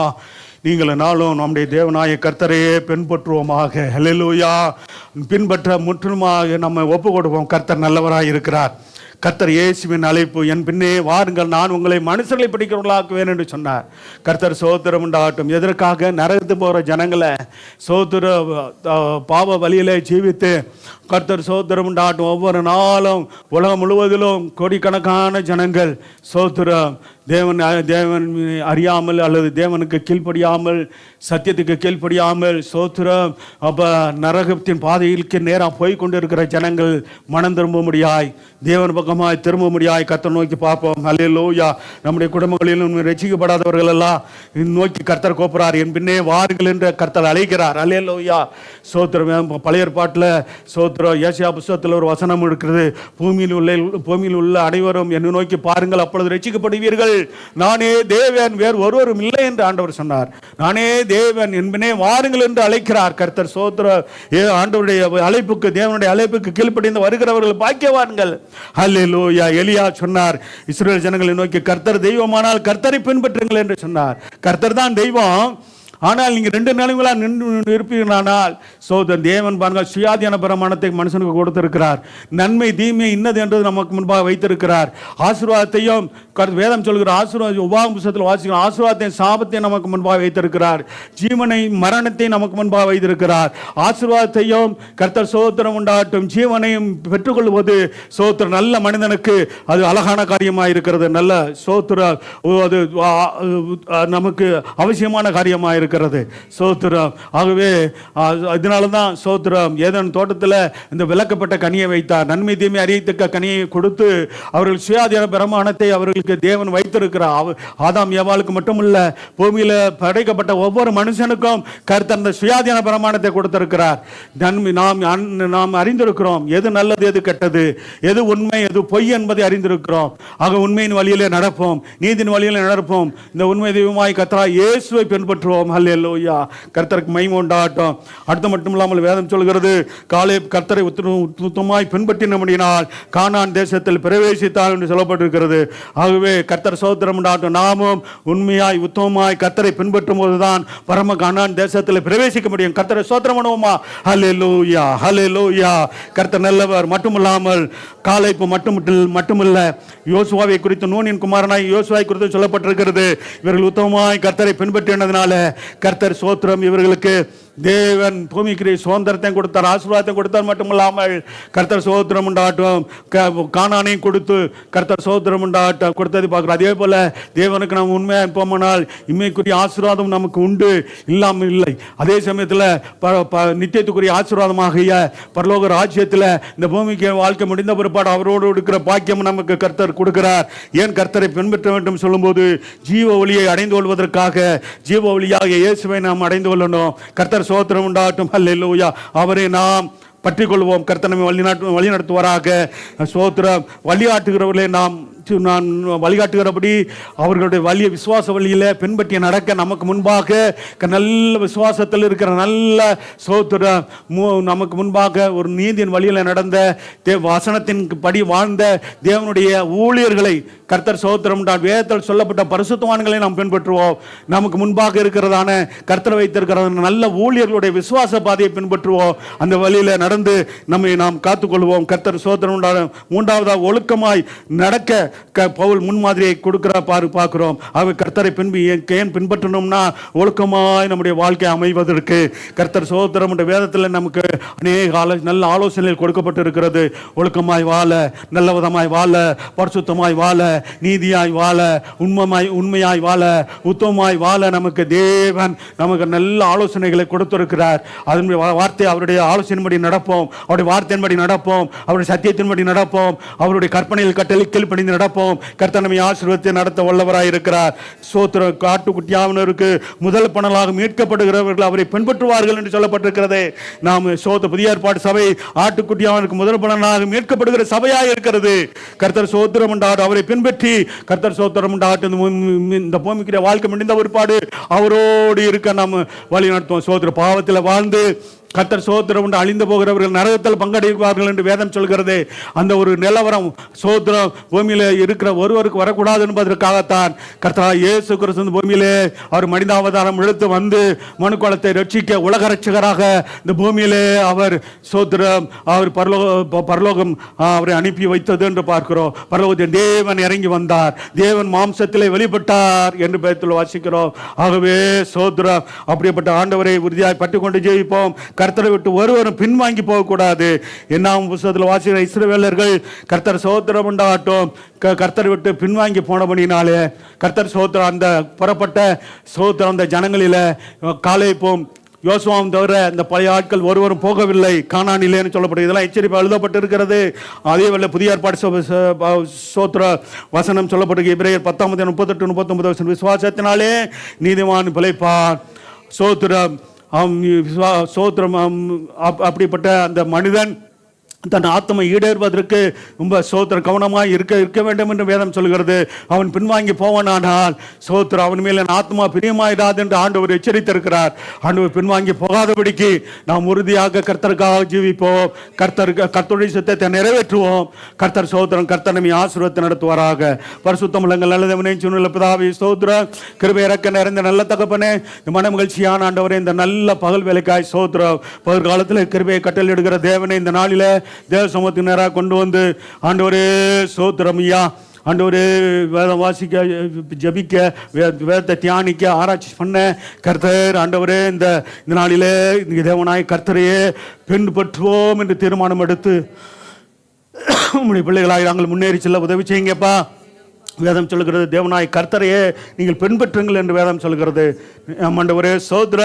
S1: நீங்கள் நாளும் நம்முடைய தேவனாய கர்த்தரையே பின்பற்றுவோமாக. ஹல்லேலூயா. பின்பற்ற முற்றிலுமாக நம்ம ஒப்பு கொடுப்போம். கர்த்தர் நல்லவராக இருக்கிறார். கர்த்தர் இயேசுவின் அழைப்பு, என் பின்னே வாருங்கள், நான் உங்களை மனுஷர்களை பிடிக்கிறவர்களாக்குவேன் என்று சொன்னார். கர்த்தர் சோத்திரம் உண்டாகட்டும். எதற்காக? நரகத்து போகிற ஜனங்களை சோத்திர பாவ வழியிலே ஜீவித்து கர்த்தர் சோத்திரம் உண்டாகட்டும். ஒவ்வொரு நாளும் உலகம் முழுவதிலும் கோடிக்கணக்கான ஜனங்கள் சோத்திரம் தேவன் அறியாமல் அல்லது தேவனுக்கு கீழ்ப்படியாமல், சத்தியத்துக்கு கீழ்ப்படியாமல் சோத்திரம் அப்போ நரகத்தின் பாதையிற்கு நேராக போய் கொண்டு இருக்கிற ஜனங்கள் மனம் திரும்ப முடியாய், தேவன் பக்கமாய் திரும்ப முடியாய் கர்த்தர் நோக்கி பார்ப்போம். அல்லேலூயா. நம்முடைய குடும்பங்களிலும் ரட்சிக்கப்படாதவர்கள் எல்லாம் நோக்கி கர்த்தர் கூப்பிடுறார். என் பின்னே வாருங்கள் என்று கர்த்தர் அழைக்கிறார். அல்லேலூயா. சோத்திரம். பழைய ஏற்பாட்டில் சோத்திரம் ஏசாயா புத்தகத்தில் ஒரு வசனம் இருக்கிறது. பூமியில் உள்ள அனைவரும் என்னை நோக்கி பாருங்கள், அப்பொழுது ரட்சிக்கப்படுவீர்கள். நானே தேவன், வேறு ஒருவரும் இல்லை என்று ஆண்டவர் சொன்னார். நானே தேவன், என்பனே வாருங்கள் என்று அழைக்கிறார் கர்த்தர். சோத்திர ஆண்டவருடைய அழைப்புக்கு, தேவனுடைய அழைப்புக்கு கீழ்ப்படிந்து வருகிறவர்கள் பாக்கியவான்கள். அல்லேலூயா. எலியா சொன்னார், இஸ்ரவேல் ஜனங்களை நோக்கி கர்த்தர் தெய்வமானால் கர்த்தரை பின்பற்றுங்கள் என்று சொன்னார். கர்த்தர் தான் தெய்வம். ஆனால் நீங்கள் 2 நிலைகளாக நின்று இருப்பீர்களானால் சோதன் தேவன் பாருங்க சுயாதீன பிரமாணத்தை மனுஷனுக்கு கொடுத்திருக்கிறார். நன்மை தீமை இன்னது என்றது நமக்கு முன்பாக வைத்திருக்கிறார். ஆசீர்வாதத்தையும் வேதம் சொல்கிற ஆசீர்வாத உபாகம் புத்தகத்தில் வாசிக்கிற ஆசீர்வாதத்தையும் சாபத்தையும் நமக்கு முன்பாக வைத்திருக்கிறார். ஜீவனை மரணத்தை நமக்கு முன்பாக வைத்திருக்கிறார். ஆசீர்வாதத்தையும் கர்த்தர் சோத்திரம் உண்டாகட்டும், ஜீவனையும் பெற்றுக்கொள்வது சோத்திரம் நல்ல மனிதனுக்கு அது அழகான காரியமாக இருக்கிறது. நல்ல சோத்திரம் அது நமக்கு அவசியமான காரியமாக இருக்கிறது. சோத்திரம். ஆகவே இதனால தான் சோத்திரம் ஏதேன் தோட்டத்தில் இந்த விலக்கப்பட்ட கனியை வைத்தார். நன்மை தீமை அறியத்தக்க கனியை கொடுத்து அவர்கள் சுயாதீன பிரமாணத்தை அவர்களுக்கு தேவன் வைத்திருக்கிறார். ஆதாம் ஏவாளுக்கு மட்டுமல்ல, பூமியில் படைக்கப்பட்ட ஒவ்வொரு மனுஷனுக்கும் கர்த்தர் அந்த சுயாதீன பிரமாணத்தை கொடுத்திருக்கிறார். நன்மை நாம் அறிந்திருக்கிறோம். எது நல்லது, எது கெட்டது, எது உண்மை, எது பொய் என்பதை அறிந்திருக்கிறோம். ஆக உண்மையின் வழியிலே நடப்போம், நீதியின் வழியிலே நடப்போம். இந்த உண்மை தெய்வமாய் கர்த்தராகிய இயேசுவை பின்பற்றுவோம். அல்லேலூயா. கர்த்தருக்கு மகிமை உண்டாகட்டும். அடுத்து மட்டும் இல்லாமல் வேதம் சொல்கிறது, காலேப் கர்த்தரை உத்தமமாய் பின்பற்றினபடியினால் கானான் தேசத்தில் பிரவேசித்தார் என்று சொல்லப்பட்டிருக்கிறது. ஆகவே கர்த்தர் சோத்திரம் உண்டாகட்டும். நாமும் உண்மையாய் உத்தமமாய் கர்த்தரை பின்பற்றும் போதுதான் பரம கானான் தேசத்தில் பிரவேசிக்க முடியும். கர்த்தரை சோத்திரம் பண்ணுவோமா? அல்லேலூயா, அல்லேலூயா. கர்த்தர் நல்லவர். மட்டுமில்லாமல் காலேப் மட்டுமல்ல, யோசுவாவை குறித்து, நூனின் குமாரனாய் யோசுவாவை குறித்து சொல்லப்பட்டிருக்கிறது. இவர்கள் உத்தமமாய் கர்த்தரை பின்பற்றினதுனால கர்த்தர் சோத்திரம் இவர்களுக்கு தேவன் பூமிக்கு சுதந்திரத்தை கொடுத்தார், ஆசீர்வாதத்தை கொடுத்தார் மட்டுமில்லாமல் கர்த்தர் சோத்திரம் உண்டாட்டும் கானானையும் கொடுத்து கர்த்தர் சோத்திரம் உண்டாட்டம் கொடுத்தது பார்க்குறோம். அதே போல தேவனுக்கு நாம் உண்மையாக இருப்போமானால் இம்மைக்குரிய ஆசீர்வாதம் நமக்கு உண்டு, இல்லாமல் இல்லை. அதே சமயத்தில் நித்தியத்துக்குரிய ஆசீர்வாதமாகிய பரலோக ராஜ்யத்தில் இந்த பூமிக்கு வாழ்க்கை முடிந்த பிற்பாடு அவரோடு இருக்கிற பாக்கியம் நமக்கு கர்த்தர் கொடுக்கிறார். ஏன் கர்த்தரை பின்பற்ற வேண்டும் சொல்லும்போது ஜீவ ஒளியை அடைந்து கொள்வதற்காக, ஜீவ ஒளியாக இயேசுவை நாம் அடைந்து கொள்ளணும். கர்த்தர் சோத்திரம் உண்டாகட்டும். அல்லேலூயா. அவரை நாம் பற்றி கொள்வோம். கர்த்தர் நம்மை வழி நடத்துவாராக. சோத்திரம். வழிகாட்டுகிறவர்களே நாம் நான் வழிகாட்டுகிறபடி அவர்களுடைய வழியை விசுவாச வழியில் பின்பற்றி நடக்க நமக்கு முன்பாக நல்ல விசுவாசத்தில் இருக்கிற நல்ல சோத்திரம் நமக்கு முன்பாக ஒரு நீதியின் வழியில் நடந்த வசனத்தின் படி வாழ்ந்த தேவனுடைய ஊழியர்களை கர்த்தர் சோத்திரம் வேதத்தில் சொல்லப்பட்ட பரிசுத்தவான்களை நாம் பின்பற்றுவோம். நமக்கு முன்பாக இருக்கிறதான கர்த்தர் வைத்திருக்கிற நல்ல ஊழியர்களுடைய விசுவாச பாதையை பின்பற்றுவோம். அந்த வழியில் நடந்து நம்மை நாம் காத்துக்கொள்வோம். கர்த்தர் சோத்திரம் உண்டான. மூன்றாவதாக ஒழுக்கமாய் நடக்க பவுல் முன்மாதிரியை கொடுக்கிற பார்க்கிறோம். அவர் கர்த்தரை ஏன் பின்பற்றணும்னா ஒழுக்கமாய் நம்முடைய வாழ்க்கை அமைவதற்கு கர்த்தர் சோத்திரம் என்ற வேதத்தில் நமக்கு அநேக நல்ல ஆலோசனைகள் கொடுக்கப்பட்டு இருக்கிறது. ஒழுக்கமாய் வாழ, நல்ல விதமாய் வாழ, பரிசுத்தமாய் வாழ, நீதியாய் வாழ, உண்மையாய் வாழ, உத்தமமாய் வாழ நமக்கு தேவன் நமக்கு நல்ல ஆலோசனைகளை கொடுத்திருக்கிறார். அதனுடைய வார்த்தை அவருடைய ஆலோசனைப்படி நடப்போம், அவருடைய வார்த்தையின்படி நடப்போம், அவருடைய சத்தியத்தின்படி நடப்போம், அவருடைய கற்பனையில் கட்டளை கீழ்ப்படிந்து நடப்போம். கர்த்தர் நம்மை ஆசீர்வதித்து நடத்த வல்லவராய் இருக்கிறார். சோத்திர காட்டுக்குட்டியானவருக்கு முதல் பணலாக மீட்கப்படுகிறவர்கள் அவரை பின்பற்றுவார்கள் என்று சொல்லப்பட்டிருக்கிறது. நாம் சோத்த புதிய ஏற்பாடு சபை ஆட்டுக்குட்டியானவருக்கு முதல் பணலாக மீட்கப்படுகிற சபையாக இருக்கிறது. கர்த்தர் சோத்திரம் உண்டாடு அவரை பின்பற்றி கர்த்தர் சோத்திரம் உண்டாட்டு இந்த பூமிக்கிற வாழ்க்கை முடிந்த ஒருபாடு அவரோடு இருக்க நாம் வழி நடத்துவோம். சோத்திர பாவத்தில் வாழ்ந்து கர்த்தர் சோத்திரம் உண்டு அழிந்து போகிறவர்கள் நரகத்தில் பங்கடைவார்கள் என்று வேதம் சொல்கிறது. அந்த ஒரு நிலவரம் சோத்திரம் பூமியில் இருக்கிற ஒருவருக்கு வரக்கூடாது என்பதற்காகத்தான் கர்த்தர் இயேசு கிறிஸ்து பூமியிலே அவர் மனிதாவதாரம் எடுத்து வந்து மனுக்குலத்தை ரட்சிக்க உலக ரட்சகராக இந்த பூமியிலே அவர் சோத்திரம் அவர் பரலோகம் அவரை அனுப்பி வைத்தது என்று பார்க்கிறோம். பரலோகத்தில் தேவன் இறங்கி வந்தார், தேவன் மாம்சத்திலே வெளிப்பட்டார் என்று பேத்தில் வாசிக்கிறோம். ஆகவே சோத்திரம் அப்படிப்பட்ட ஆண்டவரை உறுதியாய் பற்றி கொண்டு ஜெயிப்போம். கர்த்தரை விட்டு ஒருவரும் பின்வாங்கி போகக்கூடாது. என்னாம் புத்தகத்தில் வாசிக்கிற இஸ்ரவேலர்கள் கர்த்தர் சோத்திரம் உண்டாகட்டும் கர்த்தரை விட்டு பின்வாங்கி போனபடினாலே கர்த்தர் சோத்திரம் அந்த புறப்பட்ட சோத்திரம் அந்த ஜனங்களில் காலேபும் யோசுவாவும் தவிர இந்த பழைய ஆட்கள் ஒருவரும் போகவில்லை கானானிலேன்னு சொல்லப்பட்டது. இதெல்லாம் எச்சரிப்பு எழுதப்பட்டிருக்கிறது. அதே வேளை புதிய ஏற்பாடு சோத்திர வசனம் சொல்லப்பட்டிருக்கு. எபிரேயர் 10:38-39 விசுவாசத்தினாலே நீதிமான் பிழைப்பான். சோத்திரம் சோத்திரம் அப்படிப்பட்ட அந்த மனிதன் தன் ஆத்மை ஈடேறுவதற்கு ரொம்ப சோத்திர கவனமாக இருக்க வேண்டும் என்று வேதம் சொல்கிறது. அவன் பின்வாங்கி போவானால் சோத்திர அவன் மேல் என் ஆத்மா பிரியமாயிடாது என்று ஆண்டவர் எச்சரித்திருக்கிறார். ஆண்டவர் பின்வாங்கி போகாதபடிக்கு நாம் உறுதியாக கர்த்தருக்காக ஜீவிப்போம், கர்த்தருடைய சித்தத்தை நிறைவேற்றுவோம். கர்த்தர் சோத்திரம் கர்த்தர் நம்மை ஆசீர்வாதத்தை நடத்துவாராக. பரிசுத்தம் உள்ளங்கள் நல்லதவனே சொன்ன பிதாவே சோத்திரம் கிருபை இறக்க நிறைந்த நல்ல தகப்பனே இந்த மன மகிழ்ச்சியான ஆண்டவரே இந்த நல்ல பகல் வேலைக்காய் சோத்திரம் பகற்காலத்தில் கிருபையை கட்டளையிடுகிற தேவனே இந்த நாளில் தேவ சமூகத்தின் நேராக கொண்டு வந்து ஆண்டவரே சோத்திரம் ஐயா ஆண்டவரே வேதம் வாசிக்க ஜபிக்க வேதத்தை தியானிக்க ஆராய்ச்சி பண்ண கர்த்தர் ஆண்டவரே இந்த நாளிலே தேவனாய் கர்த்தரையே பின்பற்றுவோம் என்று தீர்மானம் எடுத்து உங்களுடைய பிள்ளைகளாக நாங்கள் முன்னேறி செல்ல உதவி செய்யுங்கப்பா. வேதம் சொல்கிறது தேவனாய் கர்த்தரையே நீங்கள் பின்பற்றுங்கள் என்று வேதம் சொல்கிறது. ஆண்டவரே சோத்ர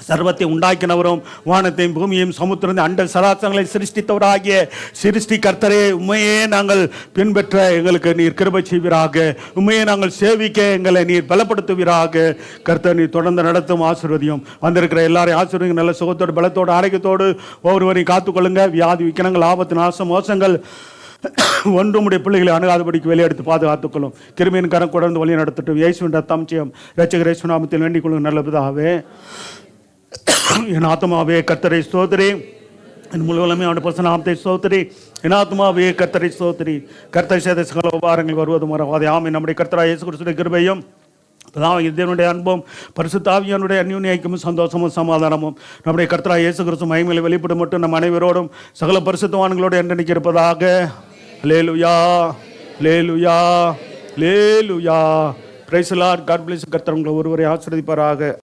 S1: சர்வத்தை உண்டாக்கினவரும் வானத்தையும் பூமியையும் சமுத்திரத்தை அண்ட சராசரங்களை சிருஷ்டித்தவராகிய சிருஷ்டி கர்த்தரே உண்மையே நாங்கள் பின்பற்ற எங்களுக்கு நீர் கிருபை செய்வீராக. உண்மையை நாங்கள் சேவிக்க எங்களை நீர் பலப்படுத்துவீராக. கர்த்தர் நீர் தொடர்ந்து நடத்தும் ஆசீர்வதியும் வந்திருக்கிற எல்லாரையும் ஆசீர்வதிங்க. நல்ல சுகத்தோடு பலத்தோடு ஆரோக்கியத்தோடு ஒவ்வொருவரையும் காத்துக்கொள்ளுங்க. வியாதி விக்கனங்கள் ஆபத்து நாசம் மோசங்கள் ஒன்றுமுடைய பிள்ளைகளை அணுகாதபடிக்கு வெளியெடுத்து பாதுகாத்துக்கொள்ளும். கிருமியின் கரம் தொடர்ந்து வழி நடத்தட்டும். இயேசுவின் ரத்தம் இரட்சகர் இயேசு நாமத்தில் வேண்டிக் கொள்ளுங்க. நல்லதாகவே என் ஆத்மாவே கர்த்தரை ஸ்தோத்திரி, என் முழுவதுமே அவனுடைய பரிசுநாமத்தை ஸ்தோத்திரி. என் ஆத்மாவே கர்த்தரை ஸ்தோத்திரி. கர்த்தர் செய்த சகல உபகாரங்கள் வருவது மறவாதே. ஆமென். நம்முடைய கர்த்தராகிய இயேசு கிறிஸ்துவின் கிருபையும் தேவனுடைய அன்பும் பரிசுத்த ஆவியானுடைய அந்யோன்ய ஐக்கியமும் சந்தோஷமும் சமாதானமும் நம்முடைய கர்த்தராகிய இயேசு கிறிஸ்து மகிமையில் வெளிப்படும் மட்டும் நம் அனைவரோடும் சகல பரிசுத்தவான்களோடு என்றென்னைக்கு இருப்பதாக. அல்லேலூயா, அல்லேலூயா, அல்லேலூயா. Praise the Lord. God bless. கர்த்தர் உங்களை ஒருவரை ஆசீர்வதிப்பாராக.